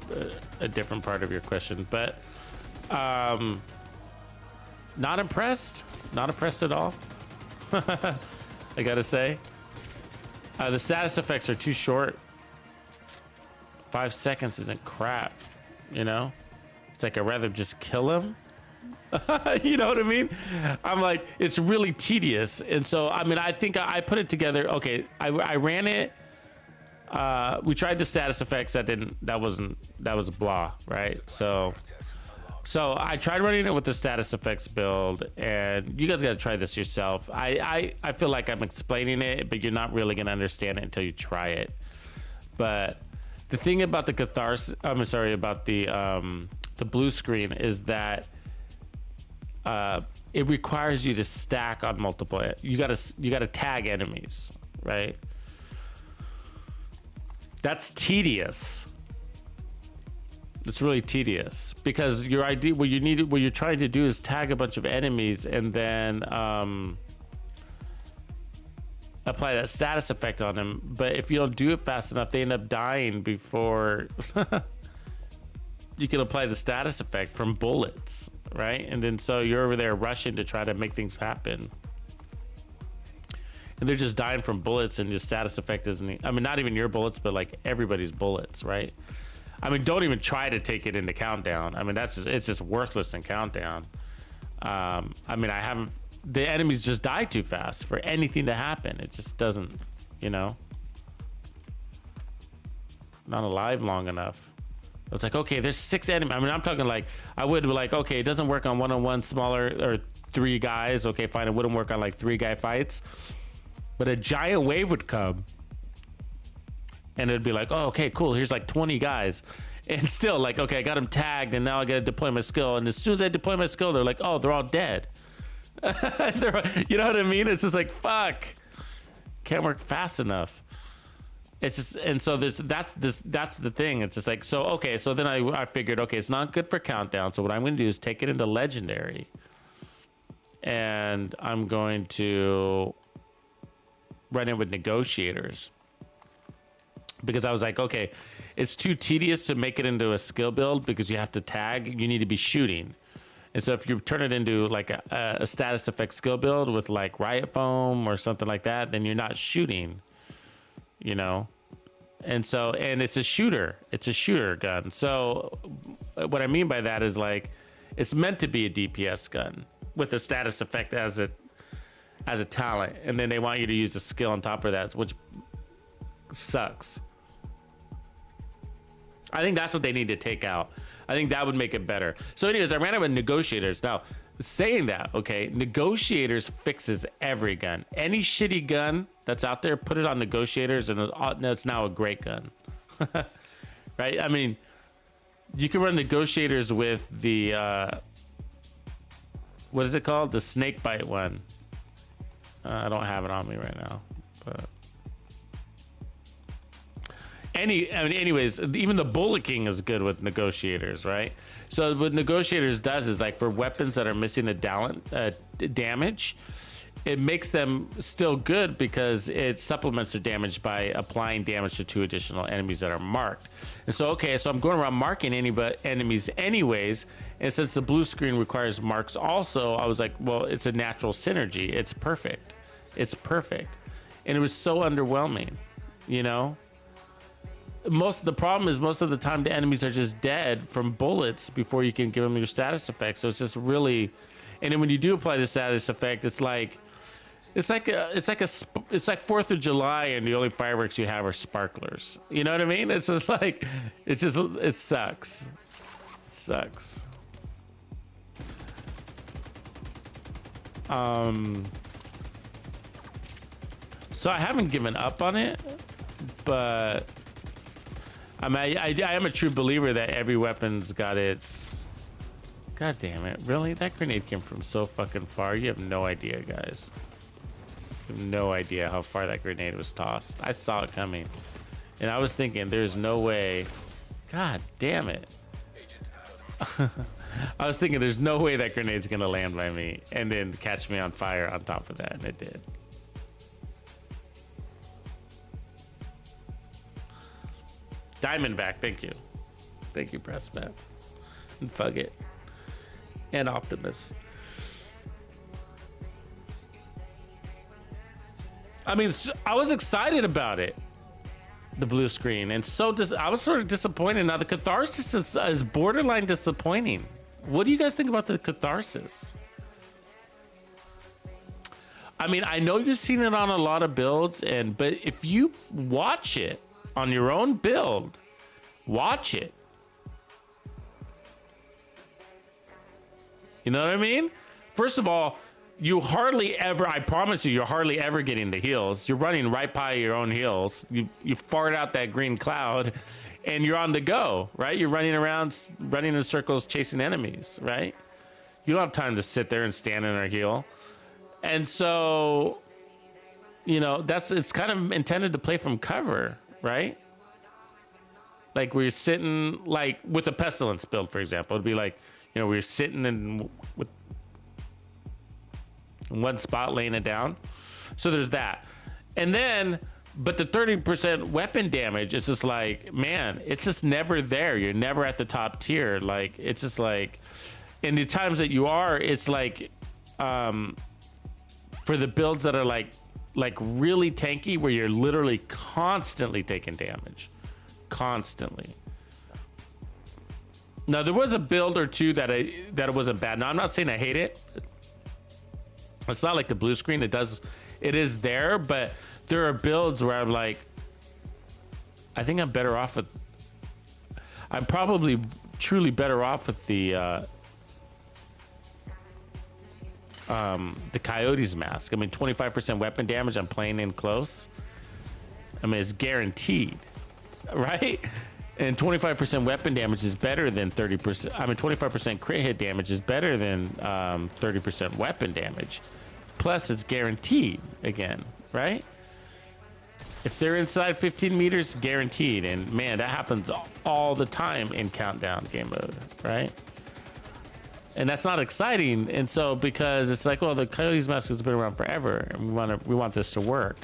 a different part of your question, but not impressed. Not impressed at all. I gotta say. The status effects are too short. 5 seconds isn't crap, you know? It's like I'd rather just kill him. You know what I mean? I'm like, it's really tedious. And so, I mean, I think I put it together. Okay, I ran it. We tried the status effects. That was blah, right? So I tried running it with the status effects build, and you guys got to try this yourself. I feel like I'm explaining it, but you're not really going to understand it until you try it. But the thing about the catharsis, I'm sorry, about the blue screen is that it requires you to stack on multiple. You gotta tag enemies, right? That's tedious. It's really tedious because your idea, what you're trying to do is tag a bunch of enemies and then apply that status effect on them. But if you don't do it fast enough, they end up dying before you can apply the status effect from bullets, right? And then so you're over there rushing to try to make things happen. And they're just dying from bullets, and your status effect isn't, I mean, not even your bullets, but like everybody's bullets, right? I mean, don't even try to take it into countdown. I mean, it's just worthless in countdown. I mean, the enemies just die too fast for anything to happen. It just doesn't, you know, not alive long enough. It's like, okay, there's 6 enemies. I mean, I'm talking like, I would be like, okay, it doesn't work on one-on-one smaller or 3 guys. Okay, fine. It wouldn't work on like 3 guy fights, but a giant wave would come and it'd be like, oh, okay, cool. Here's like 20 guys. And still like, okay, I got them tagged and now I got to deploy my skill. And as soon as I deploy my skill, they're like, oh, they're all dead. You know what I mean? It's just like, fuck, can't work fast enough. It's just, and so that's the thing. It's just like, so, okay. So then I figured, okay, it's not good for countdown. So what I'm going to do is take it into legendary, and I'm going to run it with negotiators, because I was like, okay, it's too tedious to make it into a skill build because you have to tag, you need to be shooting. And so if you turn it into like a status effect skill build with like riot foam or something like that, then you're not shooting, you know? And so, and it's a shooter gun. So what I mean by that is like, it's meant to be a DPS gun with a status effect as a talent. And then they want you to use a skill on top of that, which sucks. I think that's what they need to take out. I think that would make it better. So anyways, I ran it with negotiators. Now, saying that, okay, negotiators fixes every gun. Any shitty gun that's out there, put it on negotiators and it's now a great gun. Right? I mean, you can run negotiators with the, what is it called? The snake bite one. I don't have it on me right now, but anyways, even the Bullet King is good with negotiators, right? So what negotiators does is like for weapons that are missing a damage, it makes them still good because it supplements their damage by applying damage to 2 additional enemies that are marked. And so, okay, so I'm going around marking enemies anyways, and since the blue screen requires marks also, I was like, well, it's a natural synergy. It's perfect. It's perfect. And it was so underwhelming, you know? The problem is most of the time the enemies are just dead from bullets before you can give them your status effect. So it's just really, and then when you do apply the status effect, it's like 4th of July and the only fireworks you have are sparklers. You know what I mean? It's just like, it sucks. It sucks. So I haven't given up on it, but I mean, I am a true believer that every weapon's got its God damn it. Really? That grenade came from so fucking far. You have no idea, guys. You have no idea how far that grenade was tossed. I saw it coming. And I was thinking, there's no way. God damn it. I was thinking, there's no way that grenade's gonna land by me and then catch me on fire on top of that. And it did. Diamondback, thank you. Thank you, Pressmap. And Fug It. And Optimus. I mean, I was excited about it. The blue screen. And so I was sort of disappointed. Now, the catharsis is borderline disappointing. What do you guys think about the catharsis? I mean, I know you've seen it on a lot of builds, but if you watch it on your own build, watch it. You know what I mean? First of all, you hardly ever, I promise you, you're hardly ever getting the heals. You're running right by your own heals. You fart out that green cloud and you're on the go, right? You're running around, running in circles, chasing enemies, right? You don't have time to sit there and stand in a heal. And so, you know, it's kind of intended to play from cover, right? Like where you're sitting, like with a Pestilence build, for example, it'd be like, you know, we're sitting in with one spot laying it down. So there's that. And then, but the 30% weapon damage is just like, man, it's just never there. You're never at the top tier. Like, it's just like, in the times that you are, it's like, for the builds that are like really tanky, where you're literally constantly taking damage. Constantly. Now, there was a build or two that it wasn't bad. Now, I'm not saying I hate it. It's not like the blue screen. It is there, but there are builds where I'm like, I think I'm better off with. I'm probably truly better off with the Coyote's mask. I mean, 25% weapon damage. I'm playing in close. I mean, it's guaranteed, right? And 25% weapon damage is better than 30%. I mean, 25% crit hit damage is better than 30% weapon damage. Plus, it's guaranteed again, right? If they're inside 15 meters, guaranteed. And man, that happens all the time in Countdown game mode, right? And that's not exciting. And so, because it's like, well, the Coyote's mask has been around forever, and we want this to work.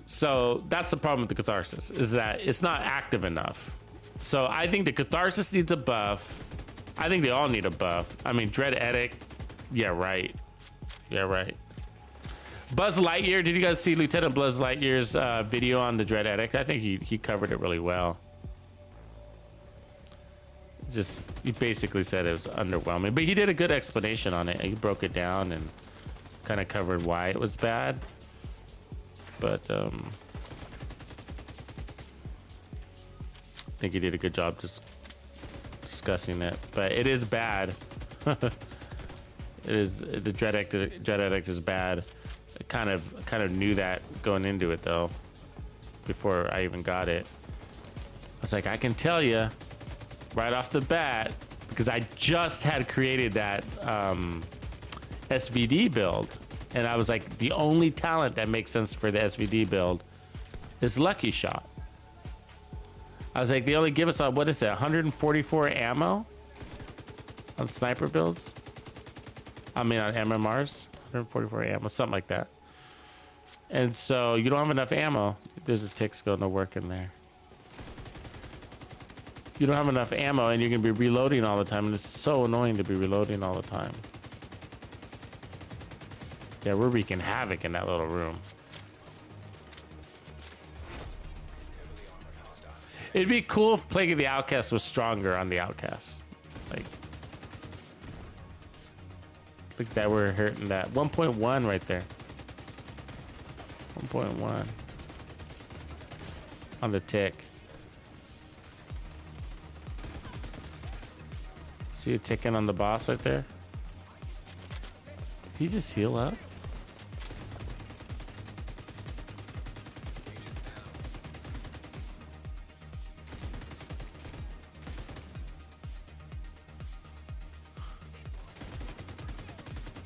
So that's the problem with the catharsis, is that it's not active enough. So I think the catharsis needs a buff. I think they all need a buff. I mean, Dread Edict, yeah, right. Yeah, right. Buzz Lightyear, did you guys see Lieutenant Buzz Lightyear's video on the Dread Edict? I think he covered it really well. He basically said it was underwhelming, but he did a good explanation on it. He broke it down and kind of covered why it was bad. But I think he did a good job just discussing it. But it is bad. It is, the Dread Edict is bad. I kind of knew that going into it though, before I even got it. I was like, I can tell you right off the bat, because I just had created that SVD build. And I was like, the only talent that makes sense for the SVD build is Lucky Shot. I was like, they only give us, what is it, 144 ammo on sniper builds? I mean, on MMRs, 144 ammo, something like that. And so you don't have enough ammo. There's a tick's going to work in there. You don't have enough ammo and you're going to be reloading all the time. And it's so annoying to be reloading all the time. Yeah, we're wreaking havoc in that little room. It'd be cool if Plague of the Outcast was stronger on the Outcast. Like that we're hurting that. 1.1 right there. 1.1 on the tick. See it ticking on the boss right there? Did he just heal up?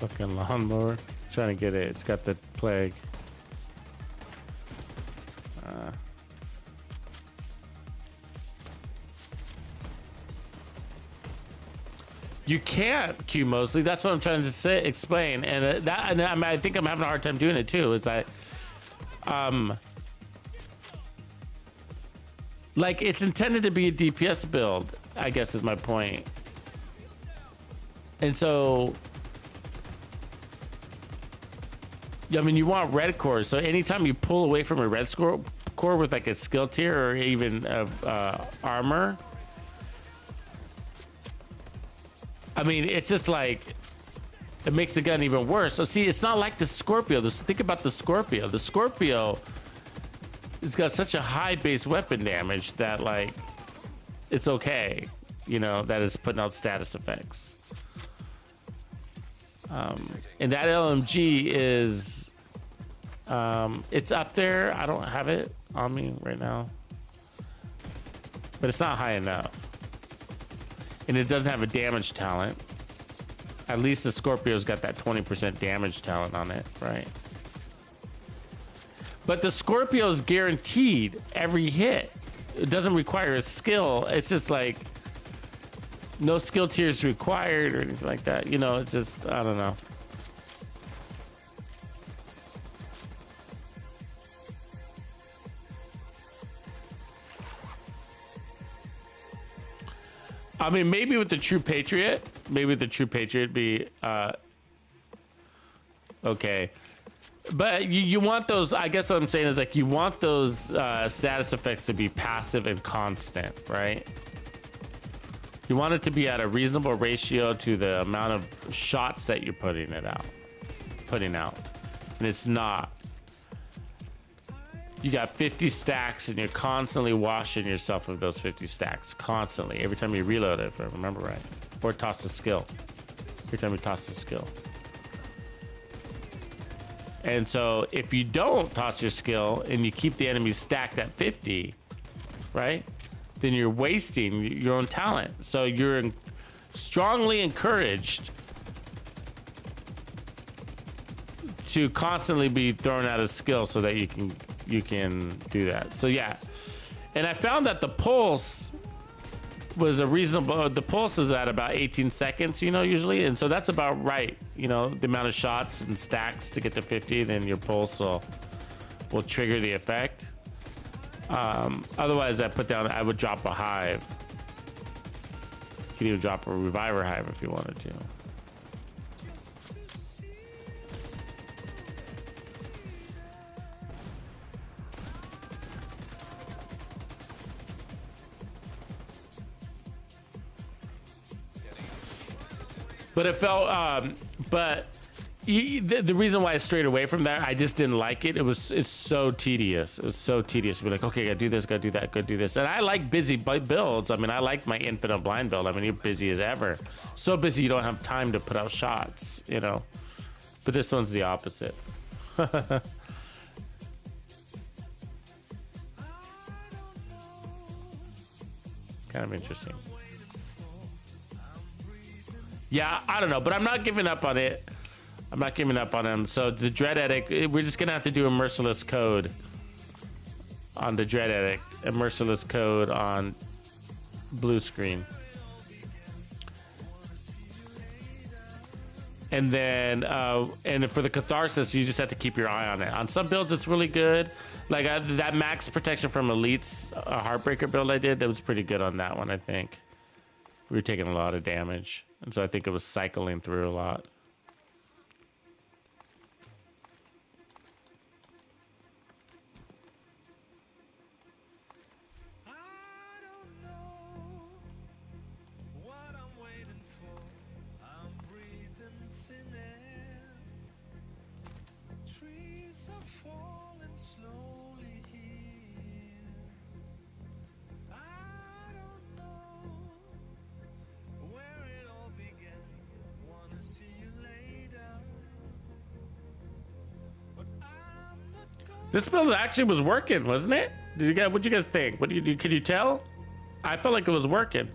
Fucking lawnmower. Trying to get it. It's got the plague. You can't Q mostly. That's what I'm trying to say, explain. And I think I'm having a hard time doing it too. Is that, like it's intended to be a DPS build, I guess is my point. And so, I mean, you want red cores. So anytime you pull away from a red core with like a skill tier or even armor, I mean, it's just like, it makes the gun even worse. So see, it's not like the Scorpio. Think about the Scorpio. The Scorpio has got such a high base weapon damage that like, it's okay, you know, that it's putting out status effects. And that LMG is, it's up there. I don't have it on me right now, but it's not high enough. And it doesn't have a damage talent. At least the Scorpio's got that 20% damage talent on it, right? But the Scorpio's guaranteed every hit. It doesn't require a skill. It's just like no skill tiers required or anything like that. You know, it's just, I don't know. I mean, maybe with the True Patriot, be okay. But you want those, I guess what I'm saying is like, you want those status effects to be passive and constant, right? You want it to be at a reasonable ratio to the amount of shots that you're putting out. And it's not. You got 50 stacks and you're constantly washing yourself of those 50 stacks constantly every time you reload it, if I remember right, or toss a skill. Every time you toss a skill. And so if you don't toss your skill and you keep the enemies stacked at 50, right, then you're wasting your own talent. So you're strongly encouraged to constantly be thrown out of skill so that you can do that. So yeah, and I found that the pulse was a reasonable, the pulse is at about 18 seconds, you know, usually, and so that's about right, you know, the amount of shots and stacks to get to 50, then your pulse will trigger the effect. Otherwise I would drop a hive. You could even drop a reviver hive if you wanted to. But it felt, the reason why I strayed away from that, I just didn't like it. It's so tedious. It was so tedious to be like, okay, gotta do this, gotta do that, gotta do this. And I like busy builds. I mean, I like my infinite blind build. I mean, you're busy as ever. So busy you don't have time to put out shots, you know. But this one's the opposite. It's kind of interesting. Yeah, I don't know, but I'm not giving up on it. I'm not giving up on him. So the Dread Addict, we're just gonna have to do a merciless code on the Dread Addict, a merciless code on blue screen. And then, and for the Catharsis, you just have to keep your eye on it. On some builds, it's really good. Like that max protection from Elites, a Heartbreaker build I did, that was pretty good on that one, I think. We were taking a lot of damage. And so I think it was cycling through a lot. I don't know what I'm waiting for. I'm breathing thin air. Trees are falling slowly here. I don't know where it all began. Wanna see you later. But I'm not going. This build actually was working, wasn't it? What'd you guys think? Could you tell? I felt like it was working.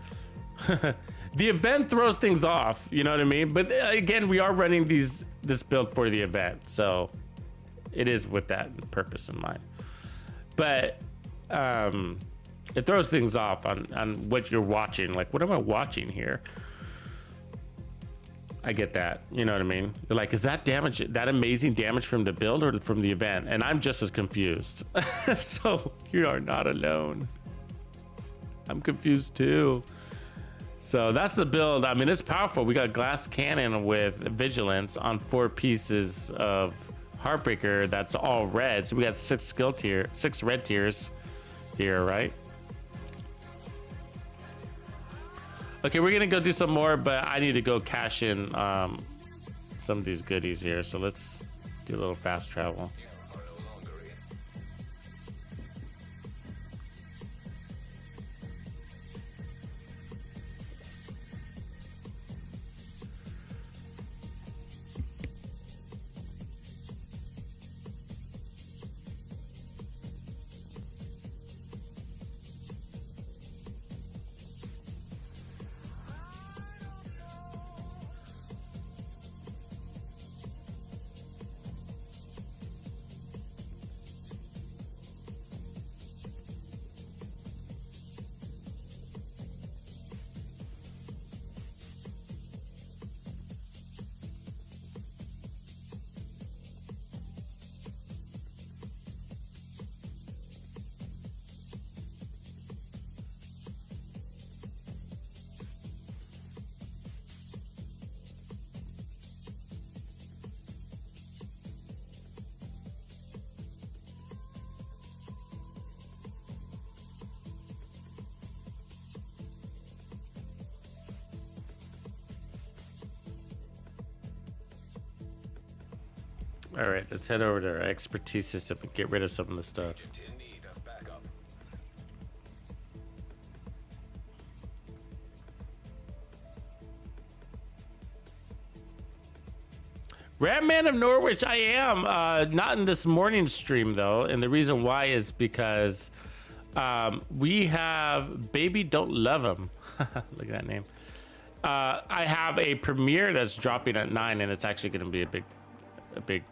The event throws things off, you know what I mean? But again, we are running this build for the event, so it is with that purpose in mind. But it throws things off on what you're watching. Like, what am I watching here? I get that, you know what I mean? You're like, is that damage, that amazing damage from the build or from the event? And I'm just as confused. So you are not alone. I'm confused too. So that's the build. I mean, it's powerful. We got glass cannon with vigilance on 4 pieces of Heartbreaker. That's all red. So we got 6 red tiers here, right? Okay, we're gonna go do some more, but I need to go cash in some of these goodies here. So let's do a little fast travel. You are no longer in. All right, let's head over to our expertise system and get rid of some of the stuff. Agent in need of backup. Ratman of Norwich, I am. Not in this morning stream, though. And the reason why is because we have Baby Don't Love Him. Look at that name. I have a premiere that's dropping at 9, and it's actually going to be a big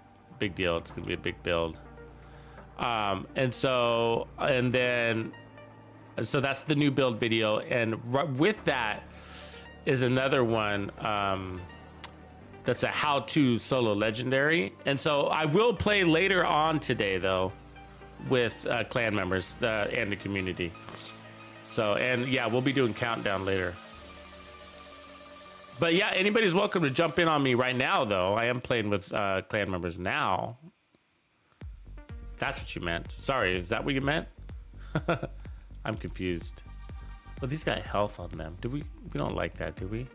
deal. It's going to be a big build. So that's the new build video. And with that is another one. That's a how-to solo legendary, and so I will play later on today though with clan members and the community. So, and yeah, we'll be doing countdown later. But yeah, anybody's welcome to jump in on me right now though. I am playing with clan members now. That's what you meant. Sorry, is that what you meant? I'm confused. Well, these got health on them. We don't like that, do we?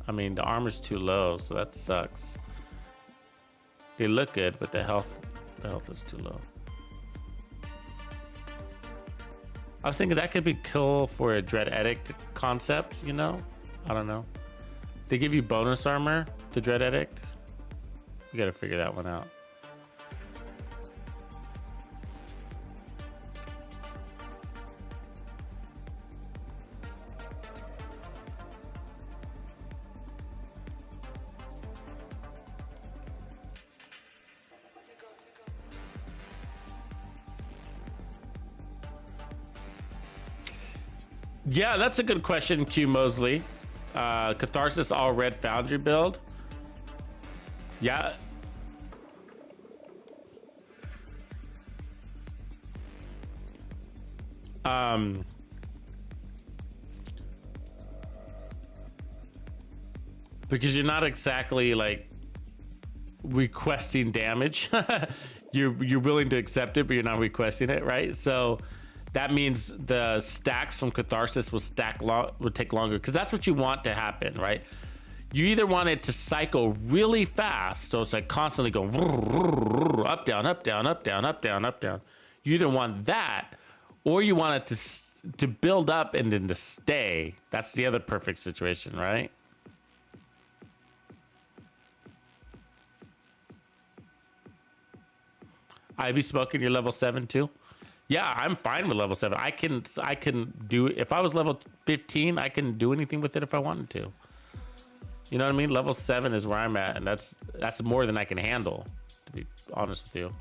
I mean, the armor's too low, so that sucks. They look good, but the health is too low. I was thinking that could be cool for a Dread Edict concept, you know? I don't know. They give you bonus armor to Dread Edict. We gotta figure that one out. Yeah, that's a good question, Q Mosley. Catharsis all red foundry build. Yeah. Because you're not exactly like requesting damage. you're willing to accept it, but you're not requesting it, right? So that means the stacks from Catharsis will take longer, because that's what you want to happen, right? You either want it to cycle really fast, so it's like constantly going up, down, up, down, up, down, up, down, up, down. You either want that, or you want it to build up and then to stay. That's the other perfect situation, right? I be smoking. You're level 7 too. Yeah, I'm fine with level 7. I can do, if I was level 15, I can do anything with it if I wanted to. You know what I mean? Level 7 is where I'm at, and that's more than I can handle, to be honest with you.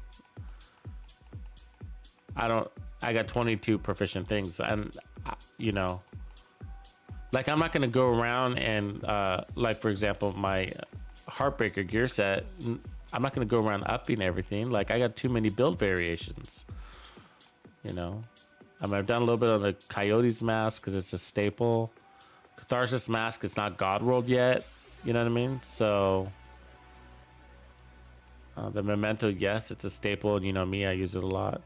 I got 22 proficient things, and you know, like I'm not gonna go around and like for example, my Heartbreaker gear set, I'm not gonna go around upping everything. Like I got too many build variations. You know, I mean, I've done a little bit on the Coyote's mask because it's a staple. Catharsis mask, it's not God World yet. You know what I mean? So the Memento, yes, it's a staple, and you know me, I use it a lot.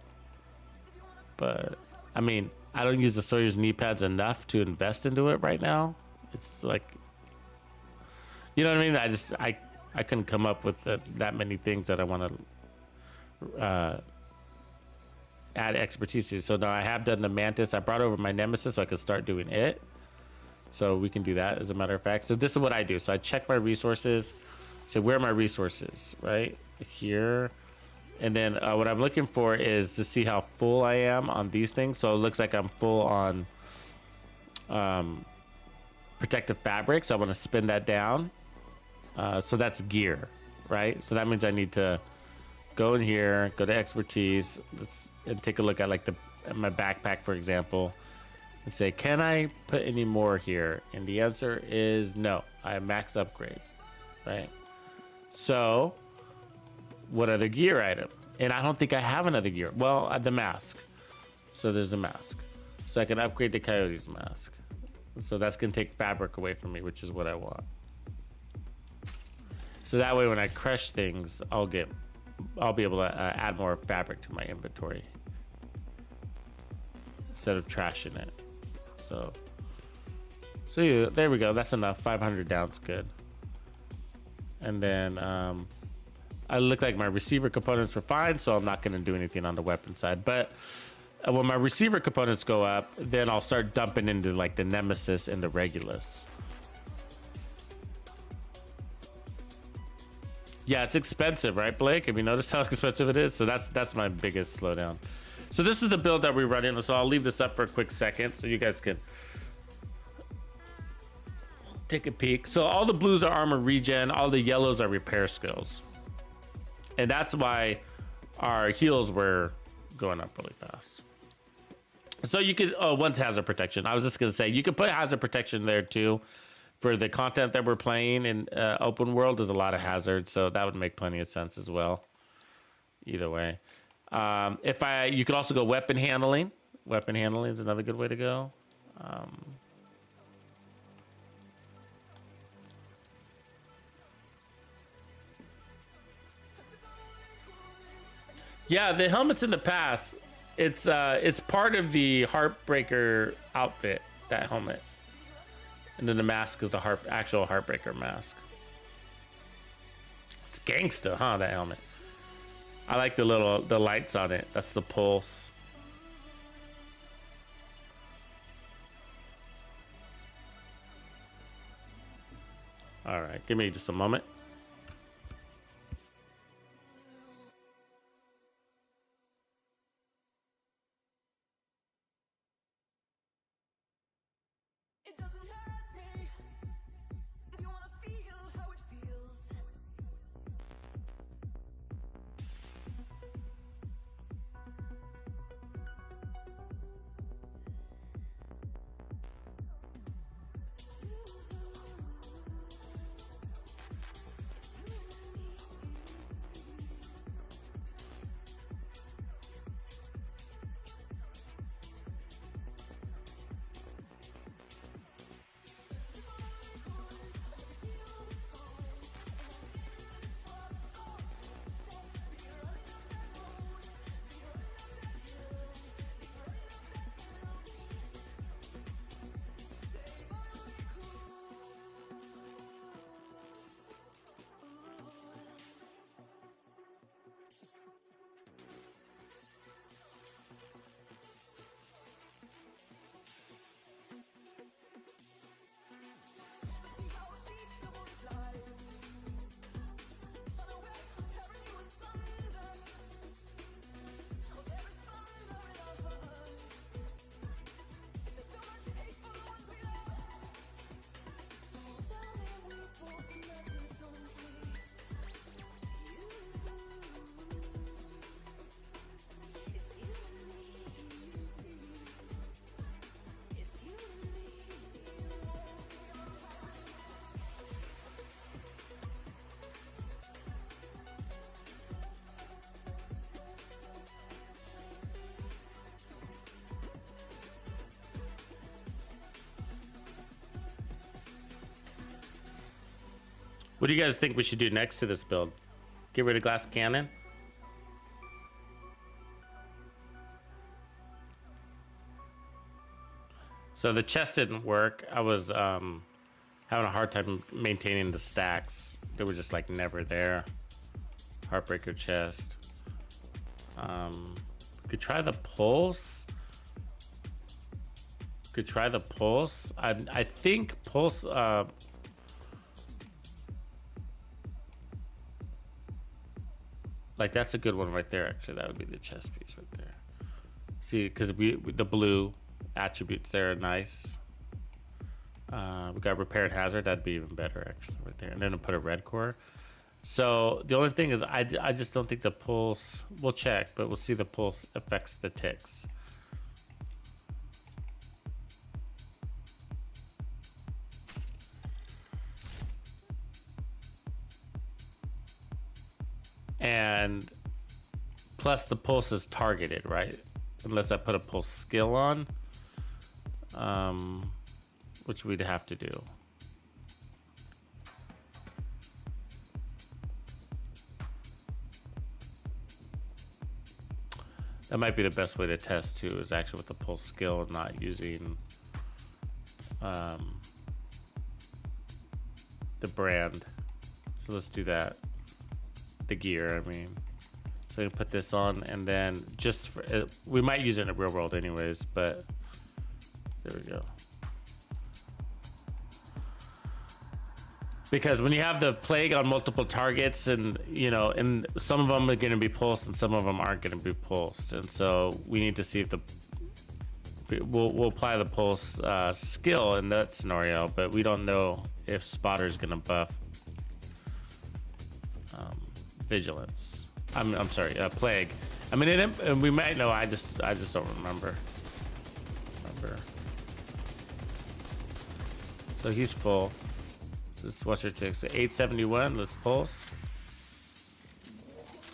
But I mean, I don't use the Sawyer's knee pads enough to invest into it right now. It's like, you know what I mean? I couldn't come up with that many things that I want to add expertise to. So now I have done the Mantis. I brought over my Nemesis so I could start doing it. So we can do that as a matter of fact. So this is what I do. So I check my resources. So where are my resources, right? Here. And then what I'm looking for is to see how full I am on these things. So it looks like I'm full on protective fabric. So I want to spin that down. So that's gear, right? So that means I need to go in here, go to expertise, and take a look at like at my backpack, for example, and say, can I put any more here? And the answer is no. I have max upgrade, right? So what other gear item? And I don't think I have another gear. Well, the mask. So there's a mask. So I can upgrade the Coyote's mask. So that's gonna take fabric away from me, which is what I want. So that way when I crush things, I'll be able to add more fabric to my inventory instead of trashing it. So yeah, there we go. That's enough. 500 down's good. And then I look like my receiver components were fine, so I'm not going to do anything on the weapon side. But when my receiver components go up, then I'll start dumping into like the Nemesis and the Regulus. Yeah, it's expensive, right, Blake? Have you noticed how expensive it is? So that's my biggest slowdown. So this is the build that we run in. So I'll leave this up for a quick second so you guys can take a peek. So all the blues are armor regen, all the yellows are repair skills. And that's why our heals were going up really fast. So you could, one's hazard protection. I was just gonna say, you could put hazard protection there too. For the content that we're playing in open world, there's a lot of hazards, so that would make plenty of sense as well. Either way. You could also go weapon handling. Weapon handling is another good way to go. Yeah, the helmets in the past, it's part of the Heartbreaker outfit, that helmet. And then the mask is the actual Heartbreaker mask. It's gangsta, huh, that helmet? I like the lights on it. That's the pulse. All right, give me just a moment. It doesn't hurt me. You wanna feel how it feels. What do you guys think we should do next to this build? Get rid of glass cannon? So the chest didn't work. I was having a hard time maintaining the stacks. They were just like never there. Heartbreaker chest. Could try the pulse. Could try the pulse. I think pulse. Like that's a good one right there. Actually, that would be the chest piece right there. See, because the blue attributes there are nice. We got repaired hazard. That'd be even better actually right there. And then put a red core. So the only thing is I just don't think the pulse, we'll check, but we'll see the pulse affects the ticks. And plus the pulse is targeted, right? Unless I put a pulse skill on, which we'd have to do. That might be the best way to test too, is actually with the pulse skill, not using the brand. So let's do that. The gear, I mean. So we can put this on, and then just for, we might use it in the real world anyways, but there we go. Because when you have the plague on multiple targets, and you know, and some of them are going to be pulsed and some of them aren't going to be pulsed, and so we need to see if we'll apply the pulse skill in that scenario, but we don't know if spotter is going to buff vigilance. I'm sorry, plague. I mean, we might know. I just don't remember. So he's full. This is what's your tick? So 871. Let's pulse.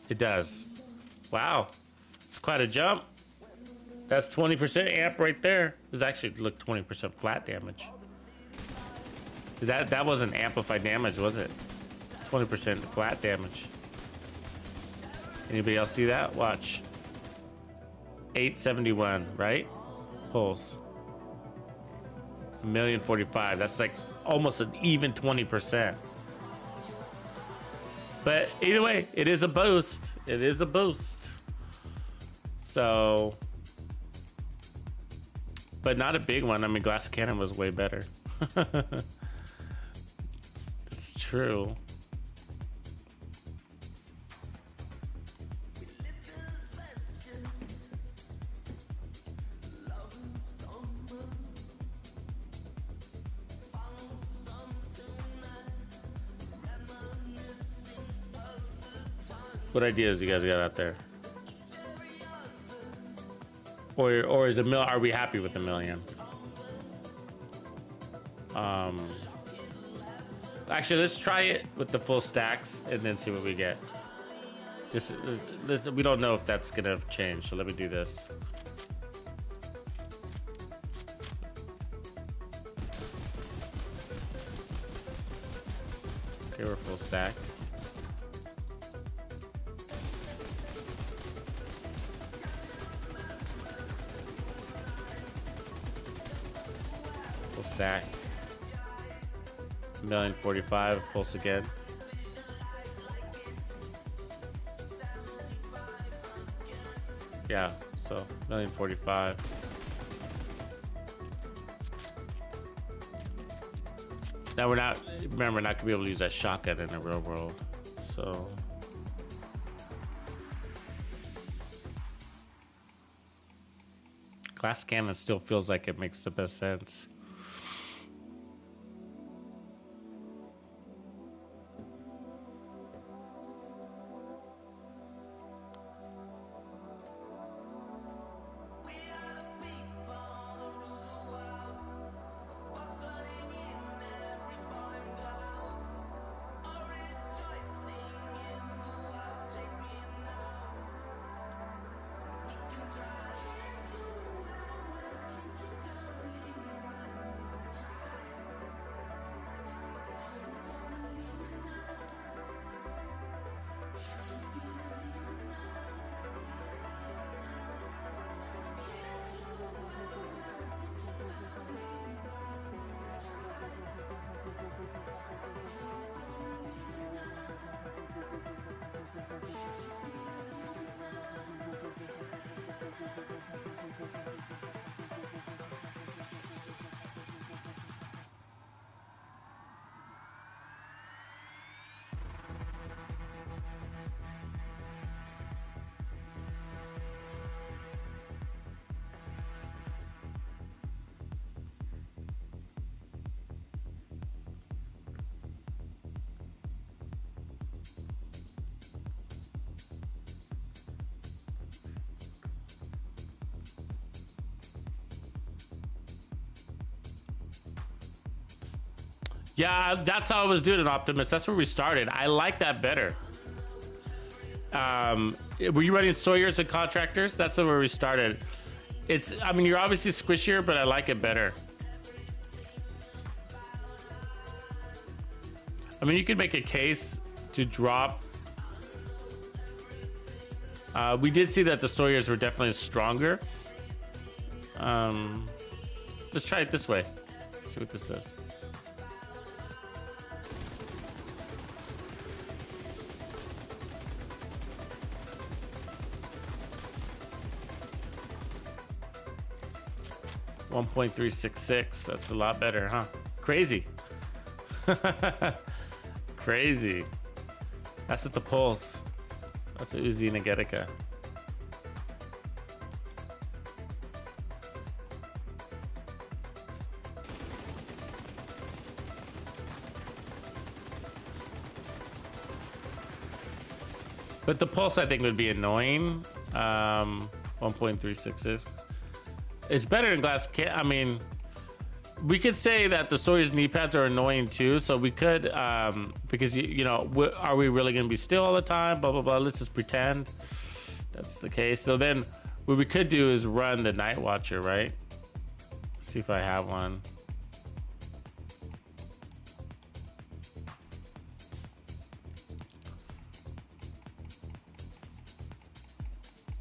It does. Wow, it's quite a jump. That's 20% amp right there. This actually look 20% flat damage. That wasn't amplified damage, was it? 20% flat damage. Anybody else see that? Watch. 871, right? Pulse. 1,045,000. That's like almost an even 20%. But either way, it is a boost. It is a boost. So, but not a big one. I mean, glass cannon was way better. It's true. What ideas you guys got out there? Or is are we happy with $1 million? Actually, let's try it with the full stacks and then see what we get. Just we don't know if that's gonna change, so let me do this. Okay, we're full stacked. Stacked. 1,045,000. Pulse again. Yeah, so 1,045,000. Now we're not. Remember, we're not gonna be able to use that shotgun in the real world. So. Glass cannon still feels like it makes the best sense. Yeah, that's how I was doing it, Optimus. That's where we started. I like that better. Were you running Sawyers and Contractors? That's where we started. It's, I mean, you're obviously squishier, but I like it better. I mean, you could make a case to drop. We did see that the Sawyers were definitely stronger. Let's try it this way. See what this does. .366. That's a lot better, huh? Crazy. Crazy. That's at the pulse. That's a Uzi Nagetica. But the pulse, I think, would be annoying. 1.366. It's better than glass can. I mean, we could say that the Sawyer's knee pads are annoying too. So we could, because you know, are we really gonna be still all the time? Blah blah blah. Let's just pretend that's the case. So then, what we could do is run the Night Watcher, right? See if I have one.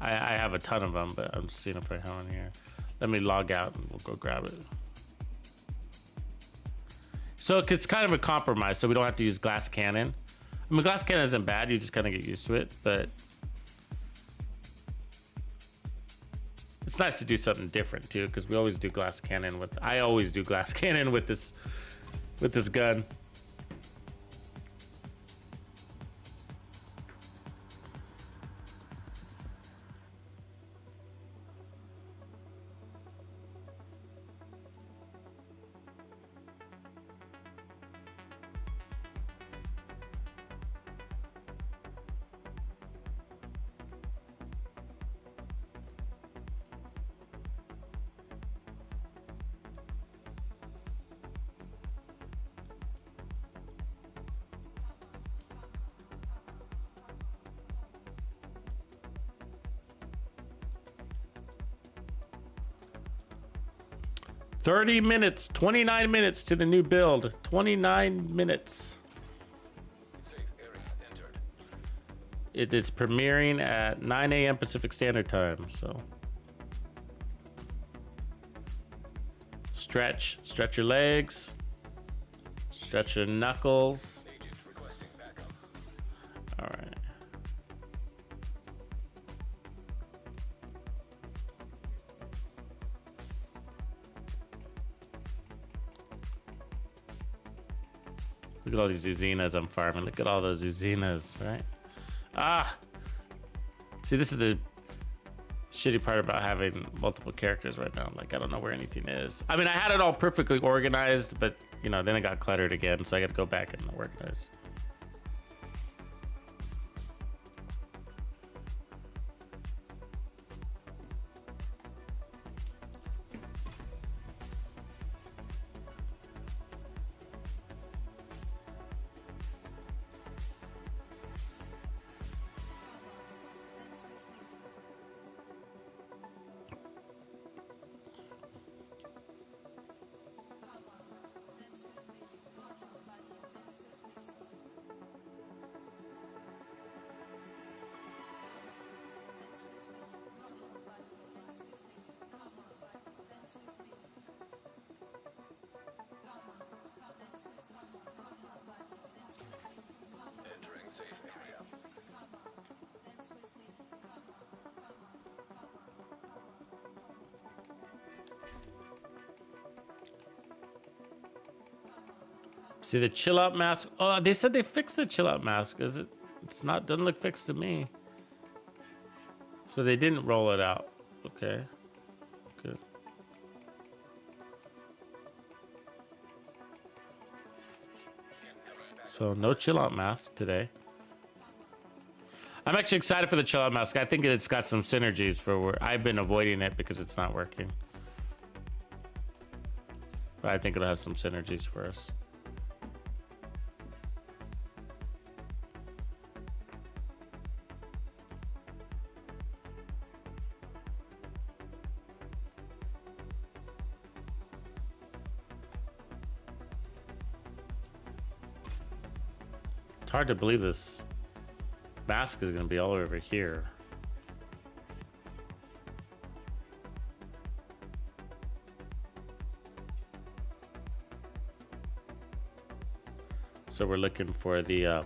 I have a ton of them, but I'm just seeing if I have one here. Let me log out and we'll go grab it. So it's kind of a compromise, so we don't have to use glass cannon. I mean, glass cannon isn't bad, you just kind of get used to it, but it's nice to do something different too, because we always do glass cannon with, I always do glass cannon with this gun. $30 minutes, 29 minutes to the new build. 29 minutes. Safe area entered. It is premiering at 9 a.m. Pacific Standard Time, so. Stretch your legs. Stretch your knuckles. Agent requesting backup. All right. Look at all these Uzinas I'm farming. Look at all those Uzinas, right? Ah! See, this is the shitty part about having multiple characters right now. Like, I don't know where anything is. I mean, I had it all perfectly organized, but, you know, then it got cluttered again, so I got to go back and organize. Entering safe area. See the chill out mask. Oh, they said they fixed the chill out mask. Is it? It's not. Doesn't look fixed to me. So they didn't roll it out. Okay. Good. So no chill out mask today. I'm actually excited for the chill out mask. I think it's got some synergies for where I've been avoiding it because it's not working. But I think it'll have some synergies for us. It's hard to believe this mask is going to be all over here. So we're looking for the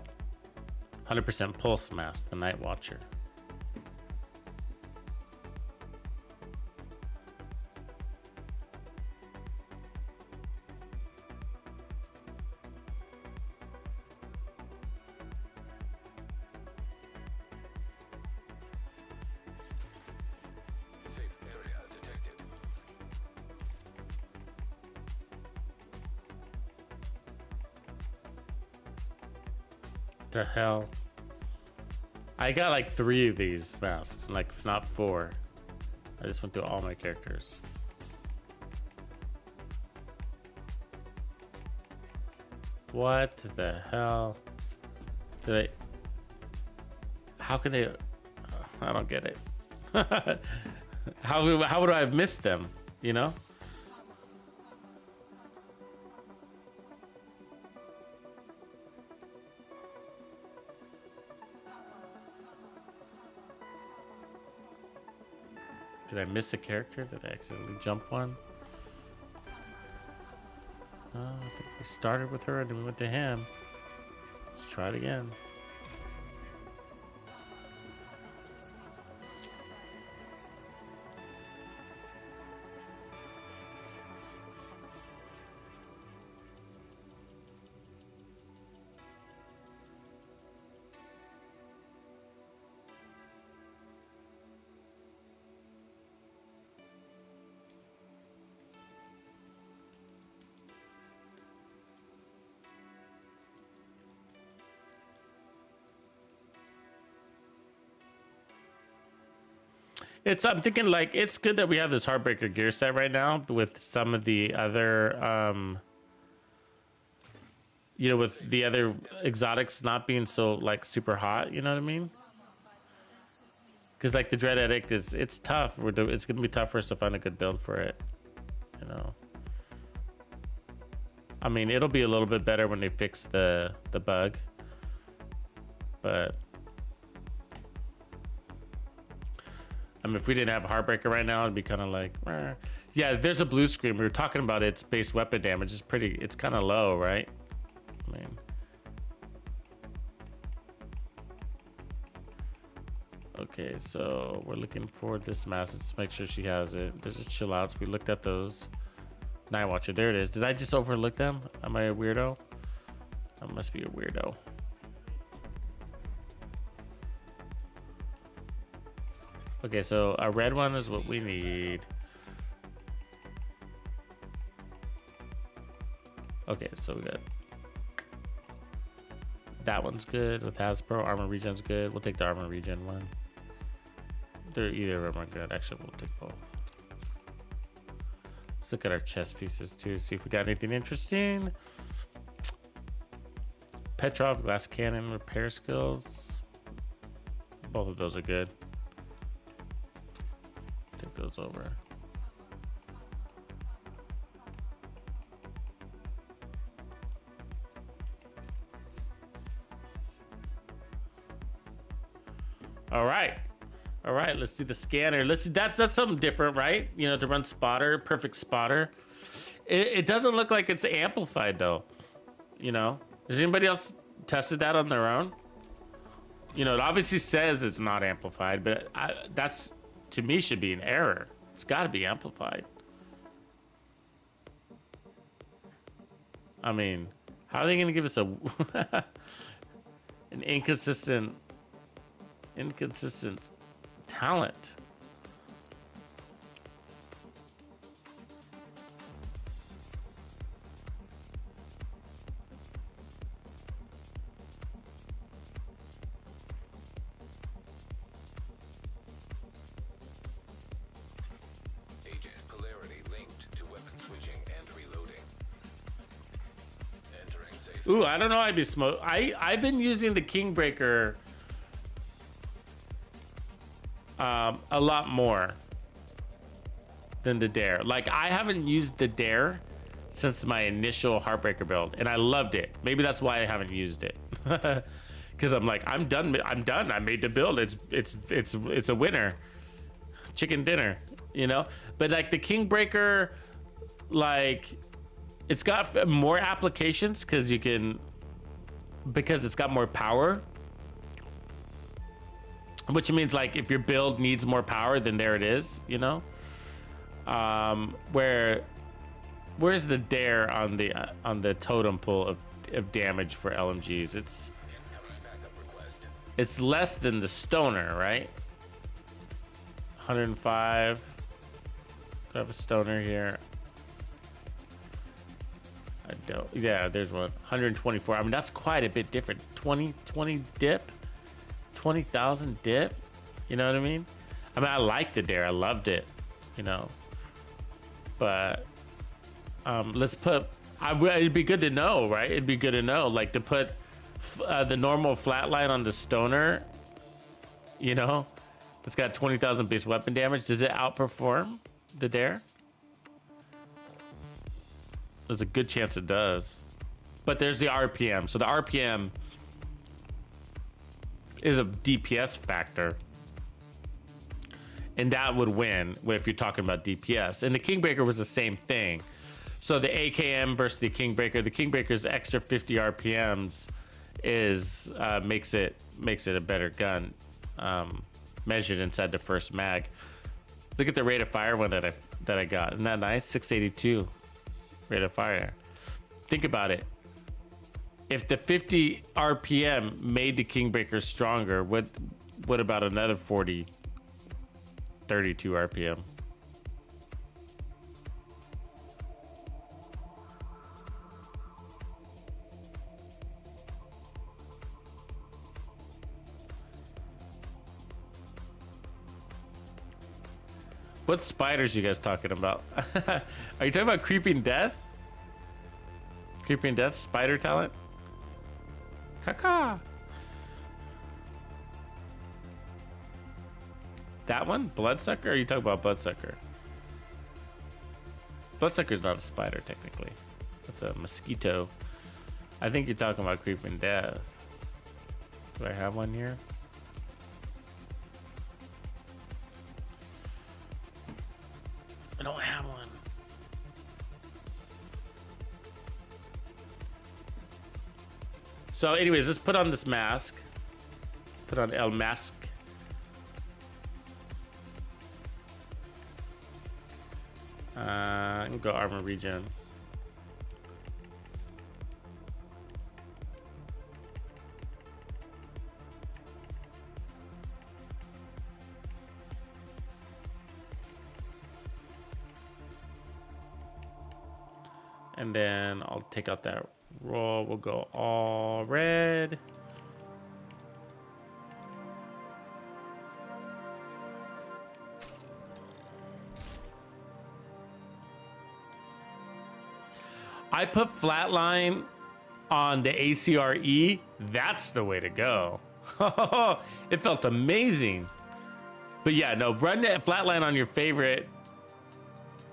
100% pulse mask, the Night Watcher. Safe area detected. The hell? I got like 3 of these masks, like if not 4. I just went through all my characters. What the hell? Did I? How can they? I don't get it. How would I have missed them? You know? Did I miss a character? Did I accidentally jump one? Oh, I think we started with her and then we went to him. Let's try it again. I'm thinking like it's good that we have this Heartbreaker gear set right now with some of the other you know, with the other exotics not being so like super hot, you know what I mean? Because like the Dread Addict it's tough. It's gonna be tough for us to find a good build for it, you know. I mean, it'll be a little bit better when they fix the bug, but I mean, if we didn't have Heartbreaker right now, it'd be kind of like, meh. Yeah, there's a blue screen. We were talking about its base weapon damage. It's kind of low, right? I mean, okay, so we're looking for this mask. Let's make sure she has it. There's just chill outs. We looked at those. Night Watcher, there it is. Did I just overlook them? Am I a weirdo? I must be a weirdo. Okay, so a red one is what we need. Okay, so we got that one's good with Hasbro. Armor regen's good. We'll take the armor regen one. They're either of them are good. Actually, we'll take both. Let's look at our chest pieces too. See if we got anything interesting. Petrov, glass cannon, repair skills. Both of those are good. Take those over. All right, let's do the scanner. Let's see, that's something different, right? You know, to run spotter, perfect spotter. It doesn't look like it's amplified though. You know, has anybody else tested that on their own? You know, it obviously says it's not amplified, but that's to me should be an error. It's got to be amplified. I mean, how are they going to give us a an inconsistent talent? Agent Polarity linked to weapon switching and reloading. Entering safe. Ooh, I don't know. I've been using the Kingbreaker a lot more than the Dare. Like, I haven't used the Dare since my initial Heartbreaker build, and I loved it. Maybe that's why I haven't used it. Because I'm like, I'm done. I'm done. I made the build. It's a winner. Chicken dinner, you know. But like the Kingbreaker, like it's got more applications because it's got more power. Which means like if your build needs more power, then there it is, you know. Where's the dare on the totem pole of damage for LMGs? It's less than the stoner, right? 105. I have a stoner here. I don't. Yeah, there's one. 124. I mean, that's quite a bit different. 20 dip. 20,000 dip. You know what I mean? I mean, I liked the dare. I loved it. You know. But let's put. It'd be good to know, right? It'd be good to know, like to put the normal flatline on the stoner. You know, it's got 20,000 base weapon damage. Does it outperform the dare? There's a good chance it does. But there's the RPM. So the RPM is a DPS factor. And that would win if you're talking about DPS. And the Kingbreaker was the same thing. So the AKM versus the Kingbreaker's extra 50 RPMs is makes it a better gun, measured inside the first mag. Look at the rate of fire one that I got. Isn't that nice? 682 rate of fire. Think about it. If the 50 RPM made the Kingbreaker stronger, what about another 40, 32 RPM? What spiders you guys talking about? Are you talking about Creeping Death? Creeping Death spider talent? Caca. That one? Bloodsucker? Or are you talking about Bloodsucker? Bloodsucker's not a spider, technically. That's a mosquito. I think you're talking about Creeping Death. Do I have one here? I don't have one. So anyways, let's put on this mask. Let's put on El Mask. I'm gonna go armor regen. And then I'll take out that roll. We'll go all red. I put flatline on the ACRE. That's the way to go. It felt amazing. But yeah, no, run that flatline on your favorite.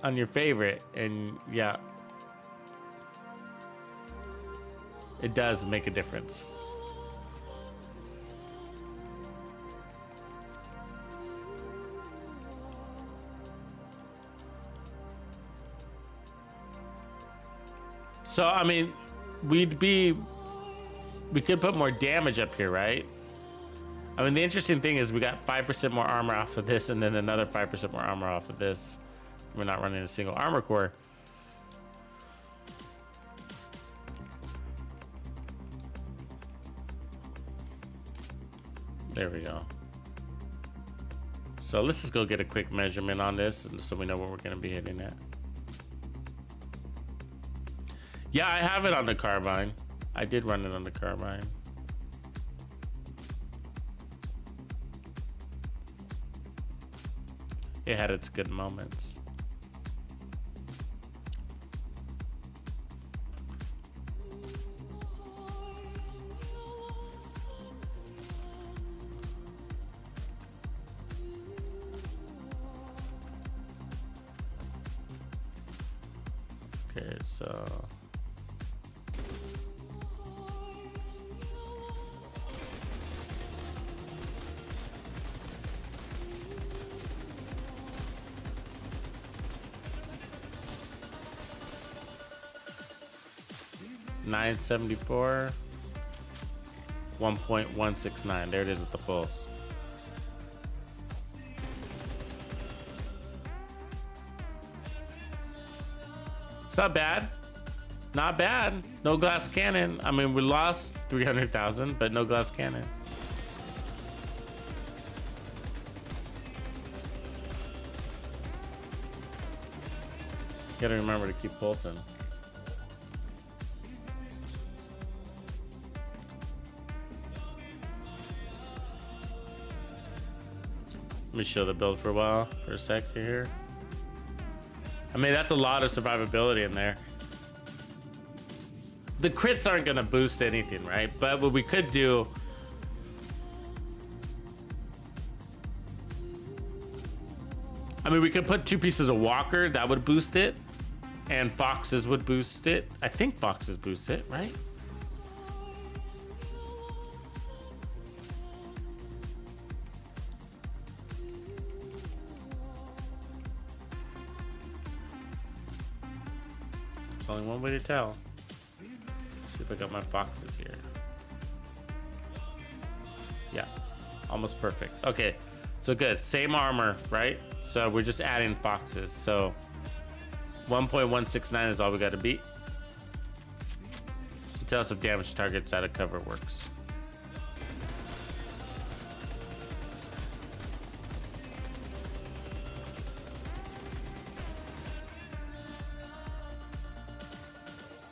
And yeah. It does make a difference. So, I mean, we could put more damage up here, right? I mean, the interesting thing is we got 5% more armor off of this and then another 5% more armor off of this. We're not running a single armor core. There we go. So let's just go get a quick measurement on this so we know what we're going to be hitting at. Yeah, I have it on the carbine. I did run it on the carbine. It had its good moments. Okay, so 974. 1.169. There it is with the pulse. It's not bad. Not bad. No glass cannon. I mean, we lost 300,000, but no glass cannon. Gotta remember to keep pulsing. Let me show the build for a while, for a sec here. I mean, that's a lot of survivability in there. The crits aren't gonna boost anything, right? But what we could do, I mean, we could put 2 pieces of walker, that would boost it. And foxes would boost it. I think foxes boost it, right? There's only one way to tell. Let's see if I got my foxes here. Yeah, almost perfect. Okay, so good. Same armor, right? So we're just adding foxes. So 1.169 is all we got to beat. To tell us if damage targets out of cover works.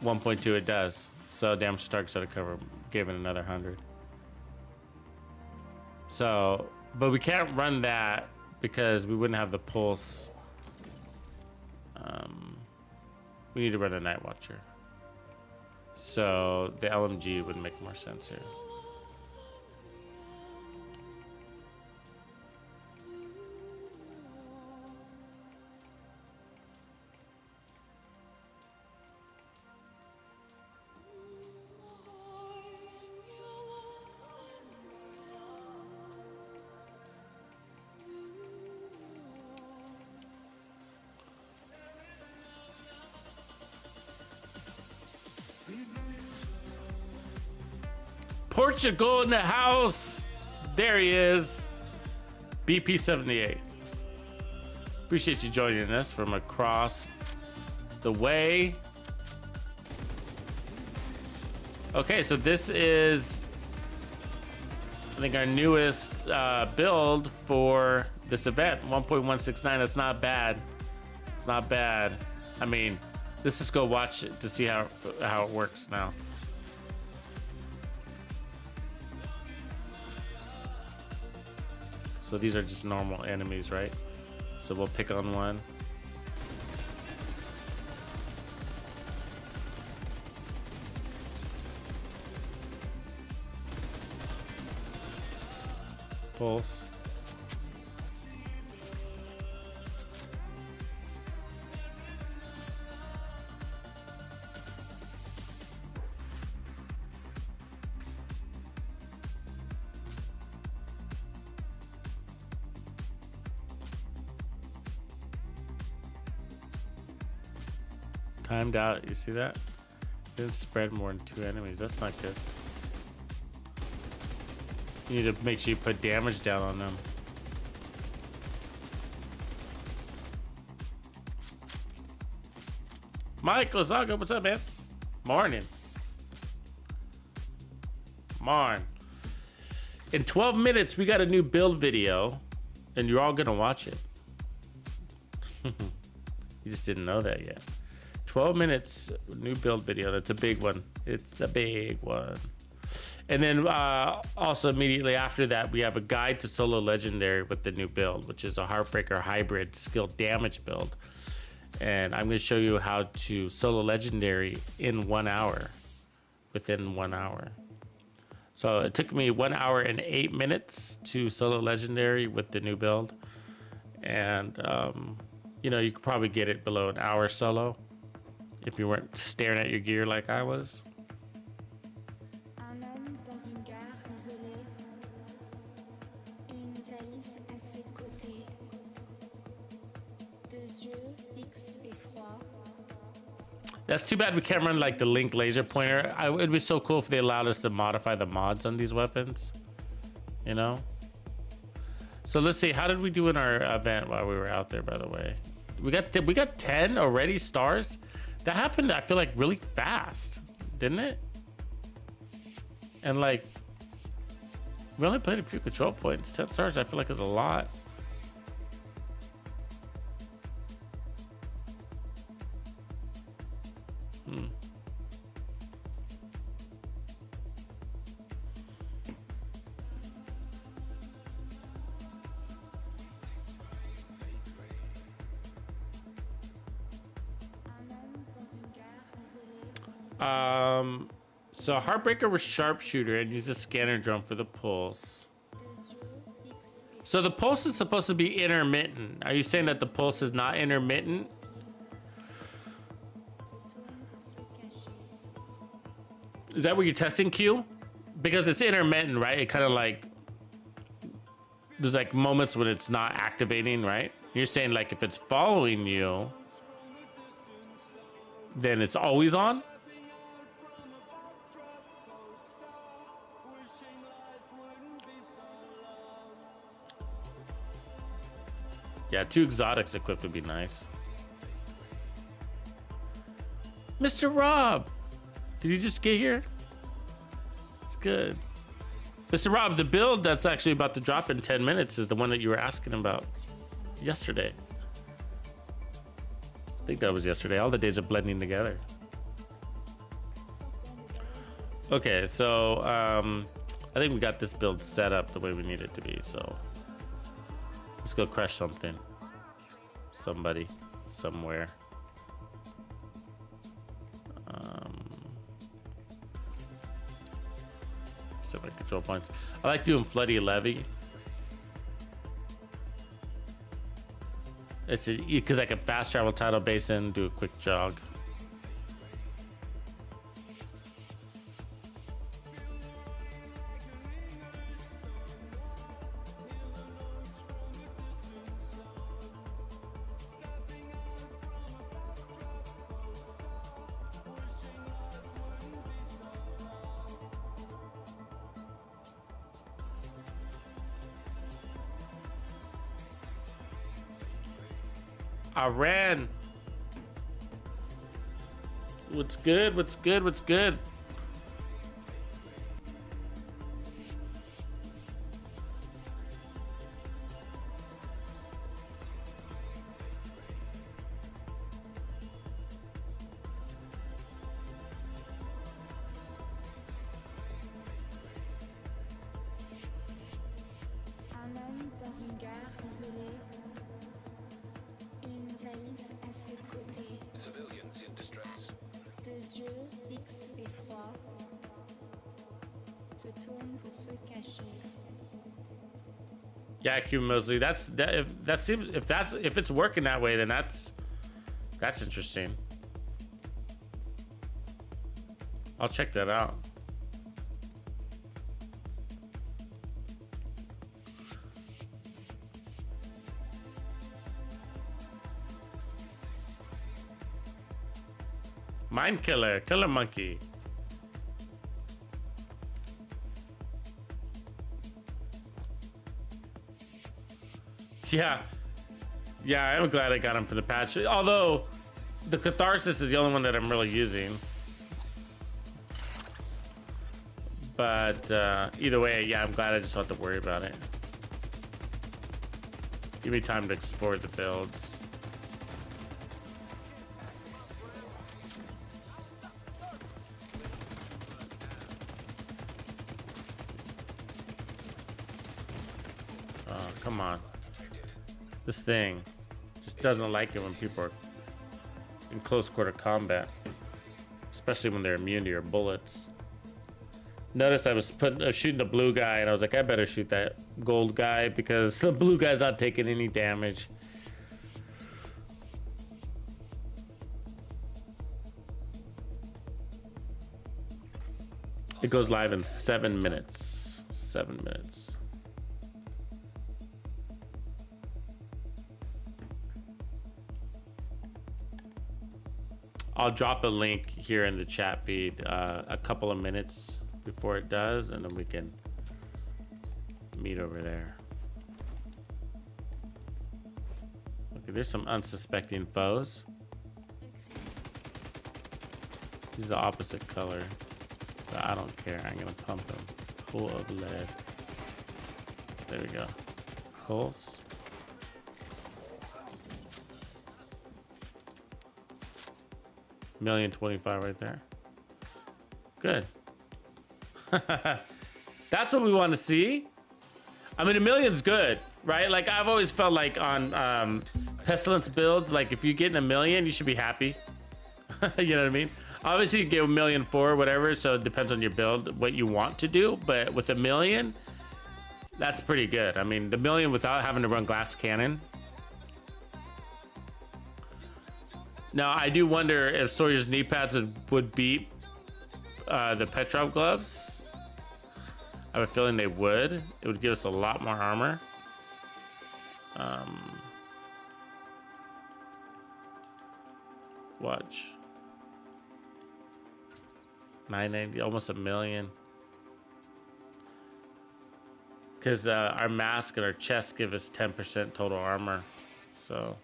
.2 it does. So damage to targets out of cover, gave it another 100. So, but we can't run that because we wouldn't have the pulse. We need to run a Night Watcher. So the LMG would make more sense here. Portugal in the house. There he is. BP78. Appreciate you joining us from across the way. Okay, so this is, I think, our newest build for this event. 1.169. That's not bad. It's not bad. I mean, let's just go watch it to see how it works now. So these are just normal enemies, right? So we'll pick on one. Pulse. Timed out, you see that? Didn't spread more than 2 enemies. That's not good. You need to make sure you put damage down on them. Mike Lazaga, what's up, man? Morning. Morning. In 12 minutes, we got a new build video, and you're all gonna watch it. You just didn't know that yet. 12 minutes, new build video. That's a big one. It's a big one. And then also immediately after that, we have a guide to solo legendary with the new build, which is a Heartbreaker hybrid skill damage build. And I'm going to show you how to solo legendary in 1 hour, within 1 hour. So it took me 1 hour and 8 minutes to solo legendary with the new build. And, you know, you could probably get it below an hour solo if you weren't staring at your gear like I was. Un homme dans une gare isolée, une valise à ses côtés, 2 yeux fixes et froids. That's too bad we can't run like the Link laser pointer. It'd be so cool if they allowed us to modify the mods on these weapons. You know? So let's see, how did we do in our event while we were out there, by the way? We got 10 already stars? That happened, I feel like, really fast, didn't it? And like, we only played a few control points. 10 stars, I feel like is a lot. Un homme dans une gare isolée. So Heartbreaker was sharpshooter and use a scanner drone for the pulse. Deux yeux, X et So the pulse is supposed to be intermittent. Are you saying that the pulse is not intermittent? se tourne pour se cacher. Is that what you're testing, Q? Because it's intermittent, right? It kind of like, there's like moments when it's not activating, right? You're saying like if it's following you, then it's always on? Yeah, 2 exotics equipped would be nice. Mr. Rob, did you just get here? It's good. Mr. Rob, the build that's actually about to drop in 10 minutes is the one that you were asking about yesterday. I think that was yesterday. All the days are blending together. Okay, so I think we got this build set up the way we need it to be, so let's go crush something. Somebody, somewhere. Set my control points. I like doing Floody Levy. It's because I can fast travel Tidal Basin, do a quick jog. I ran. What's good? What's good? What's good? Un homme dans une gare isolée. Une valise à ses côtés. Civilians in distress. Deux yeux, X et froid. Se tourne pour se cacher. Yeah, Q Mosley. If it's working that way, then that's interesting. I'll check that out. Mind Killer, Killer Monkey. Yeah, I'm glad I got him for the patch. Although, the Catharsis is the only one that I'm really using. But either way, yeah, I'm glad I just don't have to worry about it. Give me time to explore the builds. Oh, come on. This thing just doesn't like it when people are in close quarter combat, especially when they're immune to your bullets. Notice I was shooting the blue guy, and I was like, I better shoot that gold guy because the blue guy's not taking any damage. It goes live in 7 minutes. 7 minutes. I'll drop a link here in the chat feed a couple of minutes before it does, and then we can meet over there. Okay, there's some unsuspecting foes. He's the opposite color, but I don't care. I'm gonna pump him full of lead. There we go. Pulse. $1,025,000 right there. Good. That's what we want to see. I mean, $1 million's good, right? Like, I've always felt like on Pestilence builds, like if you get $1 million, you should be happy. You know what I mean? Obviously, you get $1.4 million, whatever. So it depends on your build, what you want to do. But with $1 million, that's pretty good. I mean, the $1 million without having to run glass cannon. Now, I do wonder if Sawyer's knee pads would beat the Petrov gloves. I have a feeling they would. It would give us a lot more armor. Watch. 990, almost $1 million. Because our mask and our chest give us 10% total armor. So,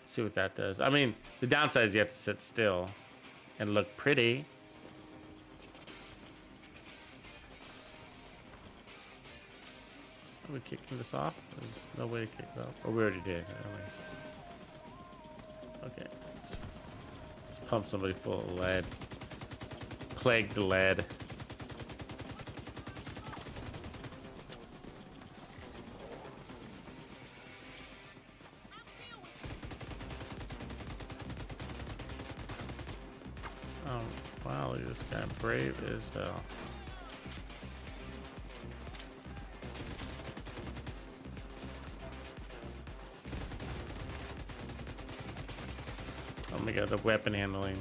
let's see what that does. I mean, the downside is you have to sit still and look pretty. Are we kicking this off? There's no way to kick it off. Or we already did. Okay. Let's pump somebody full of lead. Plague the lead. Oh, wow, look at this guy. Brave as hell. Oh my god, the weapon handling.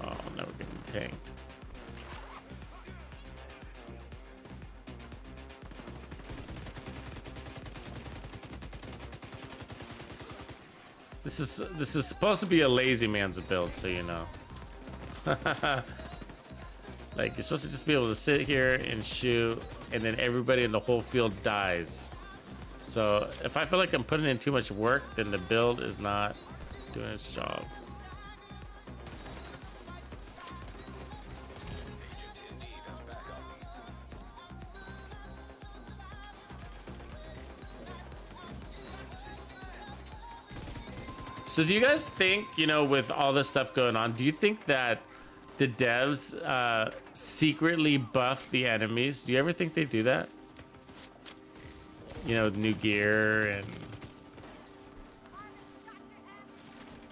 Oh, now we're getting tanked. This is supposed to be a lazy man's build, so you know. Like, you're supposed to just be able to sit here and shoot, and then everybody in the whole field dies. So if I feel like I'm putting in too much work, then the build is not doing its job. Agent in need of backup. So do you guys think, you know, with all this stuff going on, do you think that the devs secretly buff the enemies? Do you ever think they do that? You know, new gear, and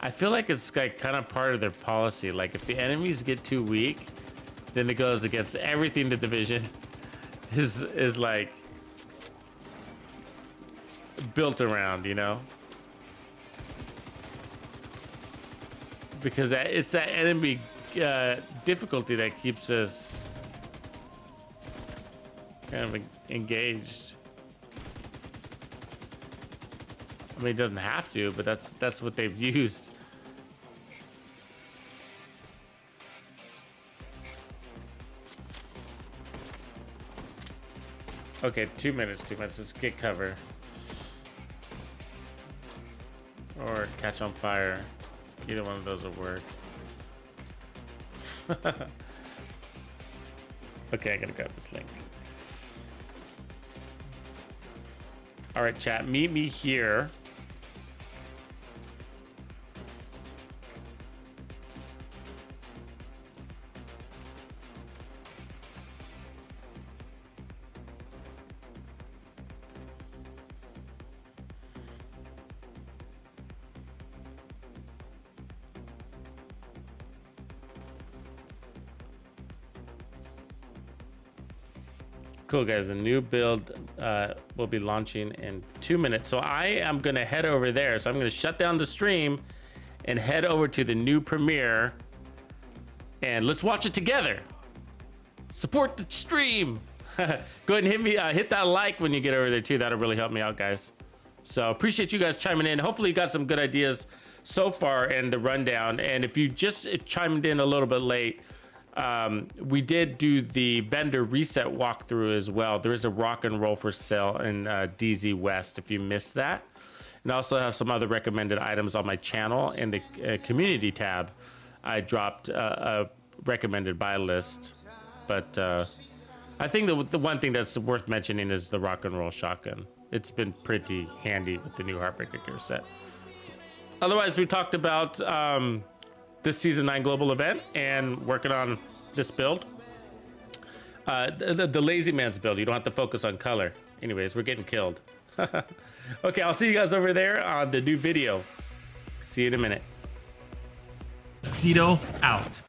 I feel like it's like kind of part of their policy. Like if the enemies get too weak, then it goes against everything the division is like built around, you know? Because it's that enemy difficulty that keeps us kind of engaged. I mean, it doesn't have to, but that's what they've used. Okay, 2 minutes, 2 minutes. Let's get cover. Or catch on fire. Either one of those will work. Okay, I gotta grab this link. All right, chat, meet me here. Cool, guys. A new build will be launching in 2 minutes. So I am going to head over there. So I'm going to shut down the stream and head over to the new premiere. And let's watch it together. Support the stream. Go ahead and hit that like when you get over there, too. That'll really help me out, guys. So appreciate you guys chiming in. Hopefully you got some good ideas so far in the rundown. And if you just chimed in a little bit late, we did do the vendor reset walkthrough as well. There is a rock and roll for sale in DZ West if you missed that. And I also have some other recommended items on my channel. In the community tab, I dropped a recommended buy list. But I think the one thing that's worth mentioning is the rock and roll shotgun. It's been pretty handy with the new Heartbreaker gear set. Otherwise, we talked about this Season 9 global event and working on this build. The lazy man's build. You don't have to focus on color. Anyways, we're getting killed. Okay, I'll see you guys over there on the new video. See you in a minute. Tuxedo out.